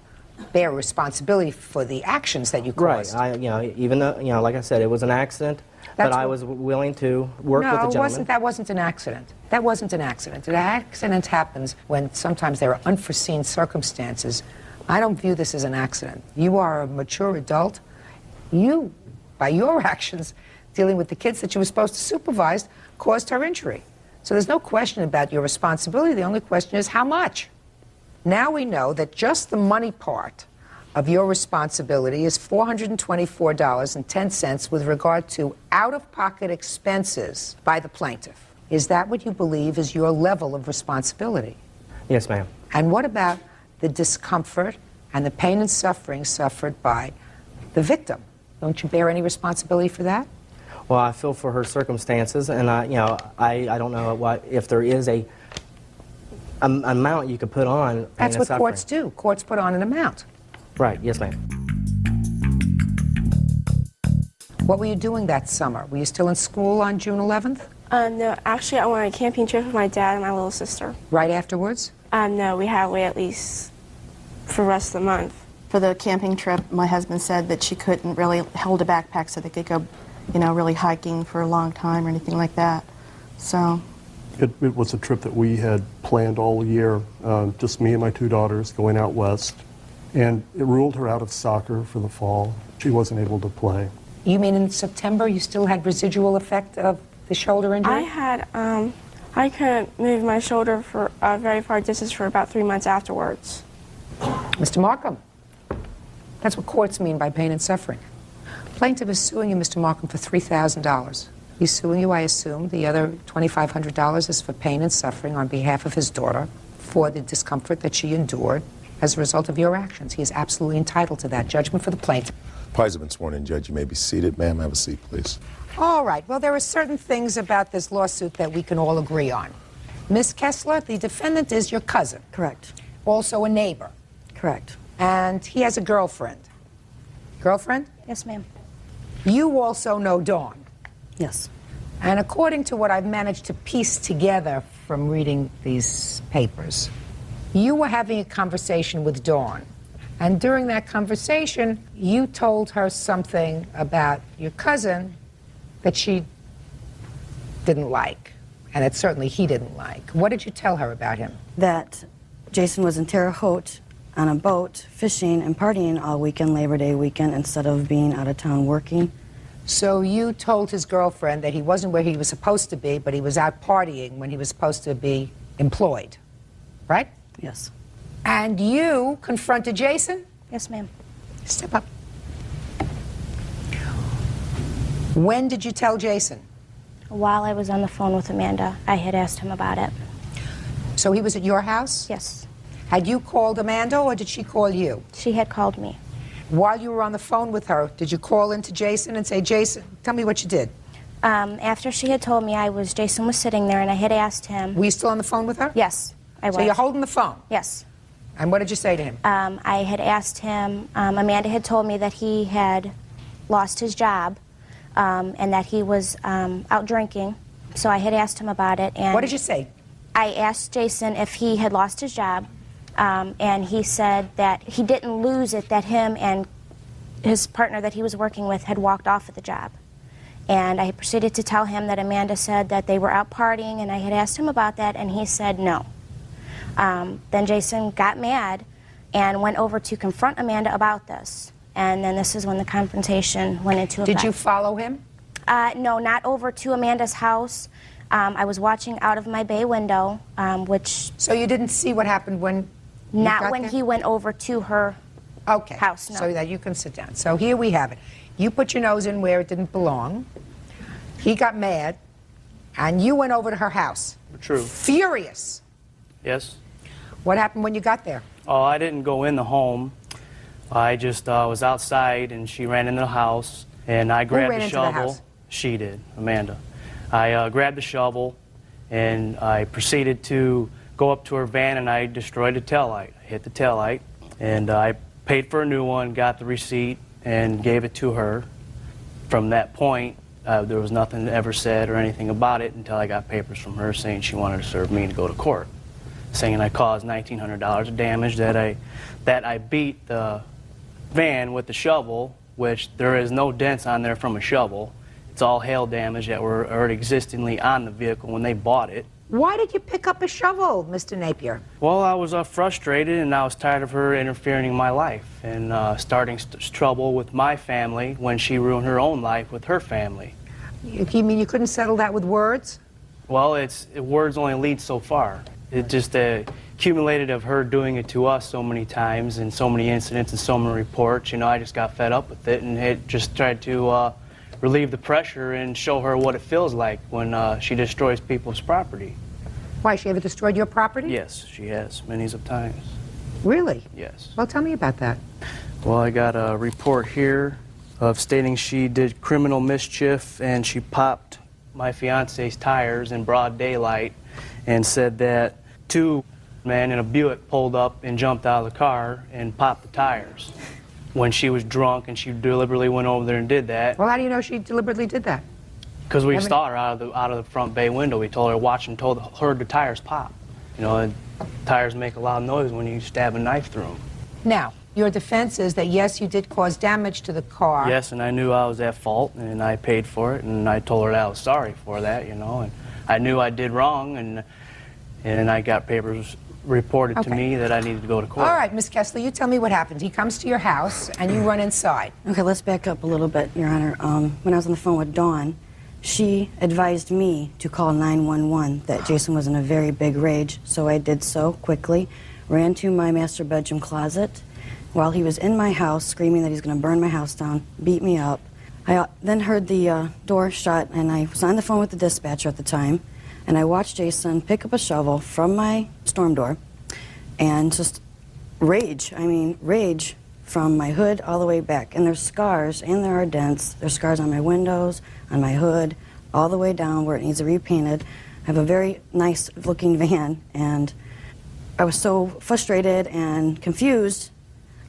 Speaker 2: bear responsibility for the actions that you caused.
Speaker 6: Right. You know, even though, you know, like I said, it was an accident, but I was willing to work with the gentleman.
Speaker 2: That wasn't an accident. That wasn't an accident. An accident happens when sometimes there are unforeseen circumstances. I don't view this as an accident. You are a mature adult. You, by your actions, dealing with the kids that you were supposed to supervise, caused her injury. So there's no question about your responsibility. The only question is how much. Now we know that just the money part of your responsibility is $424.10 with regard to out-of-pocket expenses by the plaintiff. Is that what you believe is your level of responsibility?
Speaker 6: Yes, ma'am.
Speaker 2: And what about the discomfort and the pain and suffering suffered by the victim? Don't you bear any responsibility for that?
Speaker 6: Well, I feel for her circumstances, and I don't know what if there is a amount you could put on.
Speaker 2: That's what courts do. Courts put on an amount.
Speaker 6: Right. Yes, ma'am.
Speaker 2: What were you doing that summer? Were you still in school on June 11th?
Speaker 19: No, actually, I went on a camping trip with my dad and my little sister.
Speaker 2: Right afterwards?
Speaker 19: No, we had to wait at least for the rest of the month.
Speaker 15: For the camping trip, my husband said that she couldn't really hold a backpack so they could go, you know, really hiking for a long time or anything like that. So
Speaker 14: it was a trip that we had planned all year, just me and my two daughters going out west. And it ruled her out of soccer for the fall. She wasn't able to play.
Speaker 2: You mean in September you still had residual effect of the shoulder injury?
Speaker 19: I couldn't move my shoulder for a very far distance for about 3 months afterwards.
Speaker 2: Mr. Markham, that's what courts mean by pain and suffering. Plaintiff is suing you, Mr. Markham, for $3,000. He's suing you, I assume. The other $2,500 is for pain and suffering on behalf of his daughter for the discomfort that she endured as a result of your actions. He is absolutely entitled to that. Judgment for the plaintiff.
Speaker 1: Parties have been sworn in, Judge. You may be seated. Ma'am, have a seat, please.
Speaker 2: All right. Well, there are certain things about this lawsuit that we can all agree on. Ms. Kessler, the defendant is your cousin.
Speaker 18: Correct.
Speaker 2: Also a neighbor.
Speaker 18: Correct.
Speaker 2: And he has a girlfriend. Girlfriend?
Speaker 18: Yes, ma'am.
Speaker 2: You also know Dawn.
Speaker 18: Yes.
Speaker 2: And according to what I've managed to piece together from reading these papers, you were having a conversation with Dawn. And during that conversation, you told her something about your cousin that she didn't like, and that certainly he didn't like. What did you tell her about him?
Speaker 18: That Jason was in Terre Haute on a boat, fishing and partying all weekend, Labor Day weekend, instead of being out of town working.
Speaker 2: So you told his girlfriend that he wasn't where he was supposed to be, but he was out partying when he was supposed to be employed, right?
Speaker 18: Yes.
Speaker 2: And you confronted Jason?
Speaker 18: Yes, ma'am.
Speaker 2: Step up. When did you tell Jason?
Speaker 20: While I was on the phone with Amanda, I had asked him about it.
Speaker 2: So he was at your house?
Speaker 20: Yes.
Speaker 2: Had you called Amanda, or did she call you?
Speaker 20: She had called me.
Speaker 2: While you were on the phone with her, did you call into Jason and say, Jason, tell me what you did?
Speaker 20: After she had told me Jason was sitting there, and I had asked him.
Speaker 2: Were you still on the phone with her?
Speaker 20: Yes, I was.
Speaker 2: So you're holding the phone?
Speaker 20: Yes.
Speaker 2: And what did you say to him?
Speaker 20: I had asked him, Amanda had told me that he had lost his job, and that he was out drinking, So I had asked him about it. And
Speaker 2: What did you say?
Speaker 20: I asked Jason if he had lost his job, and he said that he didn't lose it, that him and his partner that he was working with had walked off of the job. And I proceeded to tell him that Amanda said that they were out partying, and I had asked him about that, and he said no. Then Jason got mad and went over to confront Amanda about this. And then this is when the confrontation went into effect.
Speaker 2: Did you follow him?
Speaker 20: No, not over to Amanda's house. I was watching out of my bay window, which...
Speaker 2: So you didn't see what happened when
Speaker 20: Not when he went over to her house, no.
Speaker 2: So that you can sit down. So here we have it. You put your nose in where it didn't belong. He got mad, and you went over to her house.
Speaker 7: True.
Speaker 2: Furious.
Speaker 7: Yes.
Speaker 2: What happened when you got there?
Speaker 7: Oh, I didn't go in the home. I just was outside, and she ran into the house, and I grabbed
Speaker 2: ran
Speaker 7: the
Speaker 2: into the
Speaker 7: shovel.
Speaker 2: house?
Speaker 7: She did, Amanda. I grabbed the shovel, and I proceeded to go up to her van, and I destroyed the taillight. I hit the taillight, and I paid for a new one, got the receipt, and gave it to her. From that point, there was nothing ever said or anything about it until I got papers from her saying she wanted to serve me to go to court, saying I caused $1,900 of damage, that I beat the van with the shovel, which there is no dents on there from a shovel. It's all hail damage that were already existingly on the vehicle when they bought it.
Speaker 2: Why did you pick up a shovel, Mr. Napier?
Speaker 7: Well, I was frustrated, and I was tired of her interfering in my life and starting trouble with my family when she ruined her own life with her family.
Speaker 2: You mean you couldn't settle that with words?
Speaker 7: Well, words only lead so far. It just accumulated of her doing it to us so many times and so many incidents and so many reports. You know, I just got fed up with it, and it just tried to relieve the pressure and show her what it feels like when she destroys people's property.
Speaker 2: Why, she ever destroyed your property?
Speaker 7: Yes, she has, many of times.
Speaker 2: Really?
Speaker 7: Yes.
Speaker 2: Well, tell me about that.
Speaker 7: Well, I got a report here of stating she did criminal mischief and she popped my fiance's tires in broad daylight, and said that 2 men in a Buick pulled up and jumped out of the car and popped the tires when she was drunk, and she deliberately went over there and did that.
Speaker 2: Well, how do you know she deliberately did that?
Speaker 7: Because we saw her out of the front bay window. We told her to watch and heard the tires pop. You know, and tires make a loud noise when you stab a knife through them.
Speaker 2: Now, your defense is that, yes, you did cause damage to the car.
Speaker 7: Yes, and I knew I was at fault, and I paid for it, and I told her that I was sorry for that, you know, and I knew I did wrong, and I got papers reported to me that I needed to go to court.
Speaker 2: All right, Miss Kessler, you tell me what happened. He comes to your house, and you run inside.
Speaker 18: Okay, let's back up a little bit, Your Honor. When I was on the phone with Dawn, she advised me to call 911, that Jason was in a very big rage, so I did so quickly, ran to my master bedroom closet while he was in my house screaming that he's going to burn my house down, beat me up. I then heard the door shut, and I was on the phone with the dispatcher at the time, and I watched Jason pick up a shovel from my storm door and just rage from my hood all the way back. And there's scars, and there are dents. There's scars on my windows, on my hood, all the way down where it needs to be repainted. I have a very nice looking van, and I was so frustrated and confused.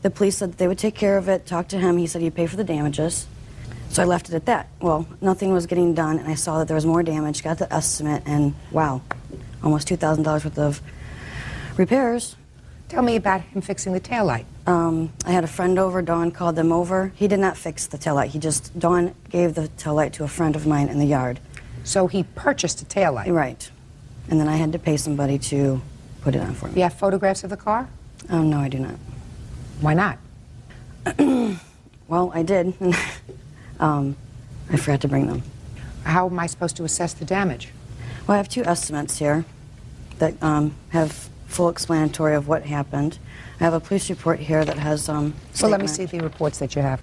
Speaker 18: The police said that they would take care of it, talk to him. He said he'd pay for the damages. So I left it at that. Well, nothing was getting done, and I saw that there was more damage, got the estimate, and wow, almost $2,000 worth of repairs.
Speaker 2: Tell me about him fixing the taillight.
Speaker 18: I had a friend over. Dawn called them over. He did not fix the taillight. Dawn gave the taillight to a friend of mine in the yard.
Speaker 2: So he purchased a taillight?
Speaker 18: Right. And then I had to pay somebody to put it on for me.
Speaker 2: You have photographs of the car?
Speaker 18: No, I do not.
Speaker 2: Why not?
Speaker 18: Well, I did. I forgot to bring them.
Speaker 2: How am I supposed to assess the damage?
Speaker 18: Well, I have 2 estimates here that have full explanatory of what happened. I have a police report here that has
Speaker 2: Well, let me see the reports that you have.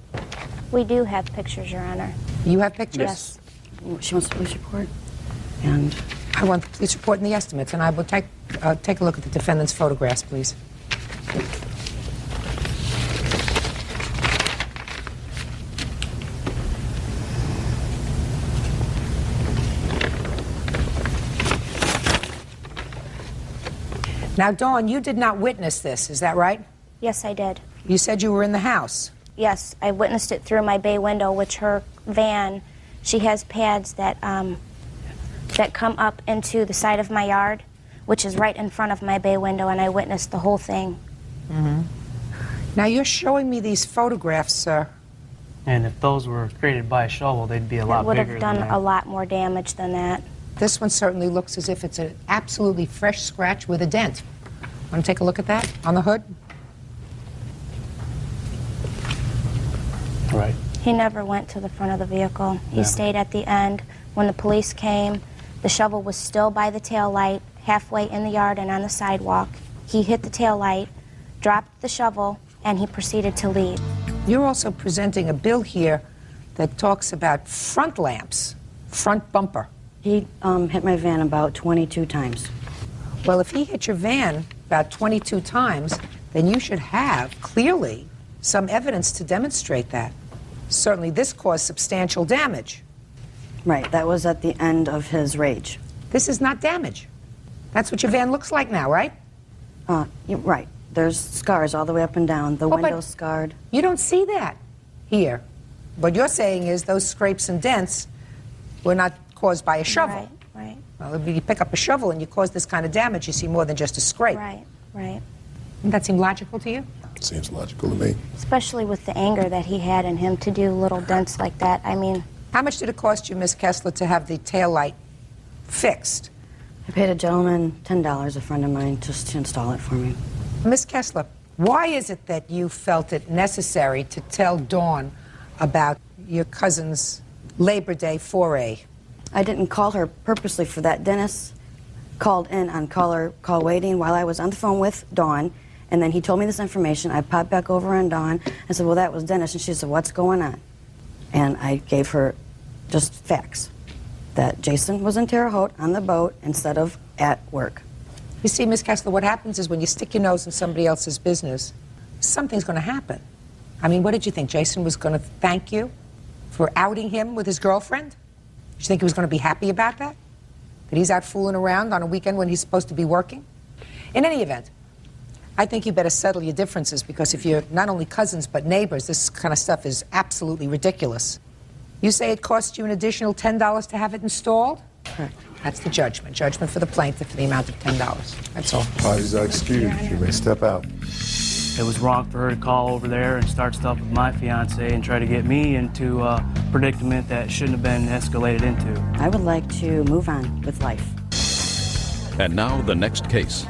Speaker 20: We do have pictures, Your Honor.
Speaker 2: You have pictures?
Speaker 20: Yes.
Speaker 18: She wants the police report, and
Speaker 2: I want the police report and the estimates, and I will take a look at the defendant's photographs, please. Now, Dawn, you did not witness this, is that right?
Speaker 20: Yes, I did.
Speaker 2: You said you were in the house.
Speaker 20: Yes, I witnessed it through my bay window, which her van, she has pads that that come up into the side of my yard, which is right in front of my bay window, and I witnessed the whole thing.
Speaker 2: Now you're showing me these photographs, sir.
Speaker 7: And if those were created by a shovel, they'd be a lot
Speaker 20: It would
Speaker 7: bigger
Speaker 20: have done
Speaker 7: than that.
Speaker 20: a lot more damage than that.
Speaker 2: This one certainly looks as if it's an absolutely fresh scratch with a dent. Want to take a look at that on the hood?
Speaker 7: Right.
Speaker 20: He never went to the front of the vehicle. He
Speaker 7: Yeah.
Speaker 20: stayed at the end. When the police came, the shovel was still by the tail light, halfway in the yard and on the sidewalk. He hit the tail light, dropped the shovel, and he proceeded to leave.
Speaker 2: You're also presenting a bill here that talks about front lamps, front bumper.
Speaker 18: He hit my van about 22 times.
Speaker 2: Well, if he hit your van about 22 times, then you should have, clearly, some evidence to demonstrate that. Certainly this caused substantial damage.
Speaker 18: Right, that was at the end of his rage.
Speaker 2: This is not damage. That's what your van looks like now, right?
Speaker 18: Right. There's scars all the way up and down. The
Speaker 2: Oh, but
Speaker 18: window's scarred.
Speaker 2: You don't see that here. What you're saying is those scrapes and dents were not caused by a shovel.
Speaker 20: Right.
Speaker 2: Well, if you pick up a shovel and you cause this kind of damage, you see more than just a scrape.
Speaker 20: Right, right.
Speaker 2: Doesn't that seem logical to you?
Speaker 1: Seems logical to me.
Speaker 20: Especially with the anger that he had in him to do little dents like that. I mean,
Speaker 2: how much did it cost you, Miss Kessler, to have the tail light fixed?
Speaker 18: I paid a gentleman $10, a friend of mine, just to install it for me.
Speaker 2: Miss Kessler, why is it that you felt it necessary to tell Dawn about your cousin's Labor Day foray?
Speaker 18: I didn't call her purposely for that. Dennis called in on call waiting while I was on the phone with Dawn, and then he told me this information. I popped back over on Dawn and said, well, that was Dennis, and she said, what's going on? And I gave her just facts, that Jason was in Terre Haute on the boat instead of at work.
Speaker 2: You see, Miss Kessler, what happens is when you stick your nose in somebody else's business, something's going to happen. I mean, what did you think? Jason was going to thank you for outing him with his girlfriend? Did you think he was going to be happy about that? That he's out fooling around on a weekend when he's supposed to be working? In any event, I think you better settle your differences, because if you're not only cousins but neighbors, this kind of stuff is absolutely ridiculous. You say it cost you an additional $10 to have it installed?
Speaker 18: Correct.
Speaker 2: That's the judgment. Judgment for the plaintiff for the amount of $10. That's all.
Speaker 1: Parties are excused. You may step out.
Speaker 7: It was wrong for her to call over there and start stuff with my fiance and try to get me into a predicament that shouldn't have been escalated into.
Speaker 18: I would like to move on with life.
Speaker 5: And now the next case.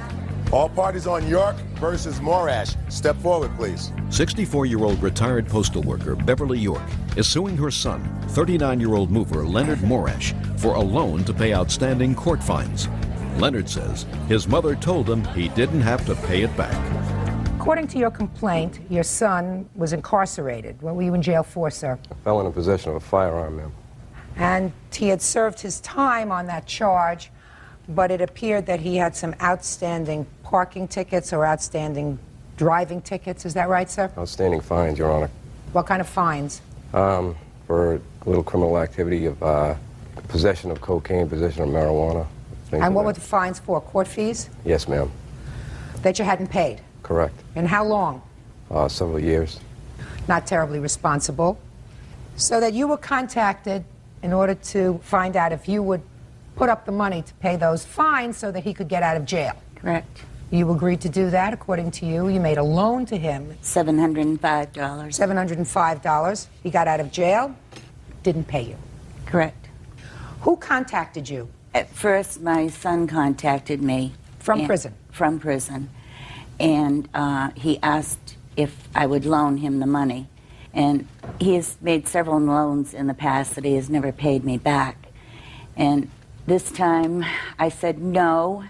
Speaker 1: All parties on York versus Morash. Step forward, please.
Speaker 5: 64-year-old retired postal worker Beverly York is suing her son, 39-year-old mover Leonard Morash, for a loan to pay outstanding court fines. Leonard says his mother told him he didn't have to pay it back.
Speaker 2: According to your complaint, your son was incarcerated. What were you in jail for, sir?
Speaker 8: A felon in possession of a firearm, ma'am.
Speaker 2: And he had served his time on that charge, but it appeared that he had some outstanding parking tickets or outstanding driving tickets. Is that right, sir?
Speaker 8: Outstanding fines, Your Honor.
Speaker 2: What kind of fines?
Speaker 8: For a little criminal activity of possession of cocaine, possession of marijuana.
Speaker 2: And what were the fines for? Court fees?
Speaker 8: Yes, ma'am.
Speaker 2: That you hadn't paid?
Speaker 8: Correct.
Speaker 2: And how long?
Speaker 8: Several years.
Speaker 2: Not terribly responsible. So that you were contacted in order to find out if you would put up the money to pay those fines so that he could get out of jail.
Speaker 16: Correct.
Speaker 2: You agreed to do that, according to you. You made a loan to him.
Speaker 16: $705.
Speaker 2: $705. He got out of jail, didn't pay you.
Speaker 16: Correct.
Speaker 2: Who contacted you?
Speaker 16: At first, my son contacted me.
Speaker 2: From prison?
Speaker 16: From prison. And he asked if I would loan him the money. And he has made several loans in the past that he has never paid me back. And this time I said no.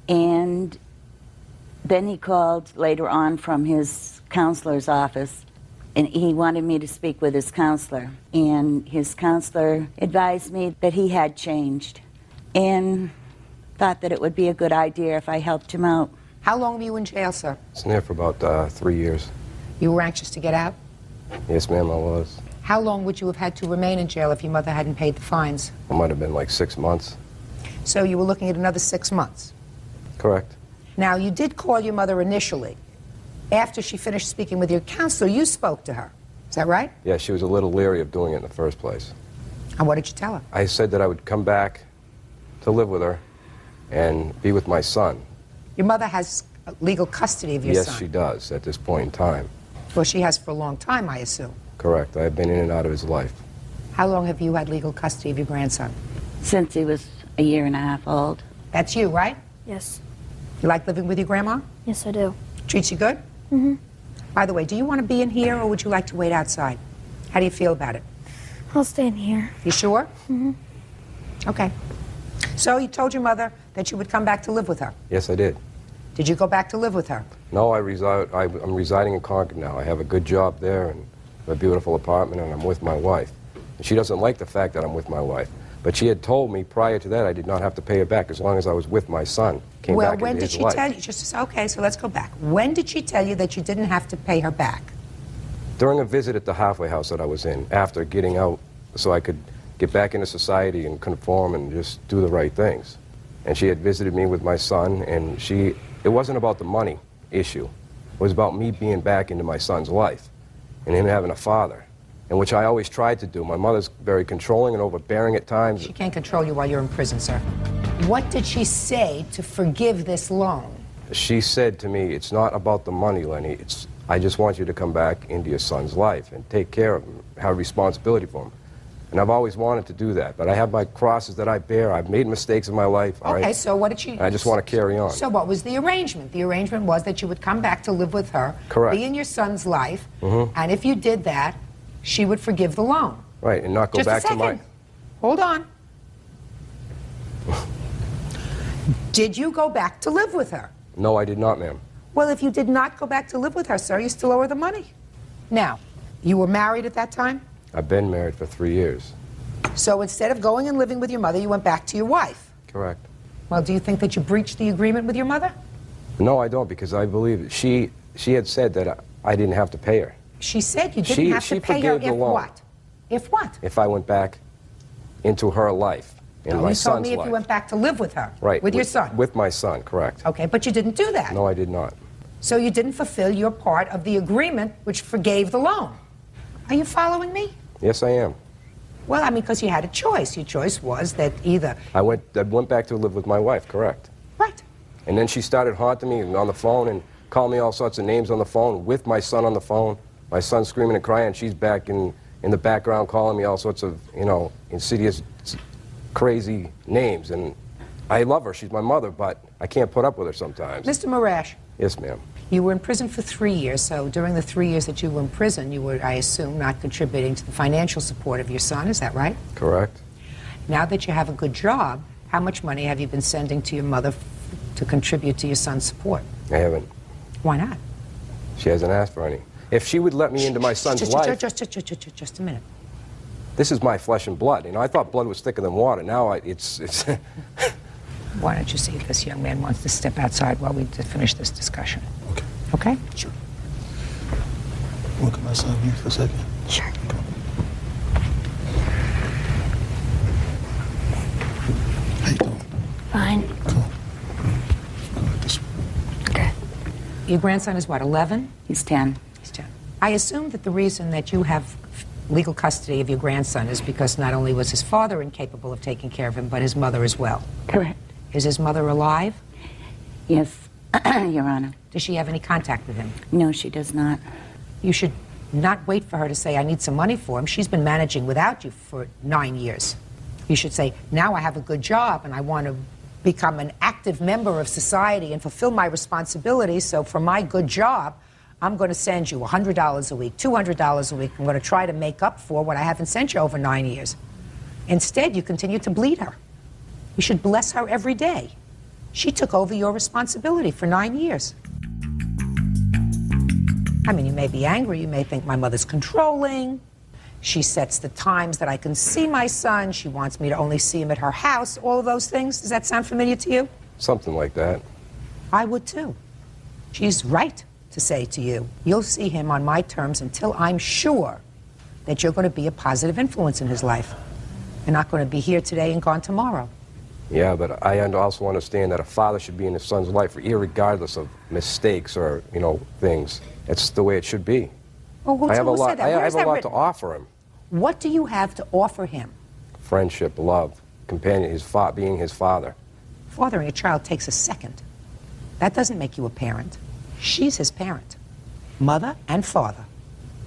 Speaker 16: And then he called later on from his counselor's office, and he wanted me to speak with his counselor. And his counselor advised me that he had changed and thought that it would be a good idea if I helped him out.
Speaker 2: How long were you in jail, sir?
Speaker 8: I was in there for about 3 years.
Speaker 2: You were anxious to get out?
Speaker 8: Yes, ma'am, I was.
Speaker 2: How long would you have had to remain in jail if your mother hadn't paid the fines?
Speaker 8: It might have been like 6 months.
Speaker 2: So you were looking at another 6 months?
Speaker 8: Correct.
Speaker 2: Now, you did call your mother initially. After she finished speaking with your counselor, you spoke to her. Is that right?
Speaker 8: Yeah, she was a little leery of doing it in the first place.
Speaker 2: And what did you tell her?
Speaker 8: I said that I would come back to live with her and be with my son.
Speaker 2: Your mother has legal custody of your son?
Speaker 8: Yes, she does at this point in time.
Speaker 2: Well, she has for a long time, I assume.
Speaker 8: Correct. I have been in and out of his life.
Speaker 2: How long have you had legal custody of your grandson?
Speaker 16: Since he was a year and a half old.
Speaker 2: That's you, right?
Speaker 19: Yes.
Speaker 2: You like living with your grandma?
Speaker 19: Yes, I do.
Speaker 2: Treats you good?
Speaker 19: Mm-hmm.
Speaker 2: By the way, do you want to be in here or would you like to wait outside? How do you feel about it?
Speaker 19: I'll stay in here.
Speaker 2: You sure?
Speaker 19: Mm-hmm.
Speaker 2: Okay. So you told your mother that you would come back to live with her.
Speaker 8: Yes, I did.
Speaker 2: Did you go back to live with her?
Speaker 8: No, I'm residing in Concord now. I have a good job there and a beautiful apartment, and I'm with my wife. And she doesn't like the fact that I'm with my wife. But she had told me prior to that I did not have to pay her back as long as I was with my son.
Speaker 2: Well, when did she tell you? Okay, so let's go back. When did she tell you that you didn't have to pay her back?
Speaker 8: During a visit at the halfway house that I was in, after getting out so I could get back into society and conform and just do the right things. And she had visited me with my son, and it wasn't about the money issue. It was about me being back into my son's life and him having a father, and which I always tried to do. My mother's very controlling and overbearing at times.
Speaker 2: She can't control you while you're in prison, sir. What did she say to forgive this loan?
Speaker 8: She said to me, it's not about the money, Lenny. I just want you to come back into your son's life and take care of him, have responsibility for him. And I've always wanted to do that, but I have my crosses that I bear. I've made mistakes in my life.
Speaker 2: Okay, so what did she...
Speaker 8: I just want to carry on.
Speaker 2: So what was the arrangement? The arrangement was that you would come back to live with her,
Speaker 8: correct,
Speaker 2: be in your son's life,
Speaker 8: mm-hmm,
Speaker 2: and if you did that, she would forgive the loan.
Speaker 8: Right, and not go
Speaker 2: Just
Speaker 8: back
Speaker 2: a second.
Speaker 8: to my...
Speaker 2: Hold on. Did you go back to live with her?
Speaker 8: No, I did not, ma'am.
Speaker 2: Well, if you did not go back to live with her, sir, you still owe her the money. Now, you were married at that time?
Speaker 8: I've been married for 3 years.
Speaker 2: So instead of going and living with your mother, you went back to your wife?
Speaker 8: Correct.
Speaker 2: Well, do you think that you breached the agreement with your mother?
Speaker 8: No, I don't, because I believe she had said that I didn't have to pay her.
Speaker 2: She said you didn't have to pay her if what? If what?
Speaker 8: If I went back into her life, in my son's life.
Speaker 2: You told me if you went back to live with her.
Speaker 8: Right.
Speaker 2: With your son.
Speaker 8: With my son, correct.
Speaker 2: Okay, but you didn't do that.
Speaker 8: No, I did not.
Speaker 2: So you didn't fulfill your part of the agreement which forgave the loan. Are you following me?
Speaker 8: Yes, I am.
Speaker 2: Well, I mean, because you had a choice. Your choice was that either...
Speaker 8: I went back to live with my wife, correct.
Speaker 2: Right.
Speaker 8: And then she started haunting me on the phone and calling me all sorts of names on the phone with my son on the phone. My son's screaming and crying. She's back in the background calling me all sorts of, insidious, crazy names. And I love her. She's my mother, but I can't put up with her sometimes.
Speaker 2: Mr. Marash.
Speaker 8: Yes, ma'am.
Speaker 2: You were in prison for 3 years, so during the 3 years that you were in prison, you were, I assume, not contributing to the financial support of your son. Is that right?
Speaker 8: Correct.
Speaker 2: Now that you have a good job, how much money have you been sending to your mother to contribute to your son's support?
Speaker 8: I haven't.
Speaker 2: Why not?
Speaker 8: She hasn't asked for any. If she would let me into my son's life...
Speaker 2: Just a minute.
Speaker 8: This is my flesh and blood. I thought blood was thicker than water. Now it's...
Speaker 2: Why don't you see if this young man wants to step outside while we finish this discussion?
Speaker 1: Okay.
Speaker 2: Okay?
Speaker 1: Sure. You want to come outside here for a second?
Speaker 2: Sure.
Speaker 1: Okay. How you doing?
Speaker 19: Fine.
Speaker 1: Come on. Go like this way.
Speaker 2: Okay. Your grandson is what, 11?
Speaker 16: He's 10.
Speaker 2: He's 10. I assume that the reason that you have legal custody of your grandson is because not only was his father incapable of taking care of him, but his mother as well.
Speaker 16: Correct.
Speaker 2: Is his mother alive?
Speaker 16: Yes, Your Honor.
Speaker 2: Does she have any contact with him?
Speaker 16: No, she does not.
Speaker 2: You should not wait for her to say, I need some money for him. She's been managing without you for 9 years. You should say, now I have a good job and I want to become an active member of society and fulfill my responsibilities, so for my good job, I'm going to send you $100 a week, $200 a week. I'm going to try to make up for what I haven't sent you over 9 years. Instead, you continue to bleed her. You should bless her every day. She took over your responsibility for 9 years. I mean, you may be angry. You may think my mother's controlling. She sets the times that I can see my son. She wants me to only see him at her house. All of those things. Does that sound familiar to you?
Speaker 8: Something like that.
Speaker 2: I would too. She's right to say to you, you'll see him on my terms until I'm sure that you're going to be a positive influence in his life. You're not going to be here today and gone tomorrow.
Speaker 8: Yeah, but I also understand that a father should be in his son's life irregardless of mistakes or, things. It's the way it should be.
Speaker 2: Well,
Speaker 8: I have a lot,
Speaker 2: that?
Speaker 8: I have a lot to offer him.
Speaker 2: What do you have to offer him?
Speaker 8: Friendship, love. companion, being his father.
Speaker 2: Fathering a child takes a second. That doesn't make you a parent. She's his parent. Mother and father.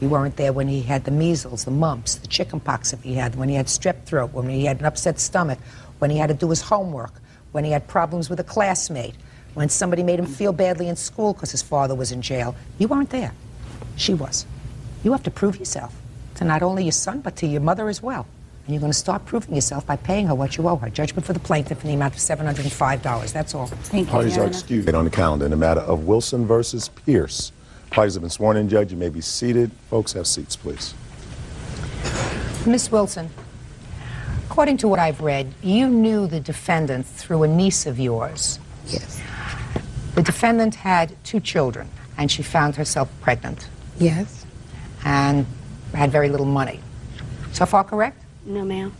Speaker 2: You weren't there when he had the measles, the mumps, the chickenpox if he had, when he had strep throat, when he had an upset stomach, when he had to do his homework, when he had problems with a classmate, when somebody made him feel badly in school because his father was in jail. You weren't there. She was. You have to prove yourself to not only your son, but to your mother as well. And you're going to start proving yourself by paying her what you owe her. Judgment for the plaintiff in the amount of $705. That's all.
Speaker 16: Thank you,
Speaker 1: Parties
Speaker 16: Your
Speaker 1: are
Speaker 16: Honor.
Speaker 1: excused on the calendar in the matter of Wilson versus Pierce. Parties have been sworn in, Judge. You may be seated. Folks, have seats, please.
Speaker 2: Miss Wilson, according to what I've read, you knew the defendant through a niece of yours.
Speaker 17: Yes.
Speaker 2: The defendant had 2 children, and she found herself pregnant.
Speaker 17: Yes.
Speaker 2: And had very little money. So far correct?
Speaker 12: No, ma'am.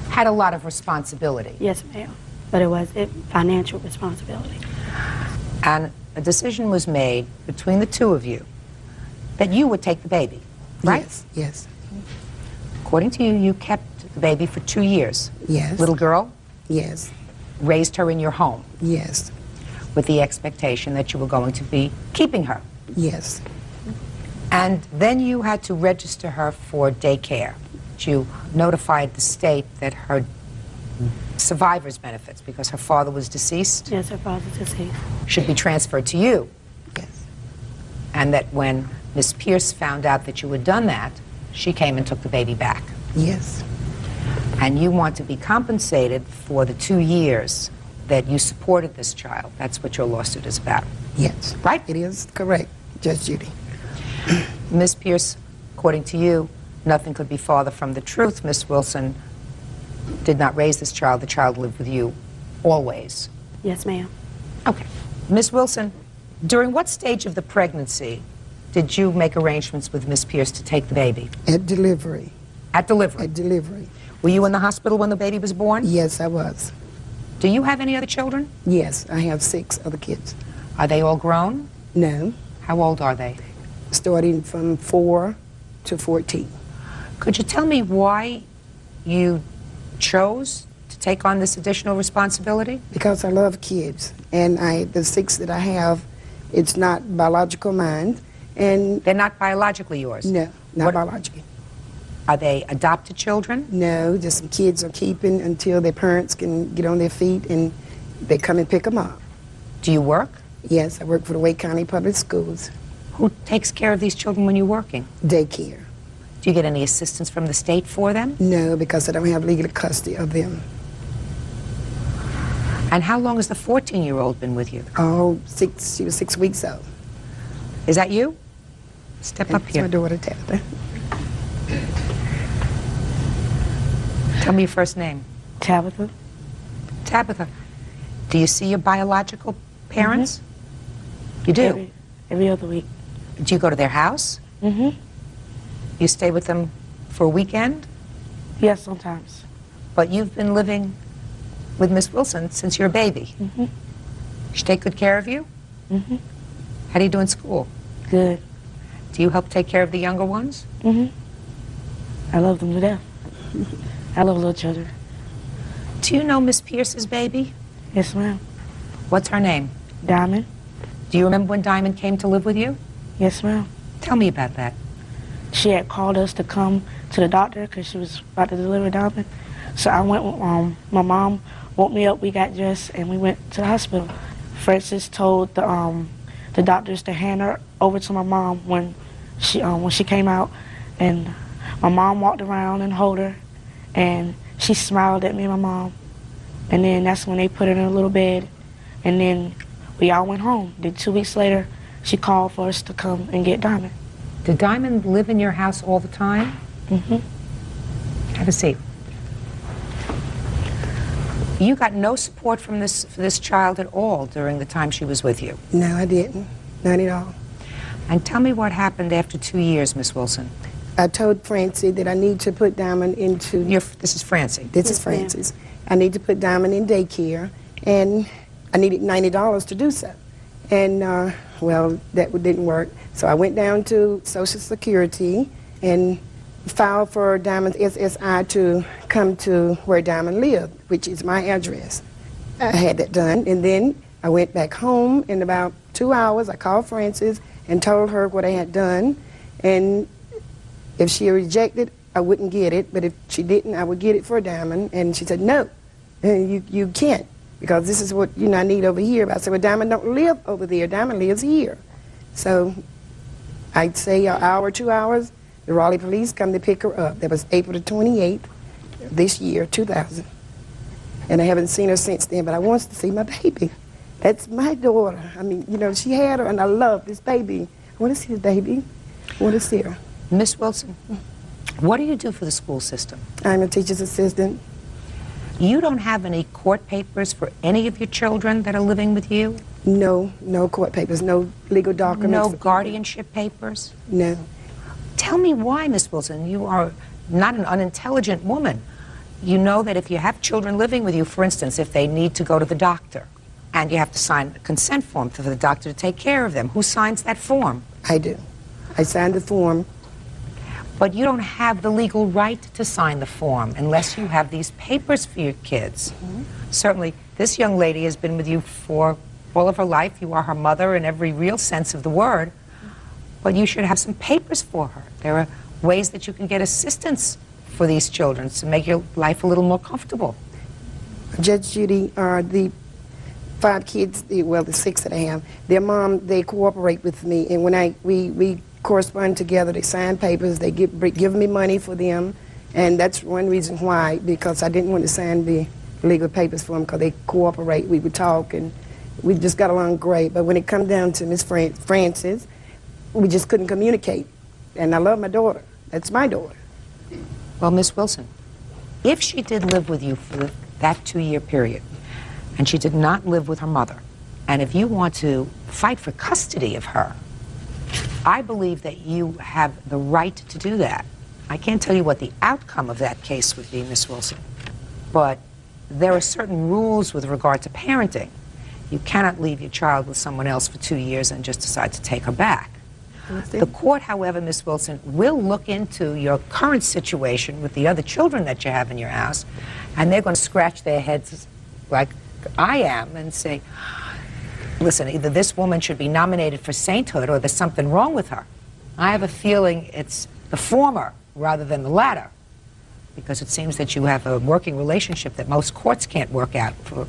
Speaker 2: Had a lot of responsibility.
Speaker 12: Yes, ma'am. But it was financial responsibility.
Speaker 2: And a decision was made between the 2 of you that you would take the baby, right?
Speaker 17: Yes. Yes.
Speaker 2: According to you, you kept the baby for 2 years.
Speaker 17: Yes.
Speaker 2: Little girl?
Speaker 17: Yes.
Speaker 2: Raised her in your home.
Speaker 17: Yes.
Speaker 2: With the expectation that you were going to be keeping her.
Speaker 17: Yes.
Speaker 2: And then you had to register her for daycare. You notified the state that her survivor's benefits, because her father was deceased.
Speaker 12: Yes, her father was deceased.
Speaker 2: Should be transferred to you.
Speaker 17: Yes.
Speaker 2: And that when Miss Pierce found out that you had done that, she came and took the baby back.
Speaker 17: Yes.
Speaker 2: And you want to be compensated for the 2 years that you supported this child. That's what your lawsuit is about.
Speaker 17: Yes.
Speaker 2: Right?
Speaker 17: It is correct, Judge Judy.
Speaker 2: Miss Pierce, according to you, nothing could be farther from the truth. Miss Wilson did not raise this child. The child lived with you always.
Speaker 12: Yes, ma'am.
Speaker 2: Okay. Miss Wilson, during what stage of the pregnancy did you make arrangements with Miss Pierce to take the baby?
Speaker 17: At delivery.
Speaker 2: At delivery?
Speaker 17: At delivery.
Speaker 2: Were you in the hospital when the baby was born?
Speaker 17: Yes, I was.
Speaker 2: Do you have any other children?
Speaker 17: Yes, I have 6 other kids.
Speaker 2: Are they all grown?
Speaker 17: No.
Speaker 2: How old are they?
Speaker 17: Starting from 4 to 14.
Speaker 2: Could you tell me why you chose to take on this additional responsibility?
Speaker 17: Because I love kids, and the 6 that I have, it's not biological mine, and
Speaker 2: they're not biologically yours.
Speaker 17: No, not biologically.
Speaker 2: Are they adopted children?
Speaker 17: No, just some kids are keeping until their parents can get on their feet and they come and pick them up.
Speaker 2: Do you work?
Speaker 17: Yes, I work for the Wake County Public Schools.
Speaker 2: Who takes care of these children when you're working?
Speaker 17: Daycare.
Speaker 2: Do you get any assistance from the state for them?
Speaker 17: No, because I don't have legal custody of them.
Speaker 2: And how long has the 14-year-old been with you?
Speaker 17: Oh, she was 6 weeks old.
Speaker 2: Is that you? Step up here.
Speaker 17: That's my daughter, Tabitha.
Speaker 2: Tell me your first name.
Speaker 17: Tabitha.
Speaker 2: Tabitha. Do you see your biological parents? You do?
Speaker 17: Every other week.
Speaker 2: Do you go to their house?
Speaker 17: Mm-hmm.
Speaker 2: You stay with them for a weekend?
Speaker 17: Yes, sometimes.
Speaker 2: But you've been living with Miss Wilson since you're a baby.
Speaker 17: Mm-hmm.
Speaker 2: She take good care of you?
Speaker 17: Mm-hmm.
Speaker 2: How do you do in school?
Speaker 17: Good.
Speaker 2: Do you help take care of the younger ones?
Speaker 17: Mm-hmm. I love them to death. I love little children.
Speaker 2: Do you know Miss Pierce's baby?
Speaker 17: Yes, ma'am.
Speaker 2: What's her name?
Speaker 17: Diamond.
Speaker 2: Do you remember when Diamond came to live with you?
Speaker 17: Yes, ma'am.
Speaker 2: Tell me about that.
Speaker 17: She had called us to come to the doctor because she was about to deliver Diamond. So I went with my mom, woke me up, we got dressed, and we went to the hospital. Francis told the doctors to hand her over to my mom when she came out, and my mom walked around and held her, and she smiled at me and my mom. And then that's when they put her in a little bed, and then we all went home. Then 2 weeks later, she called for us to come and get Diamond.
Speaker 2: Did Diamond live in your house all the time?
Speaker 17: Mm-hmm.
Speaker 2: Have a seat. You got no support from this child at all during the time she was with you?
Speaker 17: No, I didn't. Not at all.
Speaker 2: And tell me what happened after 2 years, Miss Wilson.
Speaker 17: I told Francie that I need to put Diamond into...
Speaker 2: This is Francie?
Speaker 17: This is Francis. I need to put Diamond in daycare, and I needed $90 to do so. And, well, that didn't work. So I went down to Social Security, and
Speaker 21: filed for Diamond's SSI to come to where Diamond lived, which is my address. I had that done, and then I went back home. In about 2 hours, I called Frances and told her what I had done, and if she rejected, I wouldn't get it, but if she didn't, I would get it for Diamond. And she said, no, you can't, because this is what I need over here. But I said, well, Diamond don't live over there. Diamond lives here. So I'd say an hour, 2 hours, the Raleigh police come to pick her up. That was April the 28th this year, 2000. And I haven't seen her since then, but I want to see my baby. That's my daughter. I mean, she had her, and I love this baby. I want to see the baby. I want to see her.
Speaker 2: Miss Wilson, what do you do for the school system?
Speaker 21: I'm a teacher's assistant.
Speaker 2: You don't have any court papers for any of your children that are living with you?
Speaker 21: No, no court papers, no legal documents.
Speaker 2: No guardianship papers?
Speaker 21: No.
Speaker 2: Tell me why, Miss Wilson. You are not an unintelligent woman. You know that if you have children living with you, for instance, if they need to go to the doctor, and you have to sign a consent form for the doctor to take care of them, who signs that form?
Speaker 21: I do. I signed the form.
Speaker 2: But you don't have the legal right to sign the form unless you have these papers for your kids. Certainly, this young lady has been with you for all of her life. You are her mother in every real sense of the word. But you should have some papers for her. There are ways that you can get assistance for these children to make your life a little more comfortable.
Speaker 21: Judge Judy, the 5 kids, well, the 6 that I have, their mom, they cooperate with me. And when we correspond together, they sign papers, they give me money for them. And that's one reason why, because I didn't want to sign the legal papers for them, because they cooperate. We would talk, and we just got along great. But when it comes down to Miss Frances, we just couldn't communicate. And I love my daughter. That's my daughter.
Speaker 2: Well, Miss Wilson, if she did live with you for that 2-year period, and she did not live with her mother, and if you want to fight for custody of her, I believe that you have the right to do that. I can't tell you what the outcome of that case would be, Miss Wilson, but there are certain rules with regard to parenting. You cannot leave your child with someone else for 2 years and just decide to take her back. The court, however, Miss Wilson, will look into your current situation with the other children that you have in your house, and they're going to scratch their heads like I am and say, listen, either this woman should be nominated for sainthood or there's something wrong with her. I have a feeling it's the former rather than the latter, because it seems that you have a working relationship that most courts can't work out for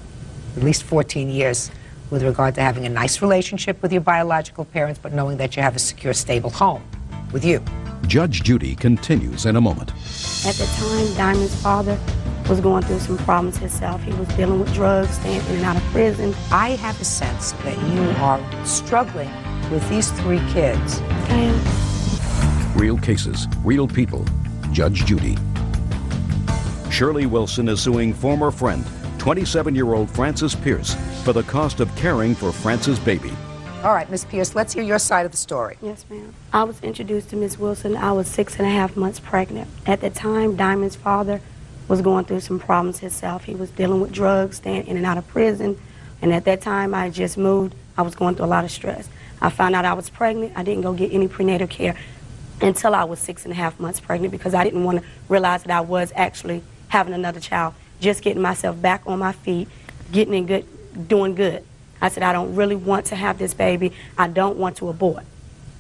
Speaker 2: at least 14 years with regard to having a nice relationship with your biological parents, but knowing that you have a secure, stable home with you.
Speaker 5: Judge Judy continues in a moment.
Speaker 18: At the time, Diamond's father was going through some problems himself. He was dealing with drugs, staying in and out of prison.
Speaker 2: I have a sense that you are struggling with these 3 kids.
Speaker 18: I am.
Speaker 5: Real cases, real people. Judge Judy. Shirley Wilson is suing former friend, 27-year-old Frances Pierce, for the cost of caring for Frances' baby.
Speaker 2: All right, Miss Pierce, let's hear your side of the story.
Speaker 18: Yes, ma'am. I was introduced to Miss Wilson. I was 6.5 months pregnant. At the time, Diamond's father was going through some problems himself. He was dealing with drugs, staying in and out of prison. And at that time, I had just moved. I was going through a lot of stress. I found out I was pregnant. I didn't go get any prenatal care until I was 6.5 months pregnant, because I didn't want to realize that I was actually having another child, just getting myself back on my feet, getting in good, doing good. I said, I don't really want to have this baby. I don't want to abort,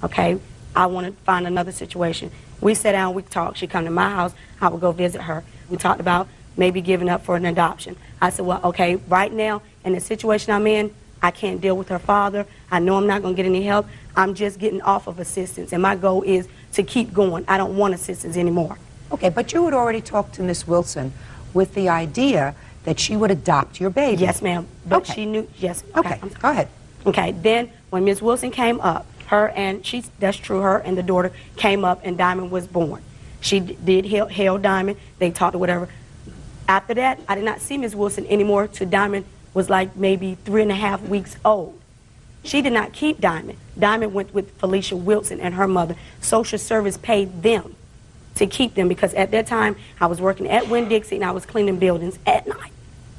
Speaker 18: okay? I want to find another situation. We sat down, we talked. She'd come to my house. I would go visit her. We talked about maybe giving up for an adoption. I said, well, okay, right now, in the situation I'm in, I can't deal with her father. I know I'm not going to get any help. I'm just getting off of assistance, and my goal is to keep going. I don't want assistance anymore.
Speaker 2: Okay, but you had already talked to Miss Wilson with the idea that she would adopt your baby.
Speaker 18: Yes, ma'am. But
Speaker 2: okay.
Speaker 18: She knew, yes.
Speaker 2: Okay, go ahead.
Speaker 18: Okay, then when Miss Wilson came up, that's true, her and the daughter came up, and Diamond was born. She did hail Diamond. They talked or whatever. After that, I did not see Miss Wilson anymore till Diamond was like maybe 3.5 weeks old. She did not keep Diamond. Diamond went with Felicia Wilson and her mother. Social service paid them to keep them, because at that time I was working at Winn-Dixie and I was cleaning buildings at night.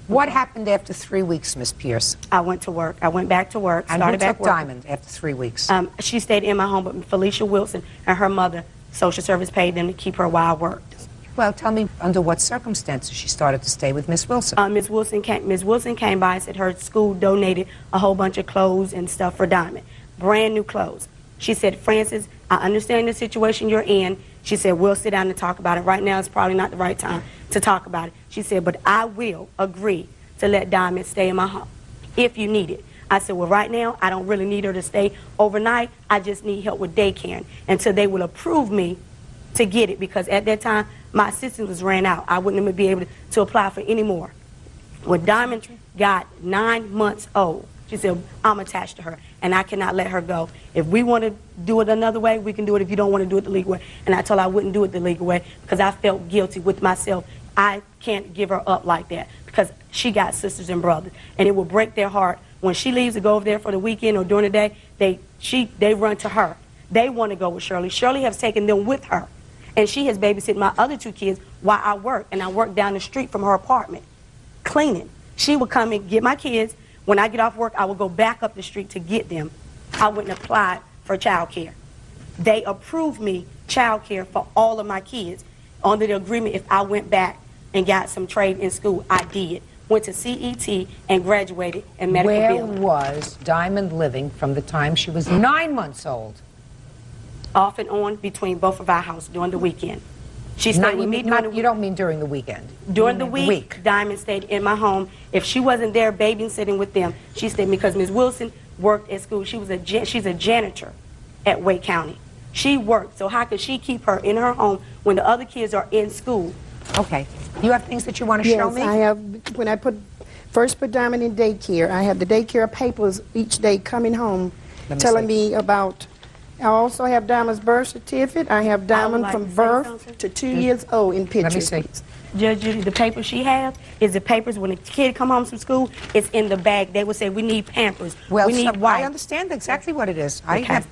Speaker 2: What happened after 3 weeks, Miss Pierce?
Speaker 18: I went to work. I went back to work.
Speaker 2: And
Speaker 18: started
Speaker 2: who
Speaker 18: back
Speaker 2: took
Speaker 18: working.
Speaker 2: Diamond after 3 weeks?
Speaker 18: She stayed in my home, but Felicia Wilson and her mother
Speaker 17: social service paid them to keep her while I worked.
Speaker 2: Well, tell me under what circumstances she started to stay with Miss Wilson.
Speaker 17: Miss Wilson came by and said her school donated a whole bunch of clothes and stuff for Diamond, brand new clothes. She said, Francis, I understand the situation you're in. She said, we'll sit down and talk about it. Right now it's probably not the right time to talk about it. She said, but I will agree to let Diamond stay in my home if you need it. I said, well, right now I don't really need her to stay overnight. I just need help with daycare until they will approve me to get it, because at that time my assistance was ran out. I wouldn't even be able to apply for any more. When Diamond got 9 months old, she said, I'm attached to her and I cannot let her go. If we want to do it another way, we can do it. If you don't want to do it the legal way. And I told her I wouldn't do it the legal way because I felt guilty with myself. I can't give her up like that because she got sisters and brothers, and it will break their heart. When she leaves to go over there for the weekend or during the day, they run to her. They want to go with Shirley. Shirley has taken them with her. And she has babysitted my other 2 kids while I work. And I work down the street from her apartment, cleaning. She would come and get my kids. When I get off work, I would go back up the street to get them. I wouldn't apply for child care. They approved me child care for all of my kids under the agreement if I went back and got some trade in school. I did. Went to CET and graduated in medical billing.
Speaker 2: Where was Diamond living from the time she was 9 months old?
Speaker 17: Off and on between both of our houses during the weekend. She stayed with me during the week.
Speaker 2: You don't mean during the weekend?
Speaker 17: During the week, Diamond stayed in my home. If she wasn't there babysitting with them, she stayed because Ms. Wilson worked at school. She's a janitor at Wake County. She worked, so how could she keep her in her home when the other kids are in school?
Speaker 2: Okay. You have things that you want to show me?
Speaker 21: Yes, I have. When I first put Diamond in daycare, I have the daycare papers each day coming home telling me about. I also have Diamond's birth certificate. I have Diamond from birth to 2 years old in pictures.
Speaker 17: Let me see. Judge Judy, the papers she has is the papers when a kid come home from school, it's in the bag. They would say, we need Pampers,
Speaker 2: well,
Speaker 17: we need wipes.
Speaker 2: I understand exactly what it is.
Speaker 17: Okay.
Speaker 2: I have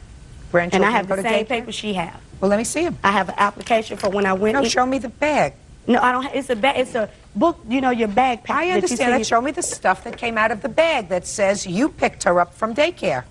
Speaker 2: grandchildren.
Speaker 17: And I have
Speaker 2: go
Speaker 17: the
Speaker 2: to
Speaker 17: same
Speaker 2: daycare.
Speaker 17: papers she has.
Speaker 2: Well, let me see them.
Speaker 17: I have an application for when I went
Speaker 2: No,
Speaker 17: in.
Speaker 2: show me the bag.
Speaker 17: No, I don't. It's a bag. It's a book. You know, your bag pack.
Speaker 2: I understand that. Show me the stuff that came out of the bag that says you picked her up from daycare.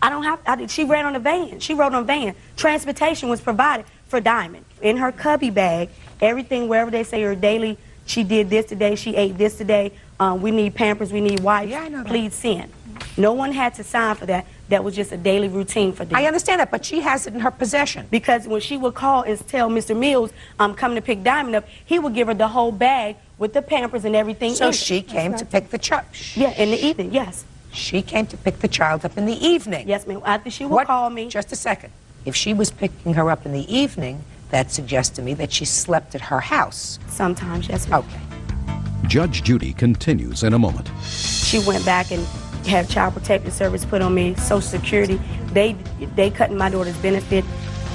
Speaker 17: I don't have. She ran on a van. She rode on a van. Transportation was provided for Diamond in her cubby bag. Everything wherever they say her daily. She did this today. She ate this today. We need Pampers. We need wipes.
Speaker 2: Yeah, I know that.
Speaker 17: Please send. No one had to sign for that. That was just a daily routine for them.
Speaker 2: I understand that, but she has it in her possession.
Speaker 17: Because when she would call and tell Mr. Mills, I'm coming to pick Diamond up, he would give her the whole bag with the Pampers and everything
Speaker 2: So
Speaker 17: in it.
Speaker 2: she came to pick the child.
Speaker 17: Yeah, in the evening, yes.
Speaker 2: She came to pick the child up in the evening.
Speaker 17: Yes, ma'am. After she would call me.
Speaker 2: Just a second. If she was picking her up in the evening, that suggests to me that she slept at her house.
Speaker 17: Sometimes, yes, ma'am.
Speaker 2: Okay.
Speaker 5: Judge Judy continues in a moment.
Speaker 17: She went back and had Child Protective Service put on me, Social Security. They cut my daughter's benefit.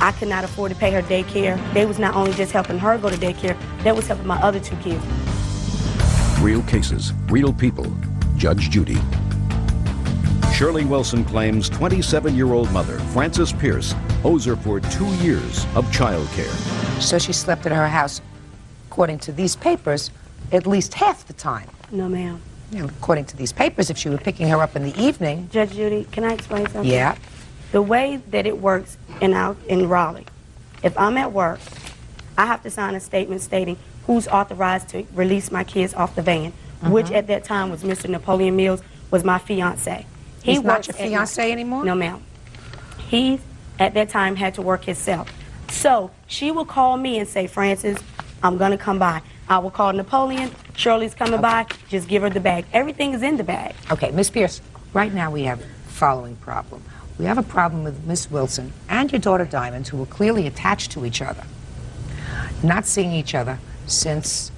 Speaker 17: I could not afford to pay her daycare. They was not only just helping her go to daycare, they was helping my other 2 kids.
Speaker 5: Real cases, real people. Judge Judy. Shirley Wilson claims 27-year-old mother, Frances Pierce, owes her for 2 years of child care.
Speaker 2: So she slept at her house, according to these papers, at least half the time.
Speaker 17: No, ma'am.
Speaker 2: You know, according to these papers, if she were picking her up in the evening.
Speaker 17: Judge Judy, can I explain something?
Speaker 2: Yeah.
Speaker 17: The way that it works in Raleigh, if I'm at work, I have to sign a statement stating who's authorized to release my kids off the van, which at that time was Mr. Napoleon Mills, was my fiance.
Speaker 2: He's not your fiance anymore?
Speaker 17: No, ma'am. He, at that time, had to work himself. So she will call me and say, Francis, I'm going to come by. I will call Napoleon. Shirley's coming by. Just give her the bag. Everything is in the bag.
Speaker 2: Okay, Miss Pierce, right now we have the following problem. We have a problem with Miss Wilson and your daughter Diamond, who were clearly attached to each other, not seeing each other since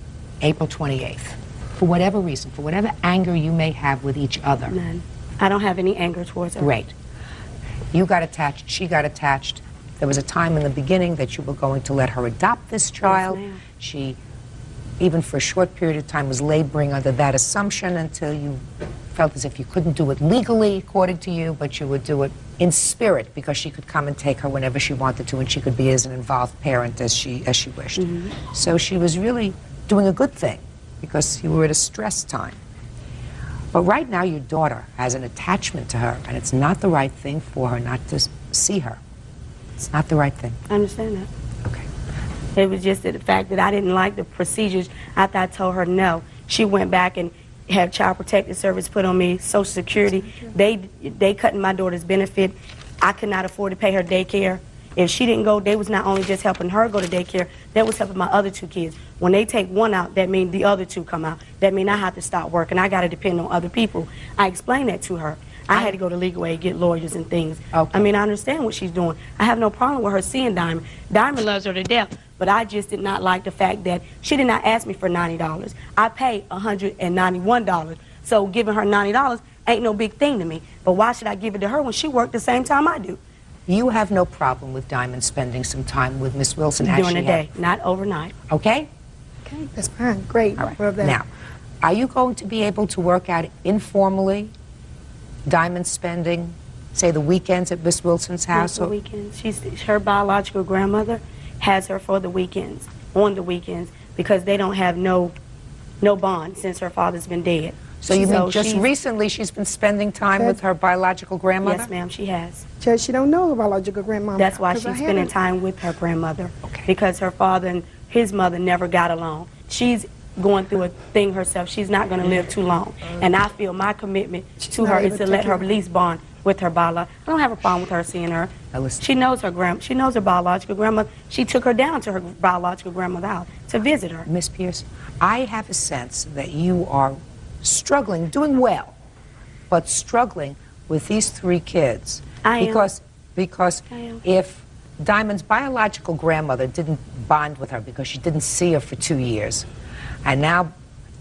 Speaker 2: April 28th. For whatever reason, for whatever anger you may have with each other.
Speaker 17: None. I don't have any anger towards her.
Speaker 2: Great. You got attached, she got attached. There was a time in the beginning that you were going to let her adopt this child.
Speaker 17: Yes, ma'am.
Speaker 2: She, even for a short period of time, was laboring under that assumption until you felt as if you couldn't do it legally, according to you, but you would do it in spirit because she could come and take her whenever she wanted to, and she could be as an involved parent as she wished. So she was really doing a good thing because you were at a stress time. But right now your daughter has an attachment to her, and it's not the right thing for her not to see her. It's not the right thing.
Speaker 17: I understand that.
Speaker 12: It was just the fact that I didn't like the procedures. After I told her no, she went back and had Child Protective Service put on me, Social Security. They cut my daughter's benefit. I could not afford to pay her daycare. If she didn't go, they was not only just helping her go to daycare, they was helping my other 2 kids. When they take one out, that means the other 2 come out. That means I have to stop working. I got to depend on other people. I explained that to her. I had to go to legal aid, get lawyers and things.
Speaker 2: Okay.
Speaker 12: I mean, I understand what she's doing. I have no problem with her seeing Diamond. Diamond loves her to death, but I just did not like the fact that she did not ask me for $90. I paid $191. So giving her $90 ain't no big thing to me. But why should I give it to her when she worked the same time I do?
Speaker 2: You have no problem with Diamond spending some time with Miss Wilson as
Speaker 12: During
Speaker 2: she
Speaker 12: the day,
Speaker 2: had.
Speaker 12: not overnight.
Speaker 2: Okay?
Speaker 21: Okay, that's fine. Great.
Speaker 2: All right.
Speaker 21: Love that.
Speaker 2: Now, are you going to be able to work out informally Diamond spending, say, the weekends at Miss Wilson's house?
Speaker 12: The weekends. Her biological grandmother has her for the weekends, on the weekends, because they don't have no bond since her father's been dead.
Speaker 2: So you mean just recently she's been spending time with her biological grandmother?
Speaker 12: Yes, ma'am, she has.
Speaker 21: Judge, she don't know her biological grandmama.
Speaker 12: That's why she's spending time with her grandmother.
Speaker 2: Okay.
Speaker 12: Because her father and his mother never got along. She's going through a thing herself. She's not going to live too long. And I feel my commitment to her is to let her at least bond with her biological. I don't have a problem with her seeing her. She knows her biological grandmother. She took her down to her biological grandmother's house to visit her.
Speaker 2: Miss Pierce, I have a sense that you are struggling, doing well, but struggling with these 3 kids.
Speaker 12: I am.
Speaker 2: Because if Diamond's biological grandmother didn't bond with her because she didn't see her for 2 years, and now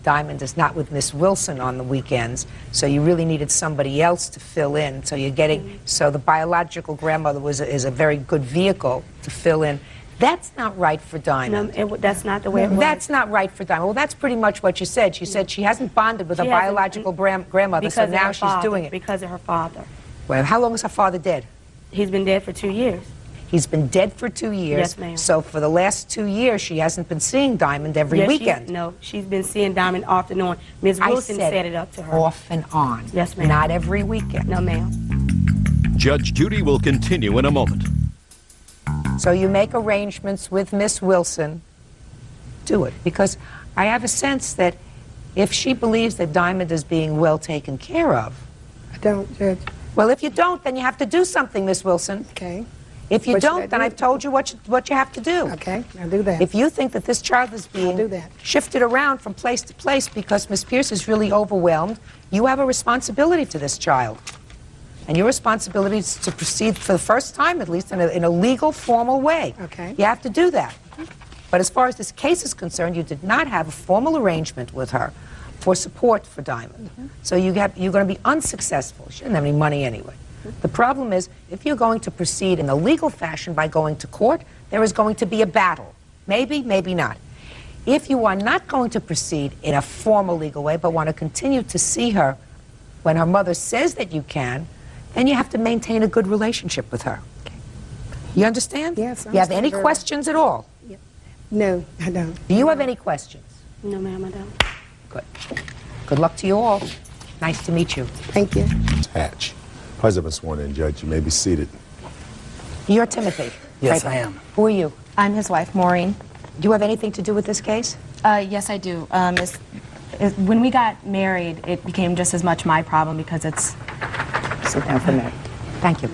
Speaker 2: Diamond is not with Miss Wilson on the weekends, so you really needed somebody else to fill in. So you're getting, so the biological grandmother is a very good vehicle to fill in. That's not right for Diamond.
Speaker 12: No, that's not the way it was.
Speaker 2: That's not right for Diamond. Well, that's pretty much what you said. She said she hasn't bonded with her biological grandmother, so now she's doing it.
Speaker 12: Because of her father.
Speaker 2: Well, how long is her father dead?
Speaker 12: He's been dead for 2 years.
Speaker 2: He's been dead for 2 years.
Speaker 12: Yes, ma'am.
Speaker 2: So for the last 2 years, she hasn't been seeing Diamond every weekend.
Speaker 12: No, she's been seeing Diamond off and on. Ms. Wilson set it up to her.
Speaker 2: Off and on.
Speaker 12: Yes, ma'am.
Speaker 2: Not every weekend.
Speaker 12: No, ma'am.
Speaker 5: Judge Judy will continue in a moment.
Speaker 2: So you make arrangements with Miss Wilson. Do it. Because I have a sense that if she believes that Diamond is being well taken care of.
Speaker 21: I don't, Judge.
Speaker 2: Well, if you don't, then you have to do something, Miss Wilson.
Speaker 21: Okay.
Speaker 2: If you
Speaker 21: What should I
Speaker 2: don't, then
Speaker 21: do?
Speaker 2: I've told you what you have to do.
Speaker 21: Okay, I'll do that.
Speaker 2: If you think that this child is being shifted around from place to place because Miss Pierce is really overwhelmed, you have a responsibility to this child. And your responsibility is to proceed for the first time, at least, in a legal, formal way.
Speaker 21: Okay.
Speaker 2: You have to do that. But as far as this case is concerned, you did not have a formal arrangement with her for support for Diamond. So you're going to be unsuccessful. She didn't have any money anyway. The problem is, if you're going to proceed in a legal fashion by going to court, there is going to be a battle. Maybe, maybe not. If you are not going to proceed in a formal legal way, but want to continue to see her when her mother says that you can, then you have to maintain a good relationship with her. Okay. You understand?
Speaker 21: Yes, I
Speaker 2: You have any
Speaker 21: understand very well.
Speaker 2: questions at all?
Speaker 21: No, I don't.
Speaker 2: Do you have any questions?
Speaker 12: No, ma'am, I don't.
Speaker 2: Good. Good luck to you all. Nice to meet you.
Speaker 21: Thank you.
Speaker 1: Hatch. Parties have been sworn in, Judge. You may be seated.
Speaker 2: You're Timothy.
Speaker 9: Yes,
Speaker 2: right?
Speaker 9: I am.
Speaker 2: Who are you?
Speaker 9: I'm his wife, Maureen.
Speaker 2: Do you have anything to do with this case?
Speaker 9: Yes, I do. When we got married, it became just as much my problem because it's...
Speaker 2: Sit down for a minute. Thank you.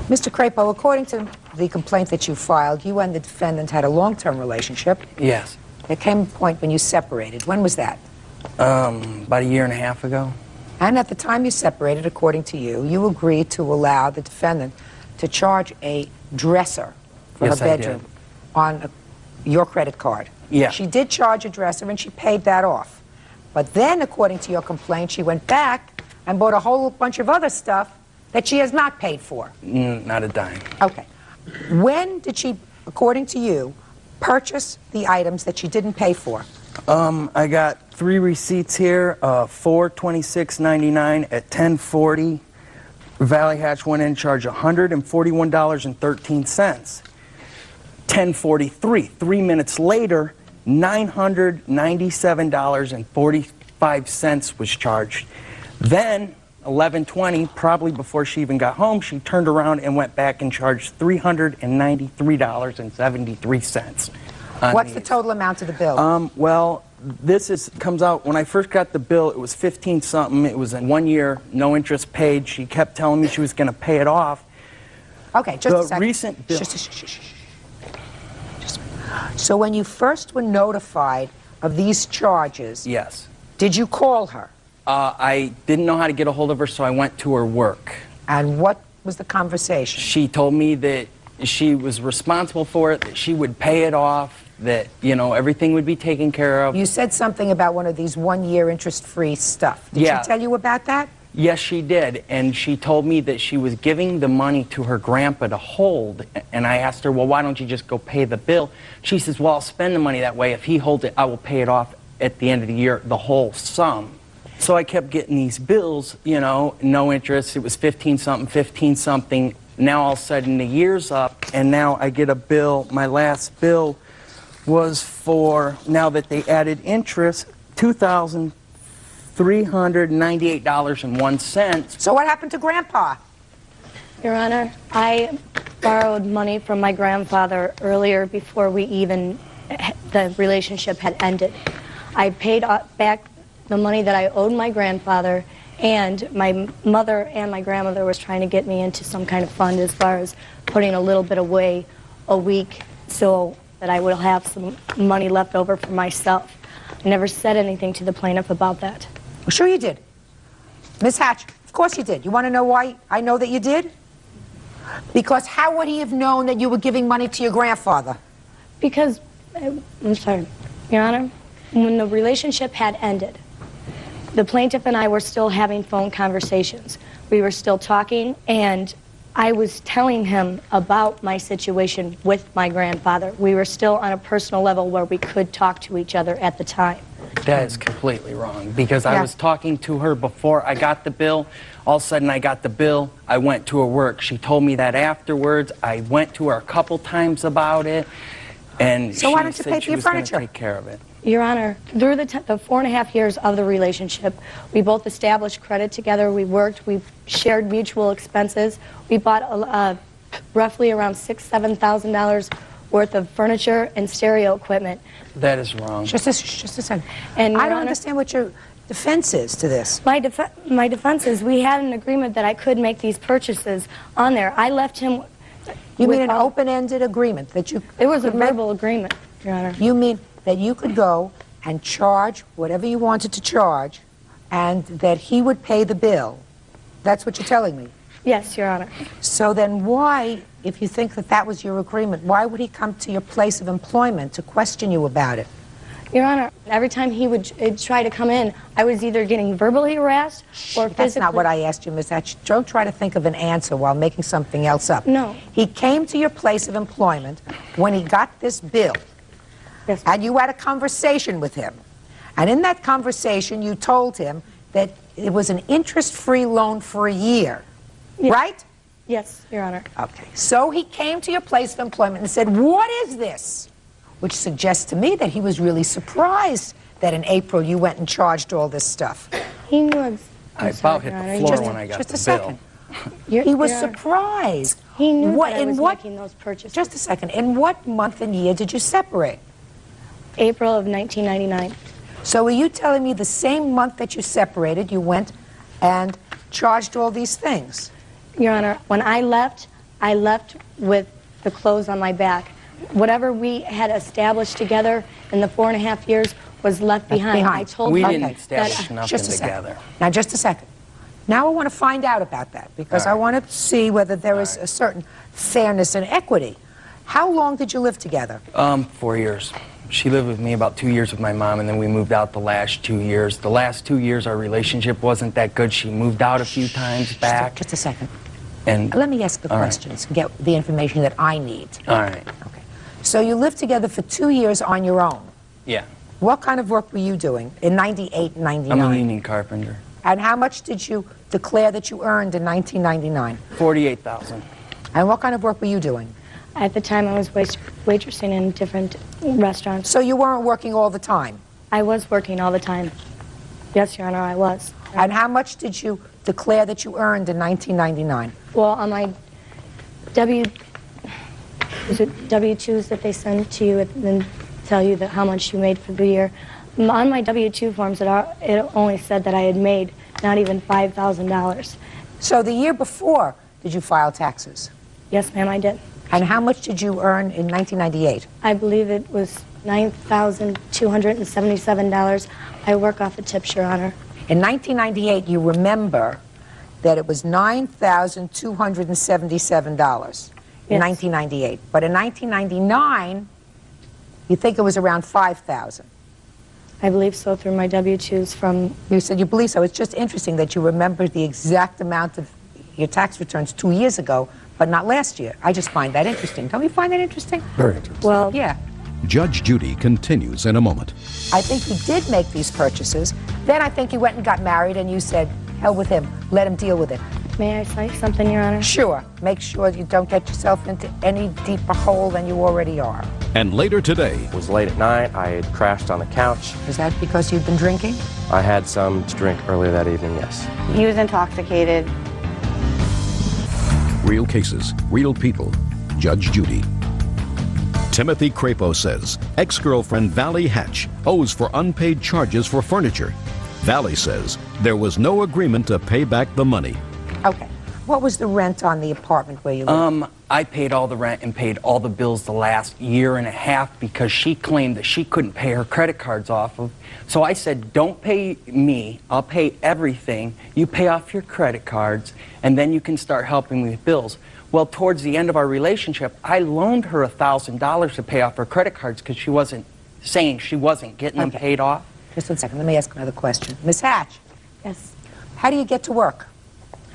Speaker 2: Mr. Crapo, according to the complaint that you filed, you and the defendant had a long-term relationship.
Speaker 9: Yes.
Speaker 2: There came a point when you separated. When was that?
Speaker 9: About a year and a half ago.
Speaker 2: And at the time you separated, according to you, you agreed to allow the defendant to charge a dresser for
Speaker 9: Yes,
Speaker 2: her
Speaker 9: I
Speaker 2: bedroom
Speaker 9: did.
Speaker 2: on your credit card.
Speaker 9: Yeah.
Speaker 2: She did charge a dresser and she paid that off. But then, according to your complaint, she went back and bought a whole bunch of other stuff that she has not paid for.
Speaker 9: Not a dime.
Speaker 2: Okay. When did she, according to you, purchase the items that she didn't pay for?
Speaker 9: I got 3 receipts here, $426.99 at 10:40. Valley Hatch went in, charged $141.13. 10:43, 3 minutes later, $997.45 was charged. Then
Speaker 11: 11:20, probably before she even got home, she turned around and went back and charged $393.73.
Speaker 2: What's the total amount of the bill?
Speaker 11: Well, comes out, when I first got the bill, it was 15 something. It was in 1 year, no interest paid. She kept telling me she was going to pay it off.
Speaker 2: Okay, just a second.
Speaker 11: The recent bill.
Speaker 2: So when you first were notified of these charges,
Speaker 11: yes,
Speaker 2: did you call her?
Speaker 11: I didn't know how to get a hold of her, so I went to her work.
Speaker 2: And what was the conversation?
Speaker 11: She told me that she was responsible for it, that she would pay it off, that, you know, everything would be taken care of.
Speaker 2: You said something about one of these 1 year interest-free stuff. Did
Speaker 11: Yeah.
Speaker 2: she tell you about that?
Speaker 11: Yes, she did, and she told me that she was giving the money to her grandpa to hold, and I asked her, well, why don't you just go pay the bill? She says, well, I'll spend the money that way. If he holds it, I will pay it off at the end of the year, the whole sum. So I kept getting these bills, you know, no interest. It was 15-something, 15-something. Now all of a sudden the year's up, and now I get a bill. My last bill was for, now that they added interest, $2,398.01.
Speaker 2: So what happened to Grandpa?
Speaker 9: Your Honor, I borrowed money from my grandfather earlier before the relationship had ended. I paid back the money that I owed my grandfather, and my mother and my grandmother was trying to get me into some kind of fund as far as putting a little bit away a week so that I would have some money left over for myself. I never said anything to the plaintiff about that.
Speaker 2: Well, sure you did. Ms. Hatch, of course you did. You want to know why I know that you did? Because how would he have known that you were giving money to your grandfather?
Speaker 9: Because, I'm sorry, Your Honor, when the relationship had ended, the plaintiff and I were still having phone conversations. We were still talking, and I was telling him about my situation with my grandfather. We were still on a personal level where we could talk to each other at the time.
Speaker 11: That is completely wrong, because I was talking to her before I got the bill. All of a sudden I got the bill, I went to her work. She told me that afterwards. I went to her a couple times about it, and
Speaker 2: so why don't you pay for
Speaker 11: she
Speaker 2: your
Speaker 11: was going to
Speaker 2: furniture?
Speaker 11: take care of it.
Speaker 9: Your Honor, through the 4.5 years of the relationship, we both established credit together. We worked. We shared mutual expenses. We bought roughly around $6,000 to $7,000 worth of furniture and stereo equipment.
Speaker 11: That is wrong.
Speaker 2: Just a second.
Speaker 9: And
Speaker 2: I
Speaker 9: Your
Speaker 2: don't
Speaker 9: Honor,
Speaker 2: understand what your defense is to this.
Speaker 9: My defense is we had an agreement that I could make these purchases on there. I left him.
Speaker 2: You mean an open-ended agreement that you?
Speaker 9: It was a verbal agreement, Your Honor.
Speaker 2: You mean that you could go and charge whatever you wanted to charge, and that he would pay the bill? That's what you're telling me?
Speaker 9: Yes, Your Honor.
Speaker 2: So then why, if you think that that was your agreement, why would he come to your place of employment to question you about it?
Speaker 9: Your Honor, every time he would try to come in, I was either getting verbally harassed or physically.
Speaker 2: That's not what I asked you, Ms. Hatch. Don't try to think of an answer while making something else up.
Speaker 9: No.
Speaker 2: He came to your place of employment when he got this bill. Yes. And you had a conversation with him. And in that conversation, you told him that it was an interest-free loan for a year.
Speaker 9: Yes.
Speaker 2: Right?
Speaker 9: Yes, Your Honor.
Speaker 2: Okay. So he came to your place of employment and said, "What is this?" Which suggests to me that he was really surprised that in April you went and charged all this stuff.
Speaker 9: He knew.
Speaker 11: I about hit the floor when I got the bill.
Speaker 2: Just a second. He was surprised.
Speaker 9: He knew that I was making those purchases.
Speaker 2: Just a second. In what month and year did you separate?
Speaker 9: April of 1999.
Speaker 2: So are you telling me the same month that you separated, you went and charged all these things?
Speaker 9: Your Honor, when I left with the clothes on my back. Whatever we had established together in the 4.5 years was left behind. I told
Speaker 11: we
Speaker 9: him
Speaker 11: didn't establish nothing together.
Speaker 2: Now, just a second. Now I want to find out about that, because I want to see whether there is a certain fairness and equity. How long did you live together?
Speaker 11: 4 years. She lived with me about 2 years with my mom, and then we moved out the last 2 years. The last 2 years, our relationship wasn't that good. She moved out a few times back.
Speaker 2: Just a second.
Speaker 11: And
Speaker 2: let me ask the questions and get the information that I need.
Speaker 11: All right.
Speaker 2: Okay. So you lived together for 2 years on your own.
Speaker 11: Yeah.
Speaker 2: What kind of work were you doing in 98 and 99?
Speaker 11: I'm a union carpenter.
Speaker 2: And how much did you declare that you earned in 1999?
Speaker 11: $48,000.
Speaker 2: And what kind of work were you doing?
Speaker 9: At the time, I was waitressing in different restaurants.
Speaker 2: So you weren't working all the time?
Speaker 9: I was working all the time. Yes, Your Honor, I was.
Speaker 2: And how much did you declare that you earned in 1999?
Speaker 9: Well, on my W-2s that they send to you and then tell you that how much you made for the year, on my W-2 forms, it only said that I had made not even $5,000.
Speaker 2: So the year before, did you file taxes?
Speaker 9: Yes, ma'am, I did.
Speaker 2: And how much did you earn in 1998?
Speaker 9: I believe it was $9,277. I work off the tips, Your Honor.
Speaker 2: In 1998, you remember that it was $9,277 in 1998. But in 1999, you think it was around $5,000.
Speaker 9: I believe so through my W-2s from...
Speaker 2: You said you believe so. It's just interesting that you remember the exact amount of your tax returns 2 years ago, but not last year. I just find that interesting. Don't you find that interesting?
Speaker 1: Very interesting.
Speaker 2: Well, yeah.
Speaker 5: Judge Judy continues in a moment.
Speaker 2: I think you did make these purchases. Then I think you went and got married and you said, hell with him, let him deal with it.
Speaker 9: May I say something, Your Honor?
Speaker 2: Sure. Make sure you don't get yourself into any deeper hole than you already are.
Speaker 5: And later today,
Speaker 4: It was late at night. I had crashed on the couch.
Speaker 2: Is that because you've been drinking?
Speaker 4: I had some to drink earlier that evening, yes.
Speaker 3: He was intoxicated.
Speaker 5: real cases, real people. Judge Judy. Timothy Crapo says ex-girlfriend Valley Hatch owes for unpaid charges for furniture. Valley says there was no agreement to pay back the money.
Speaker 2: Okay. What was the rent on the apartment where you lived?
Speaker 11: I paid all the rent and paid all the bills the last year and a half because she claimed that she couldn't pay her credit cards off of. So I said, don't pay me, I'll pay everything. You pay off your credit cards and then you can start helping me with bills. Well, towards the end of our relationship, I loaned her $1,000 to pay off her credit cards because she wasn't saying she wasn't getting them paid off.
Speaker 2: Just 1 second, let me ask another question. Miss Hatch.
Speaker 9: Yes.
Speaker 2: How do you get to work?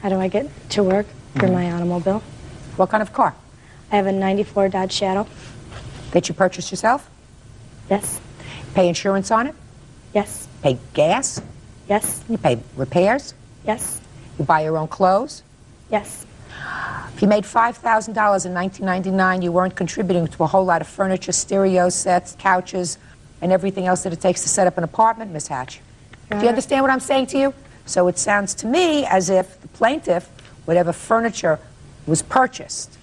Speaker 9: How do I get to work? For my automobile.
Speaker 2: What kind of car?
Speaker 9: I have a 94 Dodge Shadow.
Speaker 2: That you purchased yourself?
Speaker 9: Yes.
Speaker 2: Pay insurance on it?
Speaker 9: Yes.
Speaker 2: Pay gas?
Speaker 9: Yes.
Speaker 2: You pay repairs?
Speaker 9: Yes.
Speaker 2: You buy your own clothes?
Speaker 9: Yes.
Speaker 2: If you made $5,000 in 1999, you weren't contributing to a whole lot of furniture, stereo sets, couches, and everything else that it takes to set up an apartment, Miss Hatch. Do you understand what I'm saying to you? So it sounds to me as if the plaintiff, whatever furniture was purchased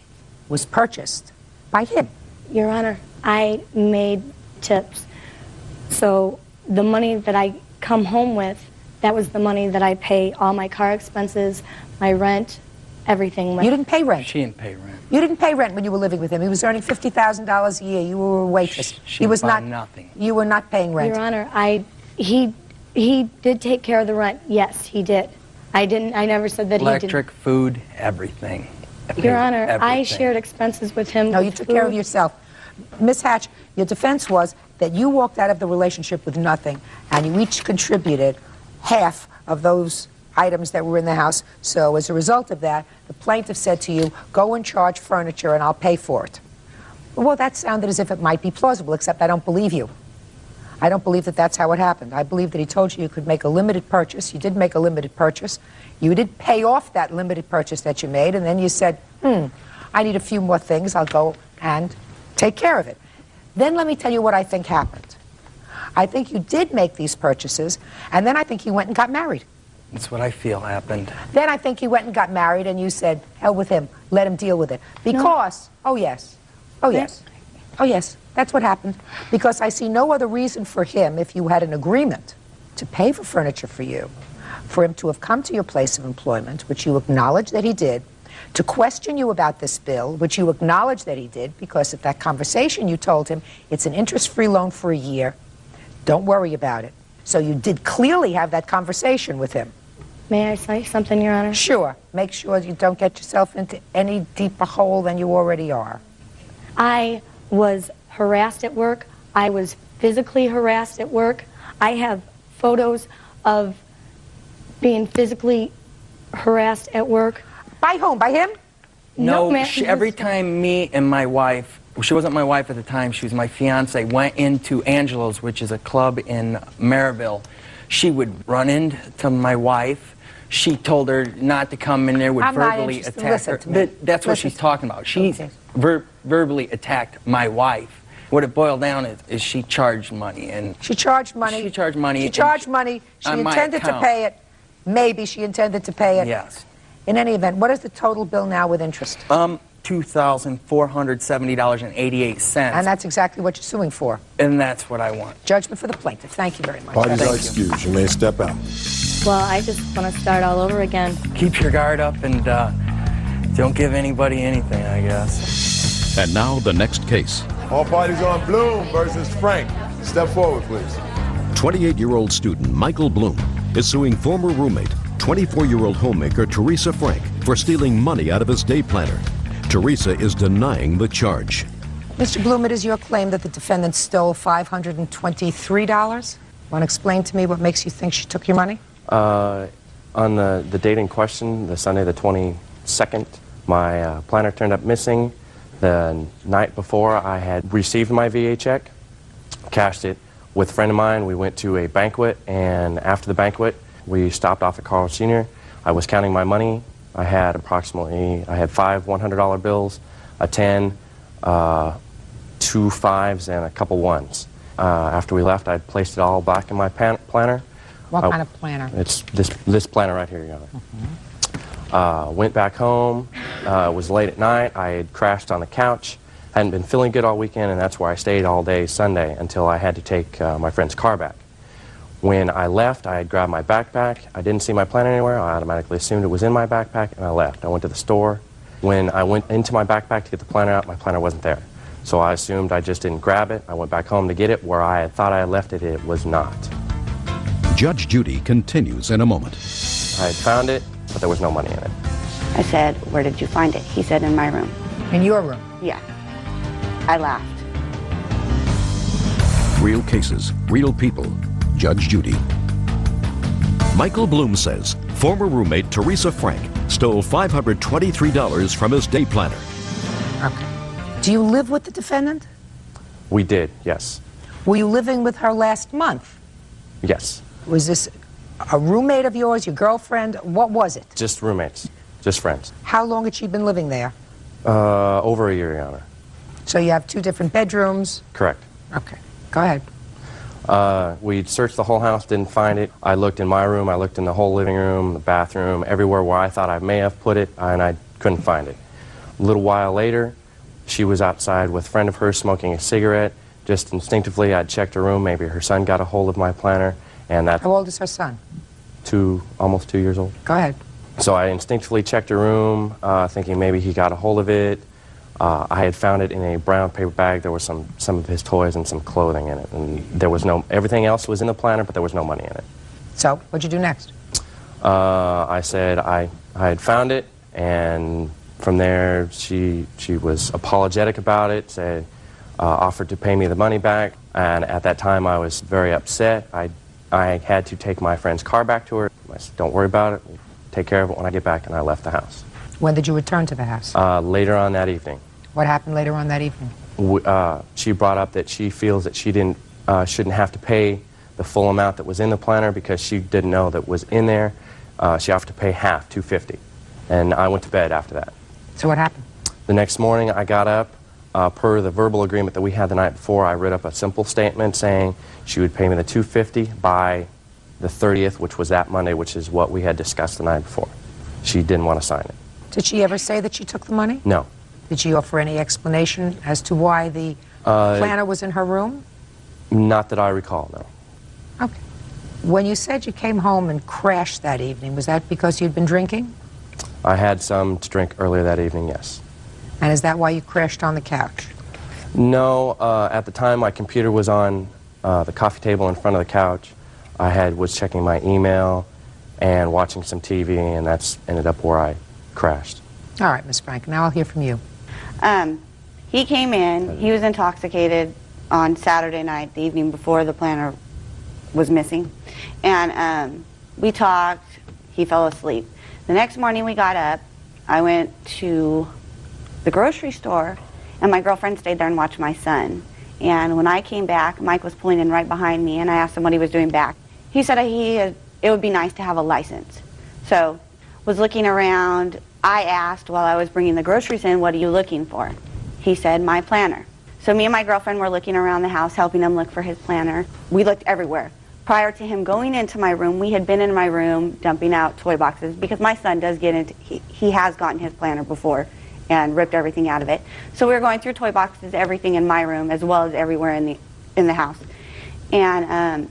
Speaker 2: by him.
Speaker 9: Your Honor, I made tips. So the money that I come home with, that was the money that I pay all my car expenses, my rent, everything with.
Speaker 2: You didn't pay rent?
Speaker 11: She didn't pay rent.
Speaker 2: You didn't pay rent when you were living with him. He was earning $50,000 a year. You were a waitress.
Speaker 11: She was not nothing.
Speaker 2: You were not paying rent.
Speaker 9: Your Honor, he did take care of the rent. Yes, he did. I never said that he didn't.
Speaker 11: Electric, food, everything.
Speaker 9: Your Honor, I
Speaker 11: everything.
Speaker 9: shared expenses with him.
Speaker 2: No, you took care of yourself. Miss Hatch, your defense was that you walked out of the relationship with nothing, and you each contributed half of those items that were in the house. So as a result of that, the plaintiff said to you, go and charge furniture and I'll pay for it. Well, that sounded as if it might be plausible, except I don't believe you. I don't believe that that's how it happened. I believe that he told you you could make a limited purchase. You did make a limited purchase. You did pay off that limited purchase that you made, and then you said, I need a few more things. I'll go and take care of it. Then let me tell you what I think happened. I think you did make these purchases, and then I think you went and got married.
Speaker 11: That's what I feel happened.
Speaker 2: Then I think you went and got married, and you said, hell with him. Let him deal with it. Because, oh, yes. Oh, yes. Oh, yes. That's what happened. Because I see no other reason for him, if you had an agreement to pay for furniture for you, for him to have come to your place of employment, which you acknowledge that he did, to question you about this bill, which you acknowledge that he did, because at that conversation you told him it's an interest-free loan for a year. Don't worry about it. So you did clearly have that conversation with him.
Speaker 9: May I say something, Your Honor?
Speaker 2: Sure. Make sure you don't get yourself into any deeper hole than you already are.
Speaker 9: I was harassed at work. I was physically harassed at work. I have photos of being physically harassed at work.
Speaker 2: By whom? By him?
Speaker 11: No,
Speaker 9: ma'am.
Speaker 11: every time me and my wife, she wasn't my wife at the time, she was my fiance, went into Angelo's, which is a club in Maryville, she would run into my wife. She told her not to come in there, would verbally attack her. That's what she's talking about. She verbally attacked my wife. What it boiled down is she charged money. And
Speaker 2: she charged money.
Speaker 11: She charged money.
Speaker 2: She charged money. She intended to pay it. Maybe she intended to pay it.
Speaker 11: Yes.
Speaker 2: In any event, what is the total bill now with interest?
Speaker 11: $2,470.88.
Speaker 2: And that's exactly what you're suing for.
Speaker 11: And that's what I want.
Speaker 2: Judgment for the plaintiff. Thank you very much.
Speaker 1: Parties are excused. You may step out.
Speaker 3: Well, I just want to start all over again.
Speaker 11: Keep your guard up and don't give anybody anything, I guess.
Speaker 5: And now the next case.
Speaker 1: All parties on Bloom versus Frank. Step forward, please.
Speaker 5: 28-year-old student Michael Bloom is suing former roommate, 24-year-old homemaker Teresa Frank, for stealing money out of his day planner. Teresa is denying the charge.
Speaker 2: Mr. Bloom, it is your claim that the defendant stole $523. Want to explain to me what makes you think she took your money?
Speaker 4: On the date in question, the Sunday the 22nd, my planner turned up missing. The night before, I had received my VA check, cashed it with a friend of mine. We went to a banquet, and after the banquet, we stopped off at Carl Sr. I was counting my money. I had five $100 bills, a 10, 2 5s, and a couple 1s. After we left, I placed it all back in my planner.
Speaker 2: What kind of planner?
Speaker 4: It's this planner right here, Your Honor. Went back home. It was late at night. I had crashed on the couch. Hadn't been feeling good all weekend, and that's where I stayed all day Sunday until I had to take my friend's car back. When I left, I had grabbed my backpack. I didn't see my planner anywhere. I automatically assumed it was in my backpack, and I left. I went to the store. When I went into my backpack to get the planner out, my planner wasn't there. So I assumed I just didn't grab it. I went back home to get it. Where I had thought I had left it, it was not.
Speaker 5: Judge Judy continues in a moment.
Speaker 4: I had found it, but there was no money in it.
Speaker 12: I said, "Where did you find it?" He said, "In my room."
Speaker 2: In your room?
Speaker 12: Yeah. I laughed.
Speaker 5: Real cases, real people. Judge Judy. Michael Bloom says former roommate Teresa Frank stole $523 from his day planner.
Speaker 2: Okay. Do you live with the defendant?
Speaker 4: We did, yes.
Speaker 2: Were you living with her last month?
Speaker 4: Yes.
Speaker 2: Was this a roommate of yours, your girlfriend? What was it?
Speaker 4: Just roommates, just friends.
Speaker 2: How long had she been living there?
Speaker 4: Over a year, Your Honor.
Speaker 2: So you have 2 different bedrooms?
Speaker 4: Correct.
Speaker 2: Okay. Go ahead.
Speaker 4: We searched the whole house, didn't find it. I looked in my room, I looked in the whole living room, the bathroom, everywhere where I thought I may have put it, and I couldn't find it. A little while later, she was outside with a friend of hers smoking a cigarette. Just instinctively, I'd checked her room. Maybe her son got a hold of my planner, and that...
Speaker 2: How old is her son?
Speaker 4: Almost 2 years old.
Speaker 2: Go ahead.
Speaker 4: So I instinctively checked her room, thinking maybe he got a hold of it. I had found it in a brown paper bag. There was some of his toys and some clothing in it, and there was everything else was in the planner, but there was no money in it.
Speaker 2: So what'd you do next?
Speaker 4: I said I had found it, and from there she was apologetic about it, said, offered to pay me the money back, and at that time I was very upset. I had to take my friend's car back to her. I said, "Don't worry about it, we'll take care of it when I get back," and I left the house.
Speaker 2: When did you return to the house?
Speaker 4: Later on that evening.
Speaker 2: What happened later on that evening?
Speaker 4: She brought up that she feels that she shouldn't have to pay the full amount that was in the planner because she didn't know that was in there. She offered to pay half, $250, and I went to bed after that.
Speaker 2: So what happened?
Speaker 4: The next morning I got up. Per the verbal agreement that we had the night before, I wrote up a simple statement saying she would pay me the $250 by the 30th, which was that Monday, which is what we had discussed the night before. She didn't want to sign it.
Speaker 2: Did she ever say that she took the money?
Speaker 4: No.
Speaker 2: Did she offer any explanation as to why the planner was in her room?
Speaker 4: Not that I recall, no.
Speaker 2: Okay. When you said you came home and crashed that evening, was that because you'd been drinking?
Speaker 4: I had some to drink earlier that evening, yes.
Speaker 2: And is that why you crashed on the couch?
Speaker 4: No, at the time my computer was on the coffee table in front of the couch. I was checking my email and watching some TV, and that's ended up where I crashed.
Speaker 2: All right, Ms. Frank, now I'll hear from you.
Speaker 12: He came in, he was intoxicated on Saturday night, the evening before the planner was missing, and we talked, he fell asleep. The next morning we got up, I went to the grocery store, and my girlfriend stayed there and watched my son. And when I came back, Mike was pulling in right behind me, and I asked him what he was doing back. He said it would be nice to have a license. So, was looking around. I asked while I was bringing the groceries in, "What are you looking for?" He said, "My planner." So me and my girlfriend were looking around the house, helping him look for his planner. We looked everywhere.
Speaker 13: prior to him going into my room, we had been in my room dumping out toy boxes because my son does get into, he has gotten his planner before and ripped everything out of it. So we were going through toy boxes, everything in my room as well as everywhere in the house. And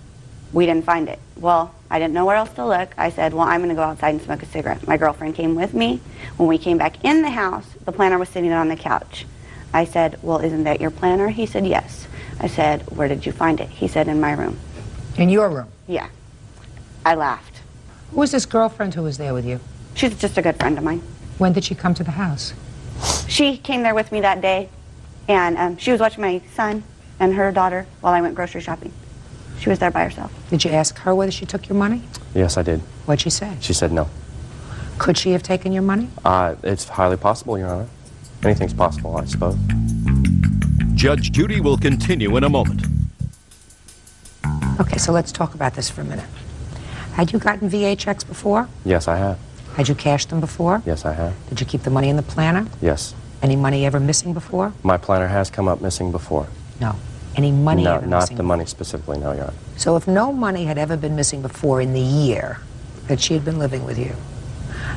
Speaker 13: we didn't find it. Well, I didn't know where else to look. I said, well, I'm going to go outside and smoke a cigarette. My girlfriend came with me. When we came back in the house, the planner was sitting on the couch. I said, well, isn't that your planner? He said, yes. I said, where did you find it? He said, in my room.
Speaker 2: In your room?
Speaker 13: Yeah. I laughed.
Speaker 2: Who was this girlfriend who was there with you?
Speaker 13: She's just a good friend of mine.
Speaker 2: When did she come to the house?
Speaker 13: She came there with me that day, and she was watching my son and her daughter while I went grocery shopping. She was there by herself.
Speaker 2: Did you ask her whether she took your money?
Speaker 4: Yes, I did.
Speaker 2: What'd she say?
Speaker 4: She said no.
Speaker 2: Could she have taken your money?
Speaker 4: It's highly possible, Your Honor. Anything's possible, I suppose.
Speaker 5: Judge Judy will continue in a moment.
Speaker 2: Okay, so let's talk about this for a minute. Had you gotten VA checks before?
Speaker 4: Yes, I have.
Speaker 2: Had you cashed them before?
Speaker 4: Yes, I have.
Speaker 2: Did you keep the money in the planner?
Speaker 4: Yes.
Speaker 2: Any money ever missing before?
Speaker 4: My planner has come up missing before.
Speaker 2: No. Any money
Speaker 4: No,
Speaker 2: ever
Speaker 4: not
Speaker 2: missing?
Speaker 4: the money specifically, no, Your Honor.
Speaker 2: So if no money had ever been missing before in the year that she had been living with you,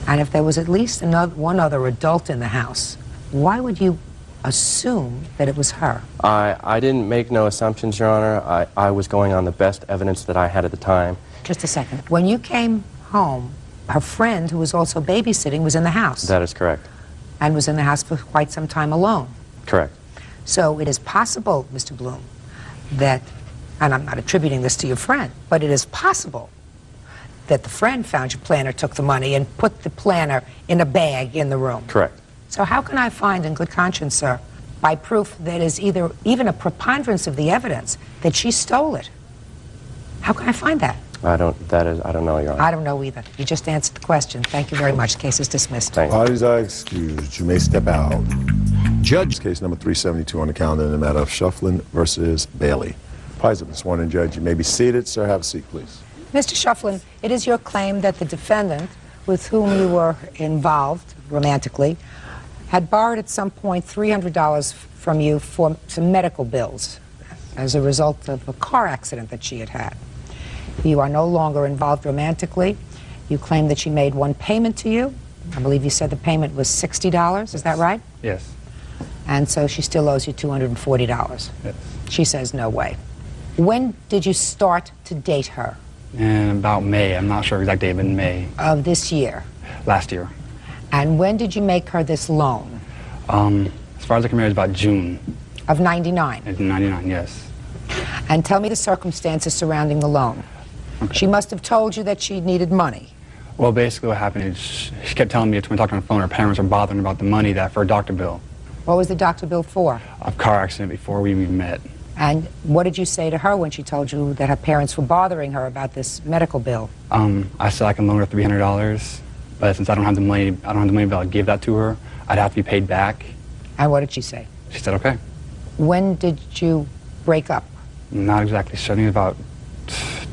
Speaker 2: and if there was at least one other adult in the house, why would you assume that it was her?
Speaker 4: I didn't make no assumptions, Your Honor. I was going on the best evidence that I had at the time.
Speaker 2: Just a second. When you came home, her friend, who was also babysitting, was in the house.
Speaker 4: That is correct.
Speaker 2: And was in the house for quite some time alone.
Speaker 4: Correct.
Speaker 2: So it is possible, Mr. Bloom, that, and I'm not attributing this to your friend, but it is possible that the friend found your planner, took the money, and put the planner in a bag in the room.
Speaker 4: Correct.
Speaker 2: So how can I find in good conscience, sir, by proof that is even a preponderance of the evidence, that she stole it? How can I find that?
Speaker 4: I don't know, Your Honor.
Speaker 2: I don't know either. You just answered the question. Thank you very much. The case is dismissed.
Speaker 4: Thank you.
Speaker 1: Parties are excused. You may step out. Judge. Case number 372 on the calendar in the matter of Shufflin versus Bailey. Parties have been sworn in, Judge. You may be seated. Sir, have a seat, please.
Speaker 2: Mr. Shufflin, it is your claim that the defendant, with whom you were involved romantically, had borrowed at some point $300 from you for some medical bills as a result of a car accident that she had had. You are no longer involved romantically. You claim that she made one payment to you. I believe you said the payment was $60. Is that right?
Speaker 22: Yes.
Speaker 2: And so she still owes you $240.
Speaker 22: Yes.
Speaker 2: She says no way. When did you start to date her?
Speaker 22: In about May. I'm not sure exact date, but in May.
Speaker 2: Of this year?
Speaker 22: Last year.
Speaker 2: And when did you make her this loan?
Speaker 22: As far as I can remember, it was about June.
Speaker 2: Of 99?
Speaker 22: Of 99, yes.
Speaker 2: And tell me the circumstances surrounding the loan. Okay. She must have told you that she needed money.
Speaker 22: Well, basically what happened is she kept telling me when we talked on the phone, her parents were bothering about the money for a doctor bill.
Speaker 2: What was the doctor bill for?
Speaker 22: A car accident before we even met.
Speaker 2: And what did you say to her when she told you that her parents were bothering her about this medical bill?
Speaker 22: I said I can loan her $300, but since I don't have the money bill, I'd give that to her. I'd have to be paid back.
Speaker 2: And what did she say?
Speaker 22: She said, okay.
Speaker 2: When did you break up?
Speaker 22: Not exactly sure. I think it was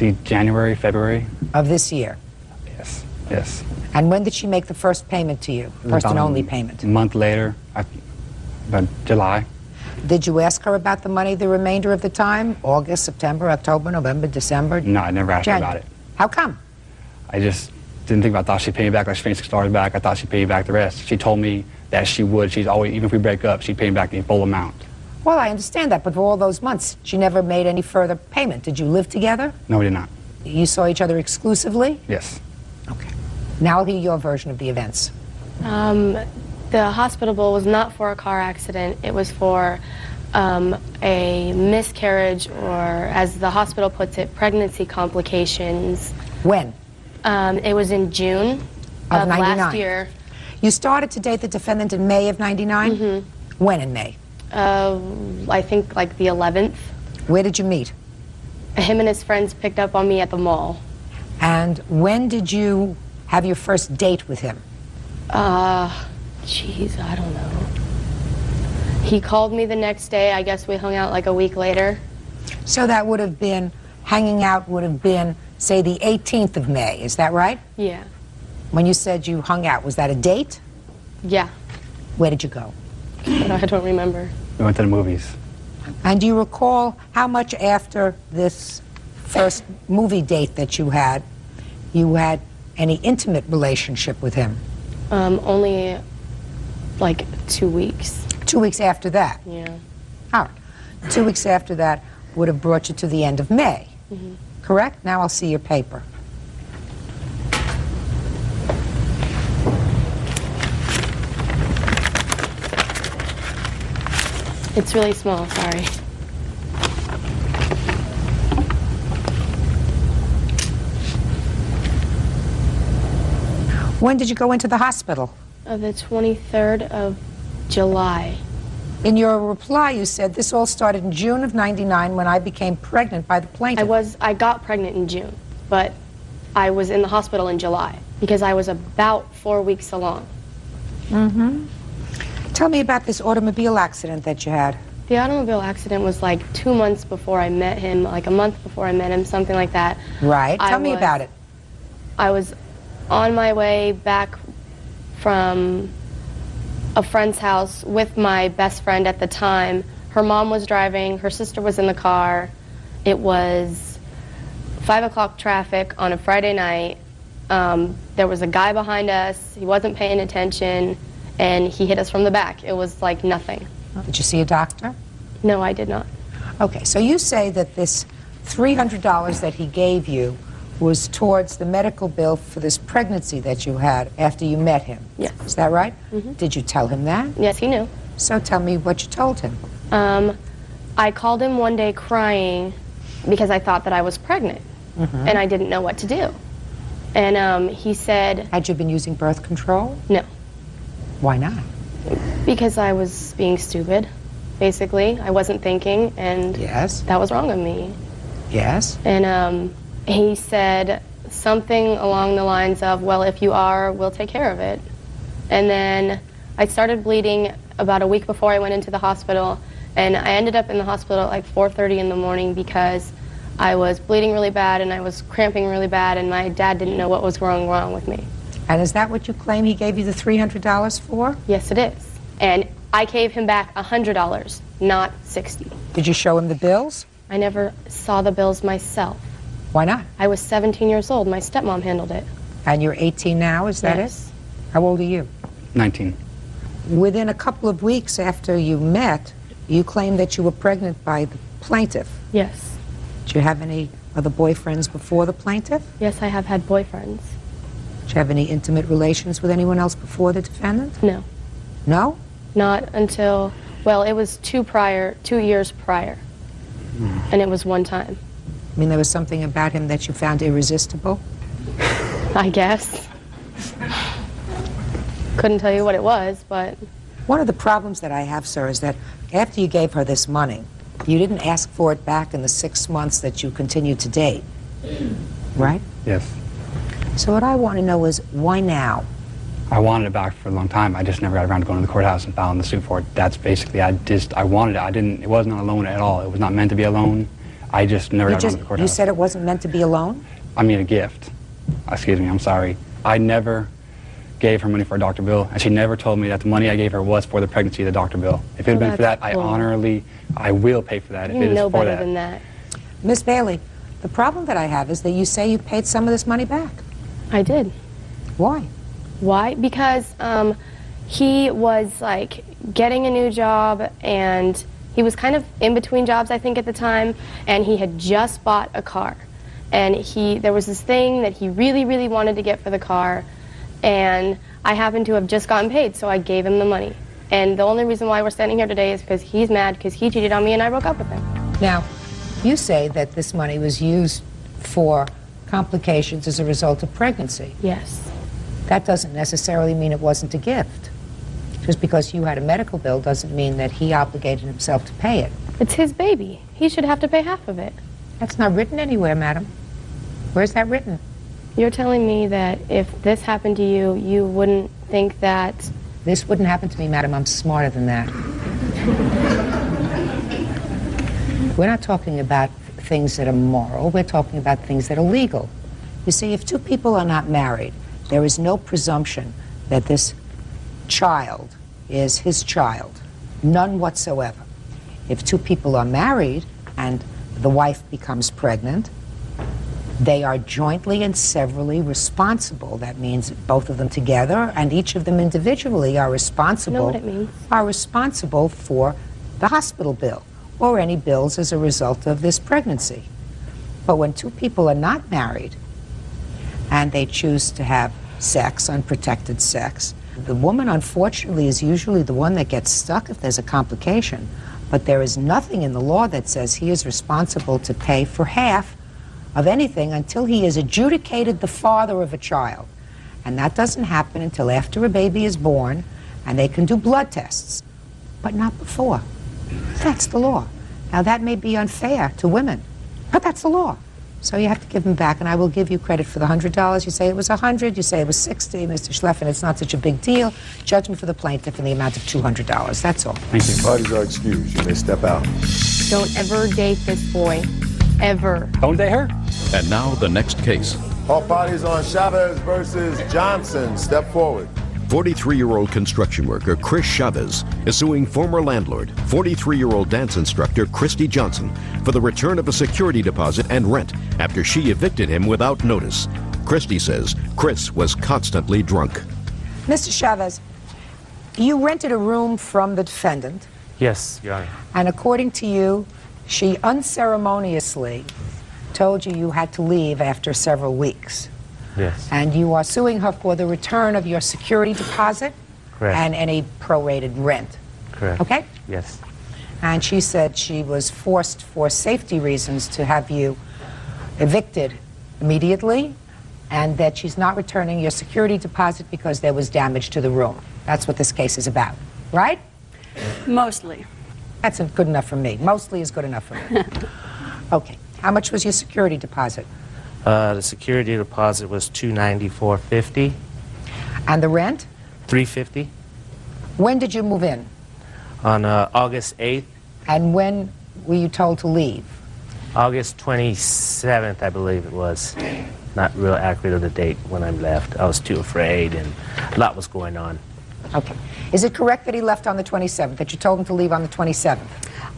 Speaker 22: about January, February.
Speaker 2: Of this year?
Speaker 22: Yes, yes.
Speaker 2: And when did she make the first payment to you? First and only payment?
Speaker 22: A month later, about July.
Speaker 2: Did you ask her about the money the remainder of the time? August, September, October, November, December?
Speaker 22: No, I never asked her about it.
Speaker 2: How come?
Speaker 22: I just didn't think about it. I thought she'd pay me back like she paid $6 back. I thought she'd pay me back the rest. She told me that she would. She's always, even if we break up, she'd pay me back the full amount.
Speaker 2: Well, I understand that, but for all those months, she never made any further payment. Did you live together?
Speaker 22: No, we did not.
Speaker 2: You saw each other exclusively?
Speaker 22: Yes.
Speaker 2: Okay. Now I'll hear your version of the events.
Speaker 23: The hospital bill was not for a car accident. It was for a miscarriage, or as the hospital puts it, pregnancy complications.
Speaker 2: When?
Speaker 23: It was in June of
Speaker 2: 99.
Speaker 23: last year.
Speaker 2: You started to date the defendant in May of 99?
Speaker 23: Mm-hmm.
Speaker 2: When in May?
Speaker 23: I think like the 11th.
Speaker 2: Where did you meet?
Speaker 23: Him and his friends picked up on me at the mall.
Speaker 2: And when did you have your first date with him?
Speaker 23: Geez, I don't know. He called me the next day. I guess we hung out like a week later.
Speaker 2: So that would have been, hanging out would have been, say, the 18th of May. Is that right?
Speaker 23: Yeah.
Speaker 2: When you said you hung out, was that a date?
Speaker 23: Yeah.
Speaker 2: Where did you go?
Speaker 23: I don't remember.
Speaker 22: We went to the movies.
Speaker 2: And do you recall how much after this first movie date that you had any intimate relationship with him?
Speaker 23: Only like 2 weeks.
Speaker 2: 2 weeks after that?
Speaker 23: Yeah.
Speaker 2: All right. 2 weeks after that would have brought you to the end of May, correct? Now I'll see your paper.
Speaker 23: It's really small, sorry.
Speaker 2: When did you go into the hospital?
Speaker 23: The 23rd of July.
Speaker 2: In your reply, you said this all started in June of '99 when I became pregnant by the plaintiff.
Speaker 23: I got pregnant in June, but I was in the hospital in July because I was about 4 weeks along.
Speaker 2: Tell me about this automobile accident that you had.
Speaker 23: The automobile accident was like 2 months before I met him, like a month before I met him, something like that.
Speaker 2: Right. Tell me about it.
Speaker 23: I was on my way back from a friend's house with my best friend at the time. Her mom was driving, her sister was in the car. It was 5 o'clock traffic on a Friday night. There was a guy behind us, he wasn't paying attention, and he hit us from the back. It was like nothing.
Speaker 2: Did you see a doctor?
Speaker 23: No, I did not.
Speaker 2: Okay, so you say that this $300 that he gave you was towards the medical bill for this pregnancy that you had after you met him.
Speaker 23: Yes.
Speaker 2: Is that right? Did you tell him that?
Speaker 23: Yes, he knew.
Speaker 2: So tell me what you told him.
Speaker 23: I called him one day crying because I thought that I was pregnant, and I didn't know what to do. And he said...
Speaker 2: Had you been using birth control?
Speaker 23: No.
Speaker 2: Why not?
Speaker 23: Because I was being stupid, basically. I wasn't thinking, and that was wrong of me.
Speaker 2: Yes.
Speaker 23: And he said something along the lines of, well, if you are, we'll take care of it. And then I started bleeding about a week before I went into the hospital, and I ended up in the hospital at like 4:30 in the morning because I was bleeding really bad and I was cramping really bad, and my dad didn't know what was going wrong with me.
Speaker 2: And is that what you claim he gave you the $300 for?
Speaker 23: Yes, it is. And I gave him back $100, not $60.
Speaker 2: Did you show him the bills?
Speaker 23: I never saw the bills myself.
Speaker 2: Why not?
Speaker 23: I was 17 years old. My stepmom handled it.
Speaker 2: And you're 18 now, is that it? How old are you?
Speaker 22: 19.
Speaker 2: Within a couple of weeks after you met, you claimed that you were pregnant by the plaintiff.
Speaker 23: Yes.
Speaker 2: Did you have any other boyfriends before the plaintiff?
Speaker 23: Yes, I have had boyfriends.
Speaker 2: Did you have any intimate relations with anyone else before the defendant?
Speaker 23: No.
Speaker 2: No?
Speaker 23: Not until, well, it was 2 years prior. And it was one time.
Speaker 2: I mean, there was something about him that you found irresistible?
Speaker 23: I guess. Couldn't tell you what it was, but...
Speaker 2: One of the problems that I have, sir, is that after you gave her this money, you didn't ask for it back in the 6 months that you continued to date, right?
Speaker 22: Yes.
Speaker 2: So what I want to know is, why now?
Speaker 22: I wanted it back for a long time. I just never got around to going to the courthouse and filing the suit for it. That's basically, I wanted it. It was not a loan at all. It was not meant to be a loan. I just never got around to the courthouse.
Speaker 2: You said it wasn't meant to be a loan?
Speaker 22: I mean a gift. Excuse me, I'm sorry. I never gave her money for a doctor bill, and she never told me that the money I gave her was for the pregnancy of the doctor bill. If it had been for that, I will pay for that if it is for that.
Speaker 23: You know better than that.
Speaker 2: Miss Bailey, the problem that I have is that you say you paid some of this money back.
Speaker 23: I did.
Speaker 2: Why?
Speaker 23: Why? Because he was like getting a new job, and he was kind of in between jobs, I think, at the time, and he had just bought a car. And there was this thing that he really, really wanted to get for the car, and I happened to have just gotten paid, so I gave him the money. And the only reason why we're standing here today is because he's mad because he cheated on me and I broke up with him.
Speaker 2: Now, you say that this money was used for complications as a result of pregnancy.
Speaker 23: Yes.
Speaker 2: That doesn't necessarily mean it wasn't a gift. Just because you had a medical bill doesn't mean that he obligated himself to pay it.
Speaker 23: It's his baby. He should have to pay half of it.
Speaker 2: That's not written anywhere, madam. Where's that written?
Speaker 23: You're telling me that if this happened to you, you wouldn't think that...
Speaker 2: This wouldn't happen to me, madam. I'm smarter than that. We're not talking about things that are moral. We're talking about things that are legal. You see, if two people are not married, there is no presumption that this child is his child. None whatsoever. If two people are married and the wife becomes pregnant, They are jointly and severally responsible. That means both of them together and each of them individually are responsible.
Speaker 23: You know what it means?
Speaker 2: Are responsible for the hospital bill or any bills as a result of this pregnancy. But when two people are not married and they choose to have sex, unprotected sex, the woman, unfortunately, is usually the one that gets stuck if there's a complication. But there is nothing in the law that says he is responsible to pay for half of anything until he has adjudicated the father of a child. And that doesn't happen until after a baby is born and they can do blood tests, but not before. That's the law. Now, that may be unfair to women, but that's the law. So you have to give him back, and I will give you credit for the $100. You say it was $100, you say it was $60, Mr. Schleffen, it's not such a big deal. Judgment for the plaintiff in the amount of $200. That's all.
Speaker 22: Thank you.
Speaker 1: Parties are excused. You may step out.
Speaker 23: Don't ever date this boy. Ever.
Speaker 22: Don't date her?
Speaker 5: And now the next case.
Speaker 1: All parties on Chavez versus Johnson. Step forward.
Speaker 5: 43-year-old construction worker Chris Chavez is suing former landlord, 43-year-old dance instructor Christy Johnson, for the return of a security deposit and rent after she evicted him without notice. Christy says Chris was constantly drunk.
Speaker 2: Mr. Chavez, you rented a room from the defendant,
Speaker 4: Yes, Your Honor.
Speaker 2: and according to you, she unceremoniously told you had to leave after several weeks.
Speaker 4: Yes.
Speaker 2: And you are suing her for the return of your security deposit
Speaker 4: Correct.
Speaker 2: and any prorated rent.
Speaker 4: Correct.
Speaker 2: Okay?
Speaker 4: Yes.
Speaker 2: And she said she was forced for safety reasons to have you evicted immediately, and that she's not returning your security deposit because there was damage to the room. That's what this case is about, right?
Speaker 6: Mostly.
Speaker 2: That's good enough for me. Mostly is good enough for me. Okay. How much was your security deposit?
Speaker 10: The security deposit was $294.50.
Speaker 2: And the rent?
Speaker 10: $350.
Speaker 2: When did you move in?
Speaker 10: On August 8th.
Speaker 2: And when were you told to leave?
Speaker 10: August 27th, I believe it was. Not real accurate of the date when I left. I was too afraid and a lot was going on.
Speaker 2: Okay. Is it correct that he left on the 27th, that you told him to leave on the 27th?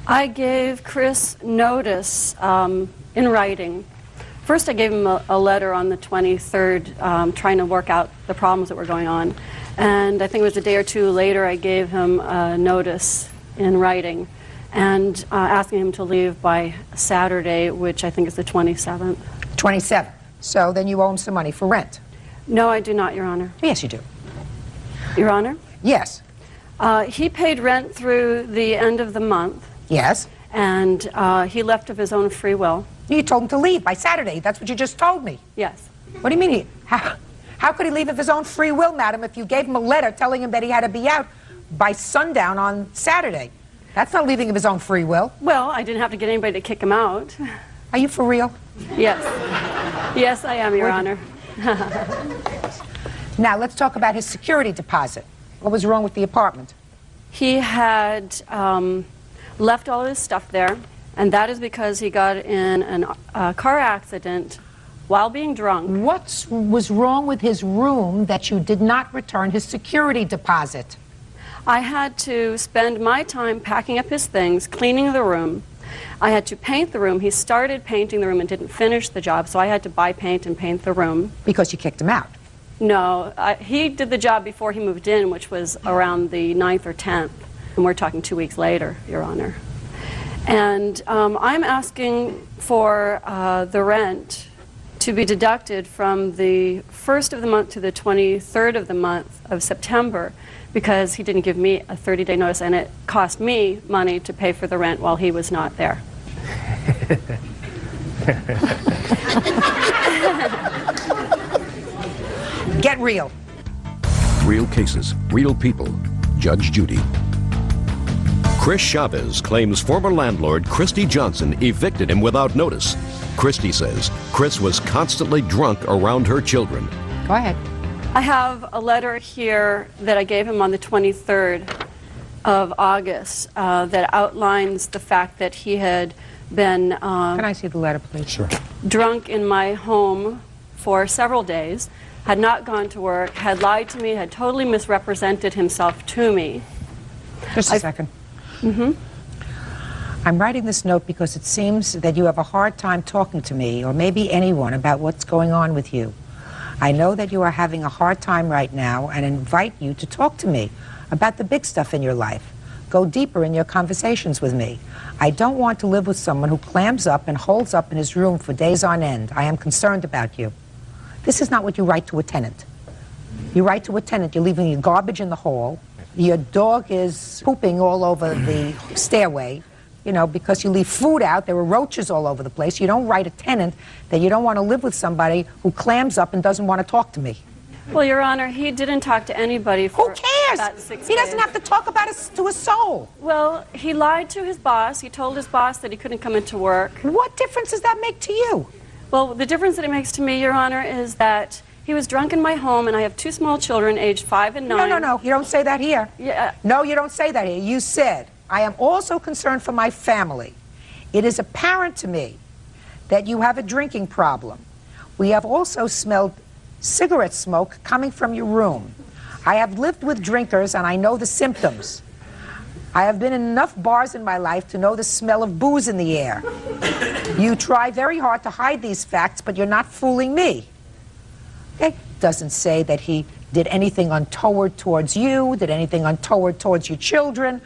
Speaker 6: I gave Chris notice in writing. First, I gave him a letter on the 23rd trying to work out the problems that were going on. And I think it was a day or two later I gave him a notice in writing and asking him to leave by Saturday, which I think is the 27th.
Speaker 2: 27th. So then you owe him some money for rent?
Speaker 6: No, I do not, Your Honor.
Speaker 2: Yes, you do.
Speaker 6: Your Honor?
Speaker 2: Yes.
Speaker 6: He paid rent through the end of the month.
Speaker 2: Yes.
Speaker 6: And he left of his own free will.
Speaker 2: You told him to leave by Saturday. That's what you just told me.
Speaker 6: Yes.
Speaker 2: What do you mean? How could he leave of his own free will, madam, if you gave him a letter telling him that he had to be out by sundown on Saturday? That's not leaving of his own free will.
Speaker 6: Well, I didn't have to get anybody to kick him out.
Speaker 2: Are you for real?
Speaker 6: Yes. Yes, I am, Your Honor.
Speaker 2: Now, let's talk about his security deposit. What was wrong with the apartment?
Speaker 6: He had left all of his stuff there, and that is because he got in a car accident while being drunk.
Speaker 2: What was wrong with his room that you did not return his security deposit?
Speaker 6: I had to spend my time packing up his things, cleaning the room. I had to paint the room. He started painting the room and didn't finish the job, so I had to buy paint and paint the room.
Speaker 2: Because you kicked him out?
Speaker 6: No, he did the job before he moved in, which was around the 9th or 10th. And we're talking 2 weeks later, Your Honor. And I'm asking for the rent to be deducted from the 1st of the month to the 23rd of the month of September, because he didn't give me a 30-day notice, and it cost me money to pay for the rent while he was not there.
Speaker 2: Get real.
Speaker 5: Real cases, real people. Judge Judy. Chris Chavez claims former landlord Christy Johnson evicted him without notice. Christy says Chris was constantly drunk around her children.
Speaker 2: Go ahead.
Speaker 6: I have a letter here that I gave him on the 23rd of August that outlines the fact that he had been
Speaker 2: Can I see the letter, please?
Speaker 1: Sure.
Speaker 6: Drunk in my home for several days, had not gone to work, had lied to me, had totally misrepresented himself to me.
Speaker 2: Just a second.
Speaker 6: Mm-hmm.
Speaker 2: I'm writing this note because it seems that you have a hard time talking to me, or maybe anyone, about what's going on with you. I know that you are having a hard time right now and invite you to talk to me about the big stuff in your life. Go deeper in your conversations with me. I don't want to live with someone who clams up and holds up in his room for days on end. I am concerned about you. This is not what you write to a tenant. You write to a tenant, you're leaving your garbage in the hall, your dog is pooping all over the stairway, you know, because you leave food out, there are roaches all over the place. You don't write a tenant that you don't want to live with somebody who clams up and doesn't want to talk to me.
Speaker 6: Well, Your Honor, he didn't talk to anybody for
Speaker 2: Who cares?
Speaker 6: about 6 days.
Speaker 2: He doesn't have to talk about it to a soul.
Speaker 6: Well, he lied to his boss. He told his boss that he couldn't come into work.
Speaker 2: What difference does that make to you?
Speaker 6: Well, the difference that it makes to me, Your Honor, is that he was drunk in my home, and I have 2 small children, aged 5 and 9.
Speaker 2: No, you don't say that here.
Speaker 6: Yeah.
Speaker 2: No, you don't say that here. You said, I am also concerned for my family. It is apparent to me that you have a drinking problem. We have also smelled cigarette smoke coming from your room. I have lived with drinkers, and I know the symptoms. I have been in enough bars in my life to know the smell of booze in the air. You try very hard to hide these facts, but you're not fooling me. It doesn't say that he did anything untoward towards you, did anything untoward towards your children,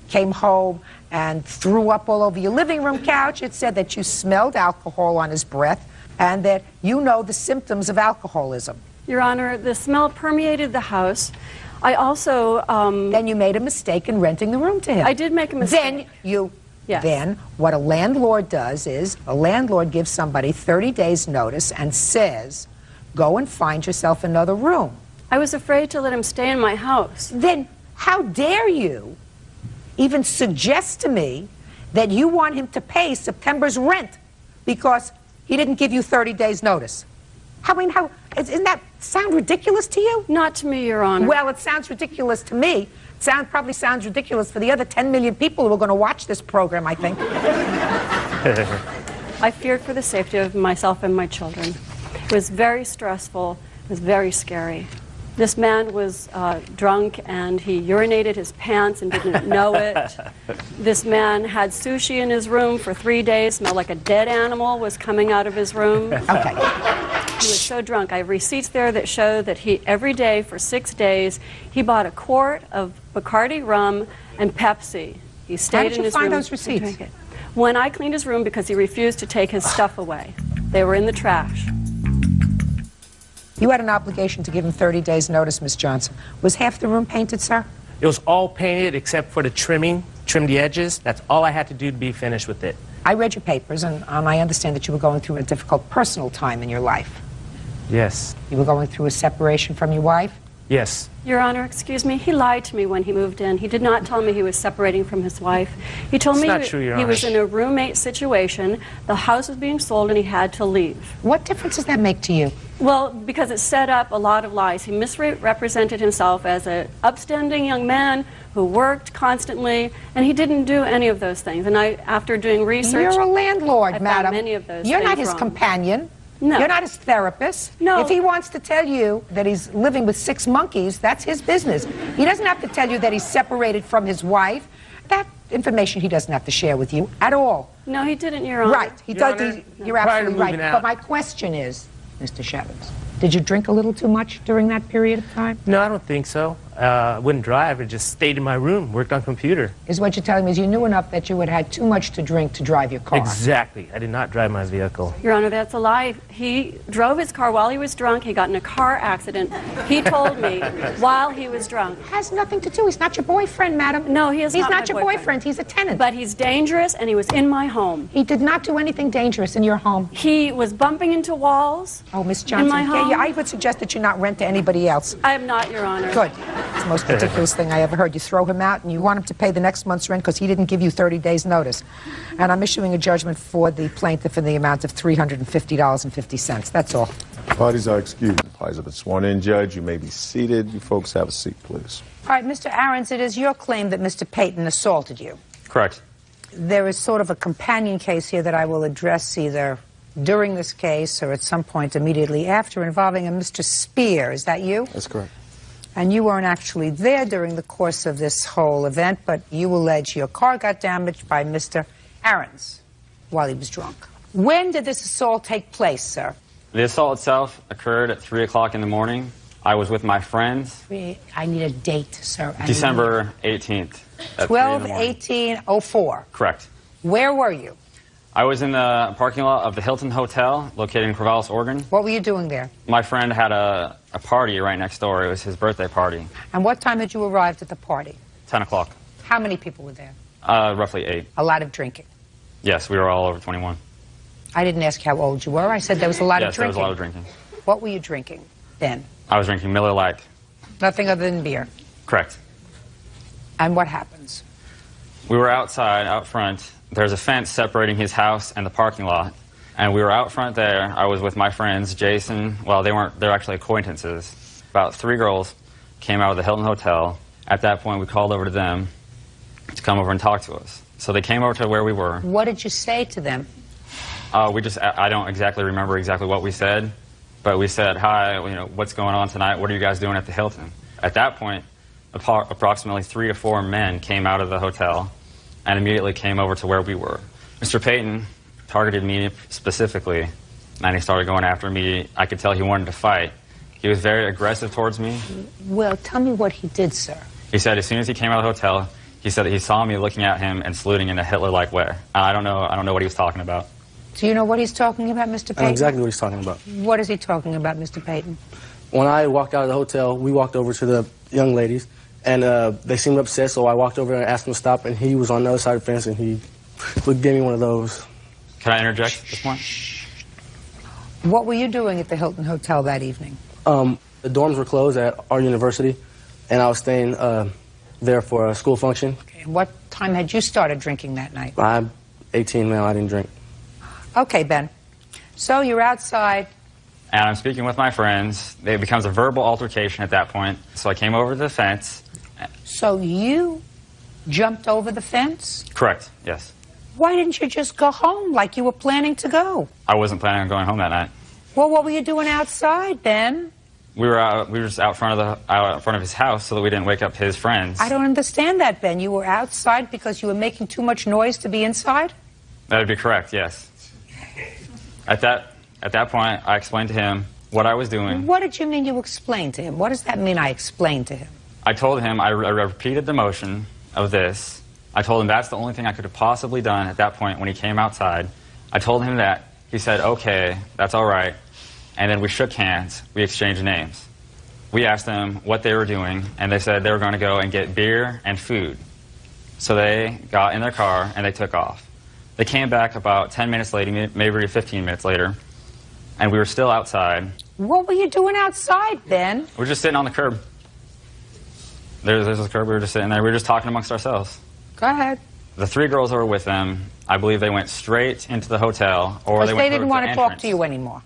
Speaker 2: came home and threw up all over your living room couch. It said that you smelled alcohol on his breath and that you know the symptoms of alcoholism.
Speaker 6: Your Honor, the smell permeated the house. I also...
Speaker 2: Then you made a mistake in renting the room to him.
Speaker 6: I did make a mistake.
Speaker 2: Then what a landlord does is a landlord gives somebody 30 days notice and says, go and find yourself another room.
Speaker 6: I was afraid to let him stay in my house.
Speaker 2: Then how dare you even suggest to me that you want him to pay September's rent because he didn't give you 30 days notice? Doesn't that sound ridiculous to you?
Speaker 6: Not to me, Your Honor.
Speaker 2: Well, it sounds ridiculous to me. It probably sounds ridiculous for the other 10 million people who are going to watch this program, I think.
Speaker 6: I feared for the safety of myself and my children. It was very stressful. It was very scary. This man was drunk, and he urinated his pants and didn't know it. This man had sushi in his room for 3 days, smelled like a dead animal was coming out of his room.
Speaker 2: Okay.
Speaker 6: He was so drunk. I have receipts there that show that he, every day for 6 days, he bought a quart of Bacardi rum and Pepsi. He stayed in his room.
Speaker 2: How did you find those receipts?
Speaker 6: When I cleaned his room because he refused to take his stuff away. They were in the trash.
Speaker 2: You had an obligation to give him 30 days notice, Miss Johnson. Was half the room painted, sir?
Speaker 10: It was all painted except for the trimming, trim the edges. That's all I had to do to be finished with it.
Speaker 2: I read your papers, and I understand that you were going through a difficult personal time in your life.
Speaker 10: Yes.
Speaker 2: You were going through a separation from your wife?
Speaker 10: Yes.
Speaker 6: Your Honor, excuse me, he lied to me when he moved in. He did not tell me he was separating from his wife. He told me he was in a roommate situation, the house was being sold, and he had to leave.
Speaker 2: What difference does that make to you?
Speaker 6: Well, because it set up a lot of lies. He misrepresented himself as an upstanding young man who worked constantly, and he didn't do any of those things. And after doing research...
Speaker 2: You're a landlord,
Speaker 6: I
Speaker 2: madam.
Speaker 6: found many of those
Speaker 2: You're
Speaker 6: things
Speaker 2: not his
Speaker 6: wrong.
Speaker 2: companion.
Speaker 6: No.
Speaker 2: You're not his therapist.
Speaker 6: No.
Speaker 2: If he wants to tell you that he's living with 6 monkeys, that's his business. He doesn't have to tell you that he's separated from his wife. That information he doesn't have to share with you at all.
Speaker 6: No, he didn't, Your Honor.
Speaker 2: Right. You're absolutely right. But my question is, Mr. Shevins, did you drink a little too much during that period of time?
Speaker 10: No, I don't think so. I wouldn't drive. I just stayed in my room, worked on computer.
Speaker 2: Is what you're telling me is you knew enough that you had had too much to drink to drive your car?
Speaker 10: Exactly. I did not drive my vehicle.
Speaker 6: Your Honor, that's a lie. He drove his car while he was drunk. He got in a car accident. He told me while he was drunk.
Speaker 2: Has nothing to do. He's not your boyfriend, madam.
Speaker 6: No, he is
Speaker 2: He's
Speaker 6: not
Speaker 2: not
Speaker 6: my
Speaker 2: your boyfriend. He's a tenant.
Speaker 6: But he's dangerous, and he was in my home.
Speaker 2: He did not do anything dangerous in your home.
Speaker 6: He was bumping into walls.
Speaker 2: Oh, Miss Johnson,
Speaker 6: in my home.
Speaker 2: I would suggest that you not rent to anybody else.
Speaker 6: I am not, Your Honor.
Speaker 2: Good. It's the most ridiculous thing I ever heard. You throw him out and you want him to pay the next month's rent because he didn't give you 30 days notice. And I'm issuing a judgment for the plaintiff in the amount of $350.50. That's all.
Speaker 1: Parties are excused. The parties have been sworn in, Judge. You may be seated. You folks have a seat, please.
Speaker 2: All right, Mr. Ahrens, it is your claim that Mr. Payton assaulted you.
Speaker 14: Correct.
Speaker 2: There is sort of a companion case here that I will address either during this case or at some point immediately after involving a Mr. Spear. Is that you?
Speaker 1: That's correct.
Speaker 2: And you weren't actually there during the course of this whole event, but you allege your car got damaged by Mr. errands while he was drunk. When did this assault take place, sir?
Speaker 14: The assault itself occurred at 3 o'clock in the morning. I was with my friends.
Speaker 2: I need a date, sir.
Speaker 14: December 18th. At 3 in the morning.
Speaker 2: 12/18/04.
Speaker 14: Correct.
Speaker 2: Where were you?
Speaker 14: I was in the parking lot of the Hilton Hotel, located in Corvallis, Oregon.
Speaker 2: What were you doing there?
Speaker 14: My friend had a party right next door. It was his birthday party.
Speaker 2: And what time had you arrived at the party?
Speaker 14: 10 o'clock.
Speaker 2: How many people were there?
Speaker 14: Roughly 8.
Speaker 2: A lot of drinking.
Speaker 14: Yes, we were all over 21.
Speaker 2: I didn't ask how old you were. I said there was a lot of
Speaker 14: Yes, there
Speaker 2: drinking.
Speaker 14: was a lot of drinking.
Speaker 2: What were you drinking then?
Speaker 14: I was drinking Miller Lite.
Speaker 2: Nothing other than beer.
Speaker 14: Correct.
Speaker 2: And what happens?
Speaker 14: We were outside, out front. There's a fence separating his house and the parking lot. And we were out front there. I was with my friends, Jason. Well, they're actually acquaintances. About 3 girls came out of the Hilton Hotel. At that point, we called over to them to come over and talk to us. So they came over to where we were.
Speaker 2: What did you say to them?
Speaker 14: I don't exactly remember exactly what we said, but we said, hi, what's going on tonight? What are you guys doing at the Hilton? At that point, approximately 3 to 4 men came out of the hotel and immediately came over to where we were. Mr. Payton targeted me specifically, and he started going after me. I could tell he wanted to fight. He was very aggressive towards me.
Speaker 2: Well, tell me what he did, sir.
Speaker 14: He said as soon as he came out of the hotel, he said that he saw me looking at him and saluting in a Hitler-like way. I don't know what he was talking about.
Speaker 2: Do you know what he's talking about, Mr. Payton?
Speaker 15: I know exactly what he's talking about.
Speaker 2: What is he talking about, Mr. Payton?
Speaker 15: When I walked out of the hotel, we walked over to the young ladies, and they seemed upset, so I walked over and asked him to stop, and he was on the other side of the fence, and he gave me one of those.
Speaker 14: Can I interject at this point?
Speaker 2: What were you doing at the Hilton Hotel that evening?
Speaker 15: The dorms were closed at our university, and I was staying there for a school function.
Speaker 2: Okay. And what time had you started drinking that night?
Speaker 15: I'm 18 now, I didn't drink.
Speaker 2: Okay, Ben. So you're outside.
Speaker 14: And I'm speaking with my friends. It becomes a verbal altercation at that point. So I came over to the fence.
Speaker 2: So you jumped over the fence?
Speaker 14: Correct, yes.
Speaker 2: Why didn't you just go home like you were planning to go?
Speaker 14: I wasn't planning on going home that night.
Speaker 2: Well, what were you doing outside, Ben?
Speaker 14: We were just out front of his house so that we didn't wake up his friends.
Speaker 2: I don't understand that, Ben. You were outside because you were making too much noise to be inside?
Speaker 14: That would be correct, yes. At that point, I explained to him what I was doing.
Speaker 2: What did you mean you explained to him? What does that mean, I explained to him?
Speaker 14: I told him, I repeated the motion of this. I told him that's the only thing I could have possibly done at that point when he came outside. I told him that. He said, okay, that's all right. And then we shook hands. We exchanged names. We asked them what they were doing, and they said they were going to go and get beer and food. So they got in their car, and they took off. They came back about 10 minutes later, maybe 15 minutes later, and we were still outside.
Speaker 2: What were you doing outside, Ben?
Speaker 14: We were just sitting on the curb. There's a curb. We were just sitting there. We were just talking amongst ourselves.
Speaker 2: Go ahead.
Speaker 14: The 3 girls that were with them, I believe they went straight into the hotel, or
Speaker 2: Because they didn't want to talk to you anymore.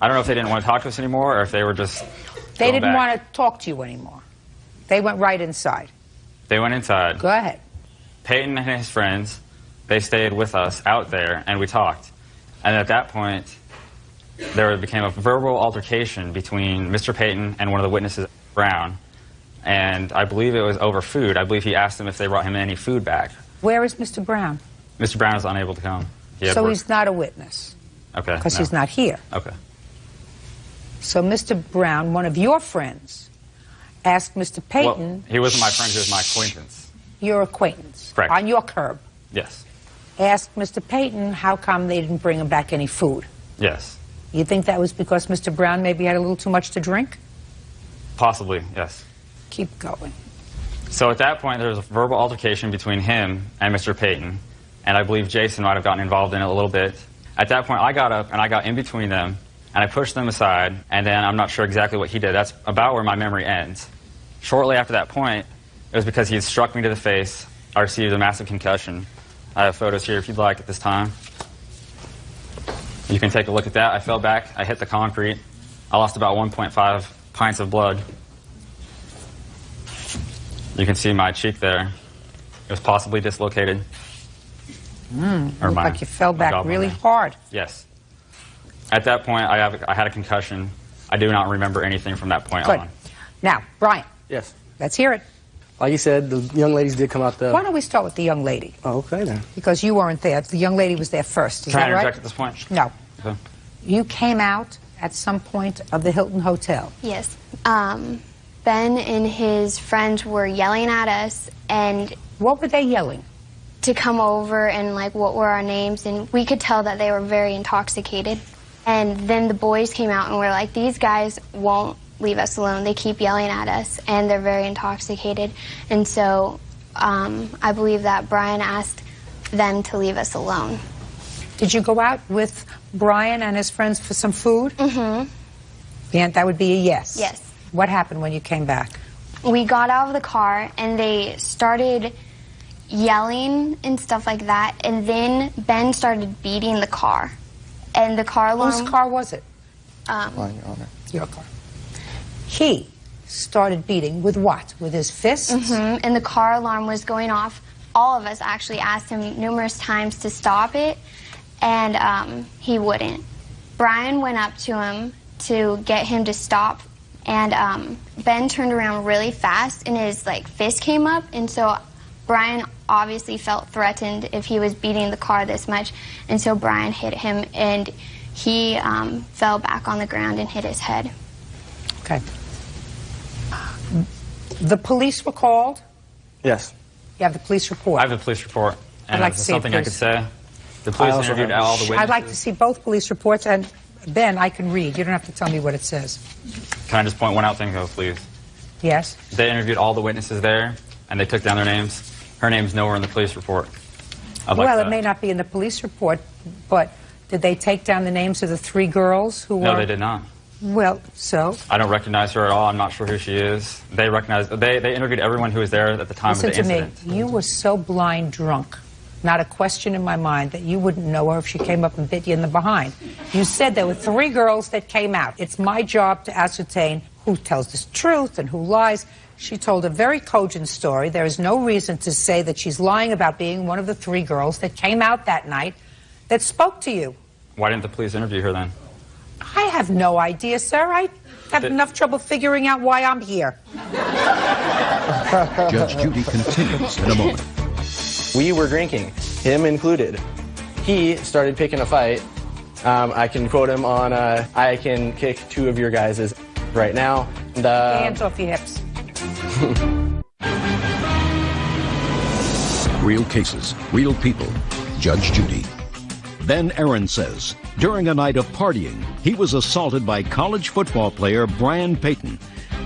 Speaker 14: I don't know if they didn't want to talk to us anymore, or if they were just
Speaker 2: They didn't
Speaker 14: back.
Speaker 2: want to talk to you anymore. They went right inside.
Speaker 14: They went inside.
Speaker 2: Go ahead.
Speaker 14: Peyton and his friends, they stayed with us out there, and we talked. And at that point, there became a verbal altercation between Mr. Peyton and one of the witnesses, Brown. And I believe it was over food. I believe he asked them if they brought him any food back.
Speaker 2: Where is Mr. Brown?
Speaker 14: Mr. Brown is unable to come.
Speaker 2: So he's not a witness.
Speaker 14: Okay.
Speaker 2: Because he's not here.
Speaker 14: Okay.
Speaker 2: So Mr. Brown, one of your friends, asked Mr. Peyton...
Speaker 14: Well, he wasn't my friend, he was my acquaintance.
Speaker 2: Your acquaintance.
Speaker 14: Correct.
Speaker 2: On your curb.
Speaker 14: Yes.
Speaker 2: Asked Mr. Peyton how come they didn't bring him back any food.
Speaker 14: Yes.
Speaker 2: You think that was because Mr. Brown maybe had a little too much to drink?
Speaker 14: Possibly, yes.
Speaker 2: Keep going.
Speaker 14: So at that point, there was a verbal altercation between him and Mr. Peyton, and I believe Jason might have gotten involved in it a little bit. At that point, I got up and I got in between them, and I pushed them aside, and then I'm not sure exactly what he did. That's about where my memory ends. Shortly after that point, it was because he had struck me to the face. I received a massive concussion. I have photos here if you'd like at this time. You can take a look at that. I fell back. I hit the concrete. I lost about 1.5 pints of blood. You can see my cheek there. It was possibly dislocated.
Speaker 2: Looked like you fell back really hard.
Speaker 14: Yes. At that point, I had a concussion. I do not remember anything from that point
Speaker 2: Good.
Speaker 14: on.
Speaker 2: Now, Brian.
Speaker 15: Yes.
Speaker 2: Let's hear it.
Speaker 15: Like you said, the young ladies did come out the...
Speaker 2: Why don't we start with the young lady?
Speaker 15: Oh, okay, then.
Speaker 2: Because you weren't there. The young lady was there first. Is
Speaker 14: Can I
Speaker 2: that right?
Speaker 14: interject at this point?
Speaker 2: No.
Speaker 14: Okay.
Speaker 2: You came out at some point of the Hilton Hotel.
Speaker 7: Yes. Ben and his friends were yelling at us, and...
Speaker 2: What were they yelling?
Speaker 7: To come over and, like, what were our names, and we could tell that they were very intoxicated. And then the boys came out and were like, these guys won't leave us alone. They keep yelling at us, and they're very intoxicated. And so I believe that Brian asked them to leave us alone.
Speaker 2: Did you go out with Brian and his friends for some food?
Speaker 7: Mm-hmm.
Speaker 2: Yeah, that would be a yes.
Speaker 7: Yes.
Speaker 2: What happened when you came back?
Speaker 7: We got out of the car, and they started yelling and stuff like that, and then Ben started beating the car. And the car alarm...
Speaker 2: Whose car was it?
Speaker 7: Mine,
Speaker 2: Your Honor. Your car. He started beating with what? With his fists?
Speaker 7: Mm-hmm. And the car alarm was going off. All of us actually asked him numerous times to stop it, and he wouldn't. Brian went up to him to get him to stop, and Ben turned around really fast, and his fist came up, and so Brian obviously felt threatened if he was beating the car this much, and so Brian hit him, and he fell back on the ground and hit his head.
Speaker 2: Okay. The police were called?
Speaker 15: Yes.
Speaker 2: You have the police report?
Speaker 14: I have the police report. And
Speaker 2: I'd like
Speaker 14: is
Speaker 2: to
Speaker 14: there
Speaker 2: see it,
Speaker 14: something I could
Speaker 2: please.
Speaker 14: say? The police interviewed all the witnesses.
Speaker 2: I'd like to see both police reports, and Ben, I can read. You don't have to tell me what it says.
Speaker 14: Can I just point one out thing, though, please?
Speaker 2: Yes?
Speaker 14: They interviewed all the witnesses there, and they took down their names. Her name's nowhere in the police report.
Speaker 2: Well, it may not be in the police report, but did they take down the names of the 3 girls who were...
Speaker 14: No, they did not.
Speaker 2: Well, so?
Speaker 14: I don't recognize her at all. I'm not sure who she is. They interviewed everyone who was there at the time
Speaker 2: Listen
Speaker 14: of the
Speaker 2: to
Speaker 14: incident.
Speaker 2: me. You were so blind drunk, not a question in my mind, that you wouldn't know her if she came up and bit you in the behind. You said there were 3 girls that came out. It's my job to ascertain who tells the truth and who lies. She told a very cogent story. There is no reason to say that she's lying about being one of the 3 girls that came out that night that spoke to you.
Speaker 14: Why didn't the police interview her then?
Speaker 2: I have no idea, sir. I have enough trouble figuring out why I'm here.
Speaker 5: Judge Judy continues in a moment.
Speaker 15: We were drinking, him included. He started picking a fight. I can quote him on, I can kick 2 of your guys' right now.
Speaker 2: Hands off your hips.
Speaker 5: Real cases, real people. Judge Judy. Ben Aaron says, during a night of partying, he was assaulted by college football player Brian Payton.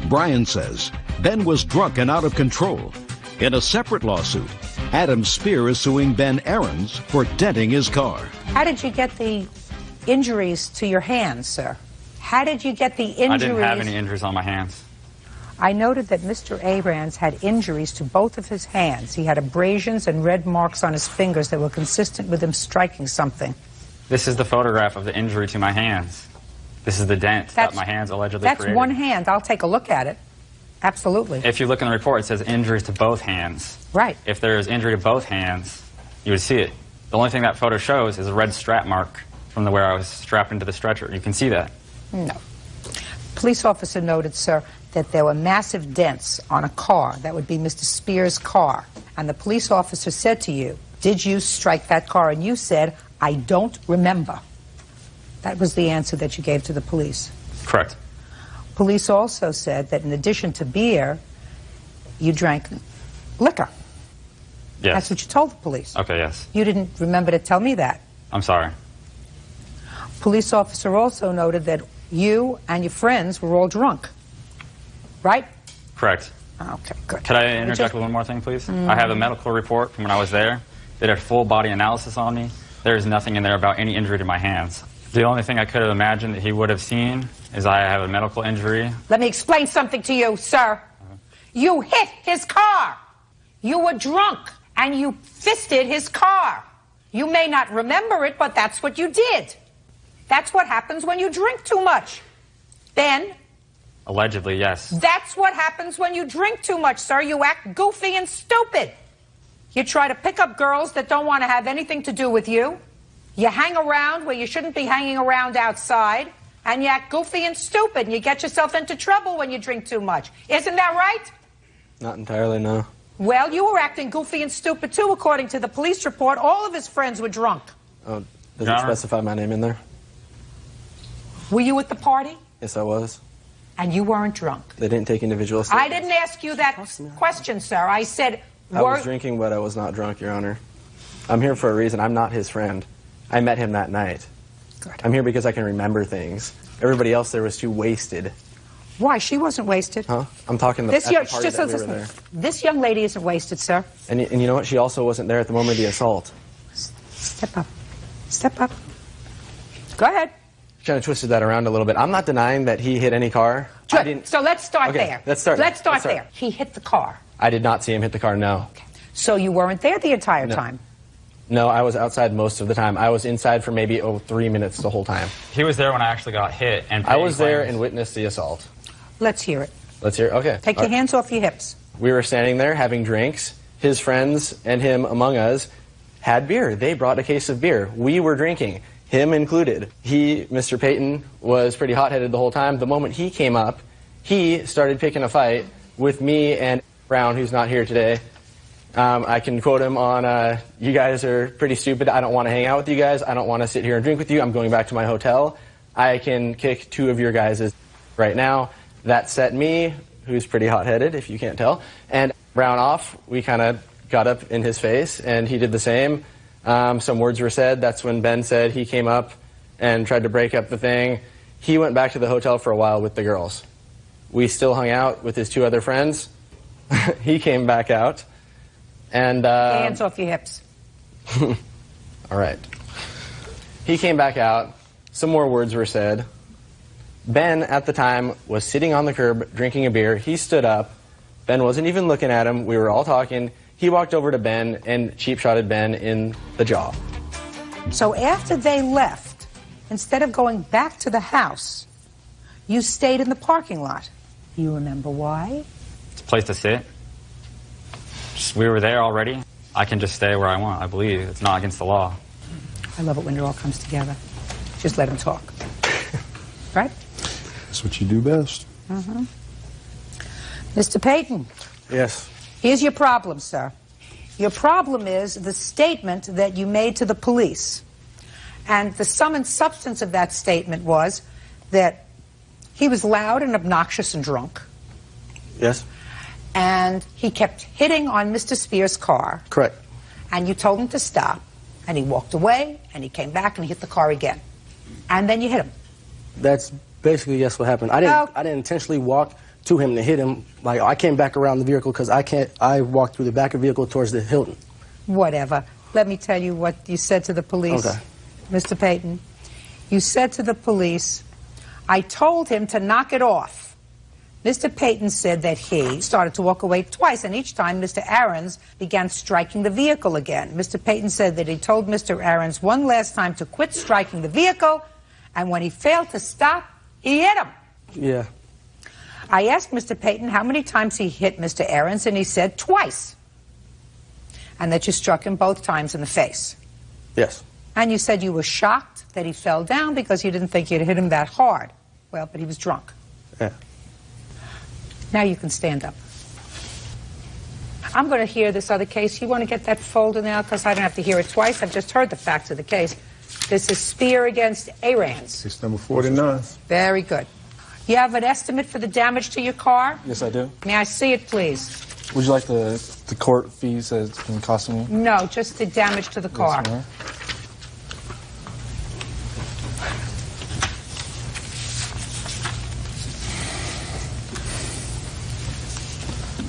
Speaker 5: Brian says Ben was drunk and out of control. In a separate lawsuit, Adam Spear is suing Ben Aarons for denting his car.
Speaker 2: How did you get the injuries to your hands, sir? How did you get the injuries?
Speaker 14: I didn't have any injuries on my hands.
Speaker 2: I noted that Mr. Aarons had injuries to both of his hands. He had abrasions and red marks on his fingers that were consistent with him striking something.
Speaker 14: This is the photograph of the injury to my hands. This is the dent that my hands allegedly
Speaker 2: That's
Speaker 14: created.
Speaker 2: one hand. I'll take a look at it. Absolutely.
Speaker 14: If you look in the report, it says injuries to both hands.
Speaker 2: Right.
Speaker 14: If there is injury to both hands, you would see it. The only thing that photo shows is a red strap mark from where I was strapped into the stretcher. You can see that.
Speaker 2: No. Police officer noted, sir, that there were massive dents on a car. That would be Mr. Spear's car. And the police officer said to you, did you strike that car? And you said, I don't remember. That was the answer that you gave to the police.
Speaker 14: Correct.
Speaker 2: Police also said that in addition to beer, you drank liquor.
Speaker 14: Yes.
Speaker 2: That's what you told the police.
Speaker 14: Okay, yes.
Speaker 2: You didn't remember to tell me that.
Speaker 14: I'm sorry.
Speaker 2: Police officer also noted that you and your friends were all drunk. Right?
Speaker 14: Correct.
Speaker 2: Okay, good.
Speaker 14: Could I interject with one more thing, please? I have a medical report from when I was there. They did a full body analysis on me. There is nothing in there about any injury to my hands. The only thing I could have imagined that he would have seen is I have a medical injury.
Speaker 2: Let me explain something to you, sir. You hit his car. You were drunk, and you fisted his car. You may not remember it, but that's what you did. That's what happens when you drink too much. Ben?
Speaker 14: Allegedly, yes.
Speaker 2: That's what happens when you drink too much, sir. You act goofy and stupid. You try to pick up girls that don't want to have anything to do with you. You hang around where you shouldn't be hanging around outside. And you act goofy and stupid. And you get yourself into trouble when you drink too much. Isn't that right?
Speaker 15: Not entirely, no.
Speaker 2: Well, you were acting goofy and stupid, too, according to the police report. All of his friends were drunk.
Speaker 15: Oh, does it specify my name in there?
Speaker 2: Were you at the party?
Speaker 15: Yes, I was.
Speaker 2: And you weren't drunk?
Speaker 15: They didn't take individual
Speaker 2: I
Speaker 15: statements.
Speaker 2: didn't ask you that question, sir. I said...
Speaker 15: I was drinking, but I was not drunk, Your Honor. I'm here for a reason. I'm not his friend. I met him that night.
Speaker 2: Good.
Speaker 15: I'm here because I can remember things. Everybody else there was too wasted.
Speaker 2: Why? She wasn't wasted.
Speaker 15: Huh? I'm talking at the party that we were there.
Speaker 2: This young lady isn't wasted, sir.
Speaker 15: And you know what? She also wasn't there at the moment of the assault.
Speaker 2: Step up. Step up. Go ahead.
Speaker 15: Kind of twisted that around a little bit. I'm not denying that he hit any car. I didn't.
Speaker 2: So let's start
Speaker 15: Okay,
Speaker 2: there.
Speaker 15: let's start
Speaker 2: there. He hit the car.
Speaker 15: I did not see him hit the car, no.
Speaker 2: Okay. So you weren't there the entire time?
Speaker 15: No, I was outside most of the time. I was inside for maybe 3 minutes the whole time.
Speaker 14: He was there when I actually got hit. And
Speaker 15: I was there and witnessed the assault.
Speaker 2: Let's hear it.
Speaker 15: Let's hear it? Okay.
Speaker 2: Take your hands off your hips.
Speaker 15: We were standing there having drinks. His friends and him among us had beer. They brought a case of beer. We were drinking, him included. He, Mr. Payton, was pretty hot-headed the whole time. The moment he came up, he started picking a fight with me and Brown, who's not here today. I can quote him on, you guys are pretty stupid. I don't want to hang out with you guys. I don't want to sit here and drink with you. I'm going back to my hotel. I can kick 2 of your guys right now. That set me, who's pretty hot-headed, if you can't tell, and Brown off. We kind of got up in his face, and he did the same. Some words were said. That's when Ben said he came up and tried to break up the thing. He went back to the hotel for a while with the girls. We still hung out with his 2 other friends. He came back out. And
Speaker 2: hands off your hips.
Speaker 15: All right. He came back out. Some more words were said. Ben, at the time, was sitting on the curb drinking a beer. He stood up. Ben wasn't even looking at him. We were all talking. He walked over to Ben and cheap-shotted Ben in the jaw.
Speaker 2: So after they left, instead of going back to the house, you stayed in the parking lot. You remember why?
Speaker 14: It's a place to sit. We were there already. I can just stay where I want, I believe. It's not against the law.
Speaker 2: I love it when it all comes together. Just let him talk. Right?
Speaker 1: That's what you do best.
Speaker 2: Mm-hmm. Mr. Payton.
Speaker 15: Yes.
Speaker 2: Here's your problem, sir. Your problem is the statement that you made to the police. And the sum and substance of that statement was that he was loud and obnoxious and drunk.
Speaker 15: Yes.
Speaker 2: And he kept hitting on Mr. Spears' car.
Speaker 15: Correct.
Speaker 2: And you told him to stop. And he walked away, and he came back, and he hit the car again. And then you hit him.
Speaker 15: That's basically, yes, what happened. I didn't intentionally walk to him to hit him. Like, I came back around the vehicle because I walked through the back of the vehicle towards the Hilton.
Speaker 2: Whatever. Let me tell you what you said to the police.
Speaker 15: Okay.
Speaker 2: Mr. Payton, you said to the police, I told him to knock it off. Mr. Payton said that he started to walk away twice, and each time Mr. Aarons began striking the vehicle again. Mr. Payton said that he told Mr. Aarons one last time to quit striking the vehicle, and when he failed to stop, he hit him.
Speaker 15: Yeah.
Speaker 2: I asked Mr. Payton how many times he hit Mr. Aarons, and he said twice. And that you struck him both times in the face.
Speaker 15: Yes.
Speaker 2: And you said you were shocked that he fell down because you didn't think you'd hit him that hard. Well, but he was drunk.
Speaker 15: Yeah.
Speaker 2: Now you can stand up. I'm going to hear this other case. You want to get that folder now because I don't have to hear it twice. I've just heard the facts of the case. This is Spear against Aarons.
Speaker 1: Case number 49.
Speaker 2: Very good. You have an estimate for the damage to your car?
Speaker 8: Yes, I do.
Speaker 2: May I see it, please?
Speaker 8: Would you like the court fees that it's been costing me?
Speaker 2: No, just the damage to the car.
Speaker 8: Yes, ma'am.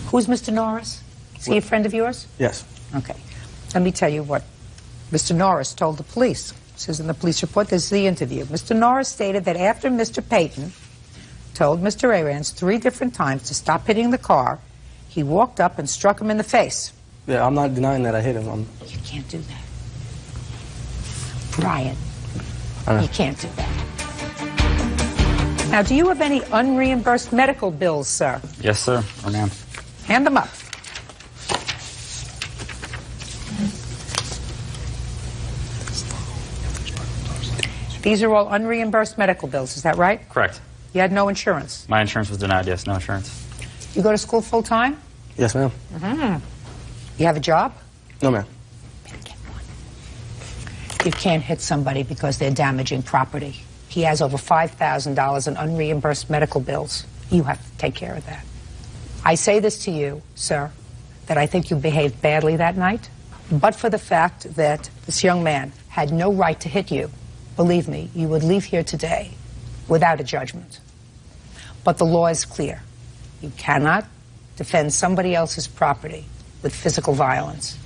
Speaker 2: Who's Mr. Norris? Is he a friend of yours?
Speaker 15: Yes.
Speaker 2: Okay. Let me tell you what Mr. Norris told the police. It says in the police report, this is the interview. Mr. Norris stated that after Mr. Payton told Mr. Aarons 3 different times to stop hitting the car, he walked up and struck him in the face.
Speaker 15: Yeah, I'm not denying that I hit him.
Speaker 2: You can't do that. Brian, you can't do that. Now, do you have any unreimbursed medical bills, sir?
Speaker 14: Yes, sir. Or ma'am.
Speaker 2: Hand them up. These are all unreimbursed medical bills, is that right?
Speaker 14: Correct.
Speaker 2: You had no insurance.
Speaker 14: My insurance was denied, yes. No insurance.
Speaker 2: You go to school full time?
Speaker 15: Yes, ma'am.
Speaker 2: You have a job?
Speaker 15: No, ma'am.
Speaker 2: You can't hit somebody because they're damaging property. He has over $5,000 in unreimbursed medical bills. You have to take care of that. I say this to you, sir, that I think you behaved badly that night, but for the fact that this young man had no right to hit you, believe me, you would leave here today without a judgment. But the law is clear. You cannot defend somebody else's property with physical violence.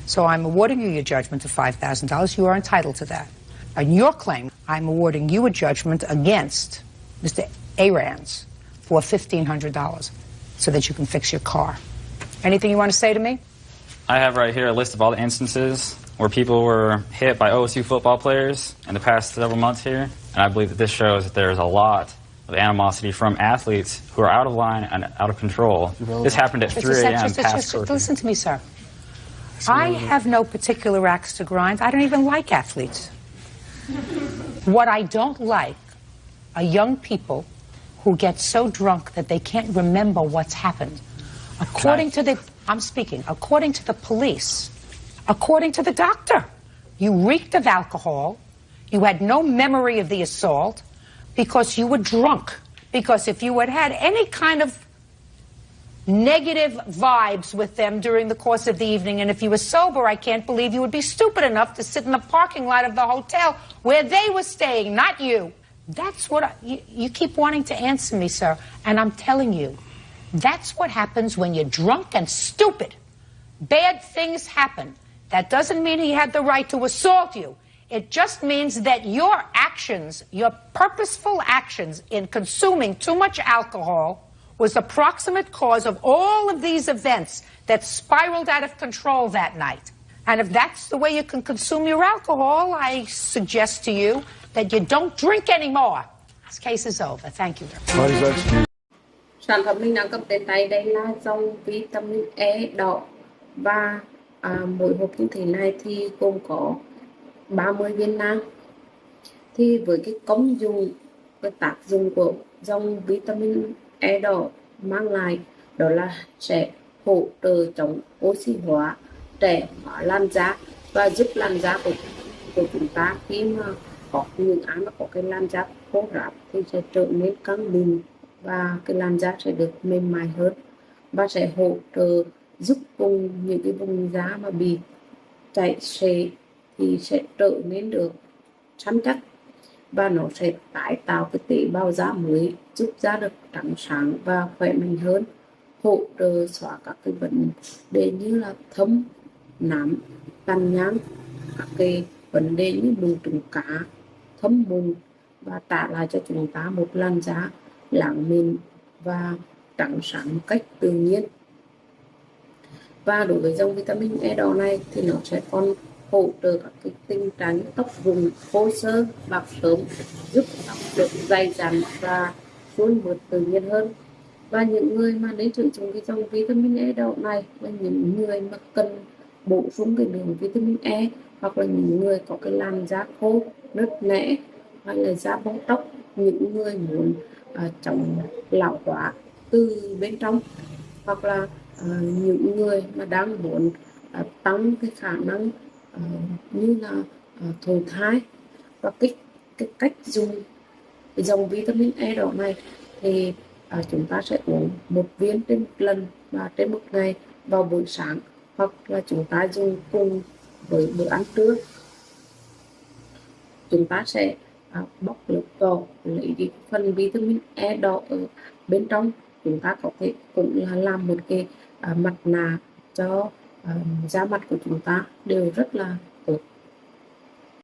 Speaker 2: So I'm awarding you your judgment of $5,000. You are entitled to that. On your claim, I'm awarding you a judgment against Mr. Arans for $1,500 so that you can fix your car. Anything you want to say to me?
Speaker 14: I have right here a list of all the instances where people were hit by OSU football players in the past several months here, and I believe that this shows that there's a lot of animosity from athletes who are out of line and out of control. This happened at 3 a.m. past curfew.
Speaker 2: Listen to me, sir. I have no particular axe to grind. I don't even like athletes. What I don't like are young people who get so drunk that they can't remember what's happened. According to the police, according to the doctor, you reeked of alcohol, you had no memory of the assault because you were drunk. Because if you had had any kind of negative vibes with them during the course of the evening, and if you were sober, I can't believe you would be stupid enough to sit in the parking lot of the hotel where they were staying, not you. That's what you keep wanting to answer me, sir, and I'm telling you, that's what happens when you're drunk and stupid. Bad things happen. That doesn't mean he had the right to assault you. It just means that your actions, your purposeful actions in consuming too much alcohol was the proximate cause of all of these events that spiraled out of control that night. And if that's the way you can consume your alcohol, I suggest to you that you don't drink anymore. This case is over. Thank you.
Speaker 16: Sản phẩm mình đang cầm trên tay đây là dòng vitamin E đỏ và mỗi hộp như thế này thì gồm có 30 viên nang. Thì với cái công dụng, cái tác dụng của dòng vitamin E đỏ mang lại đó là sẽ hỗ trợ chống oxy hóa, trẻ hóa làn da và giúp làn da của chúng ta khi mà có những ai mà có cái làn da khô ráp thì sẽ trở nên căng mịn và cái làn da sẽ được mềm mại hơn và sẽ hỗ trợ giúp cùng những cái vùng da mà bị chảy xệ thì sẽ trở nên được săn chắc và nó sẽ tái tạo cái tế bào da mới, giúp da được trắng sáng và khỏe mạnh hơn, hỗ trợ xóa các cái vấn đề như là thâm, nám, tàn nhang, các cái vấn đề như mụn trứng cá, thâm mụn và trả lại cho chúng ta một làn da láng mịn và trắng sáng một cách tự nhiên. Và đối với dòng vitamin E đỏ này thì nó sẽ còn hỗ trợ các cái tình trạng tóc rụng, khô xơ, bạc sớm, giúp tóc được dày dặn và suôn mượt tự nhiên hơn. Và những người mà nên sử dụng cái dòng vitamin E đỏ này là những người mà cần bổ sung cái lượng vitamin E, hoặc là những người có cái làn da khô, nứt nẻ, hay là da bong tóc, những người muốn chống lão hóa từ bên trong, hoặc là những người mà đang muốn tăng cái khả năng như là thụ thai. Và cái cách dùng cái dòng vitamin E đỏ này thì chúng ta sẽ uống 1 viên trên một lần và trên một ngày vào buổi sáng, hoặc là chúng ta dùng cùng với bữa ăn trưa. Chúng ta sẽ bóc lớp vỏ, lấy cái phần vitamin E đỏ ở bên trong. Chúng ta có thể cũng là làm một cái mặt nạ cho da mặt của chúng ta đều rất là tốt.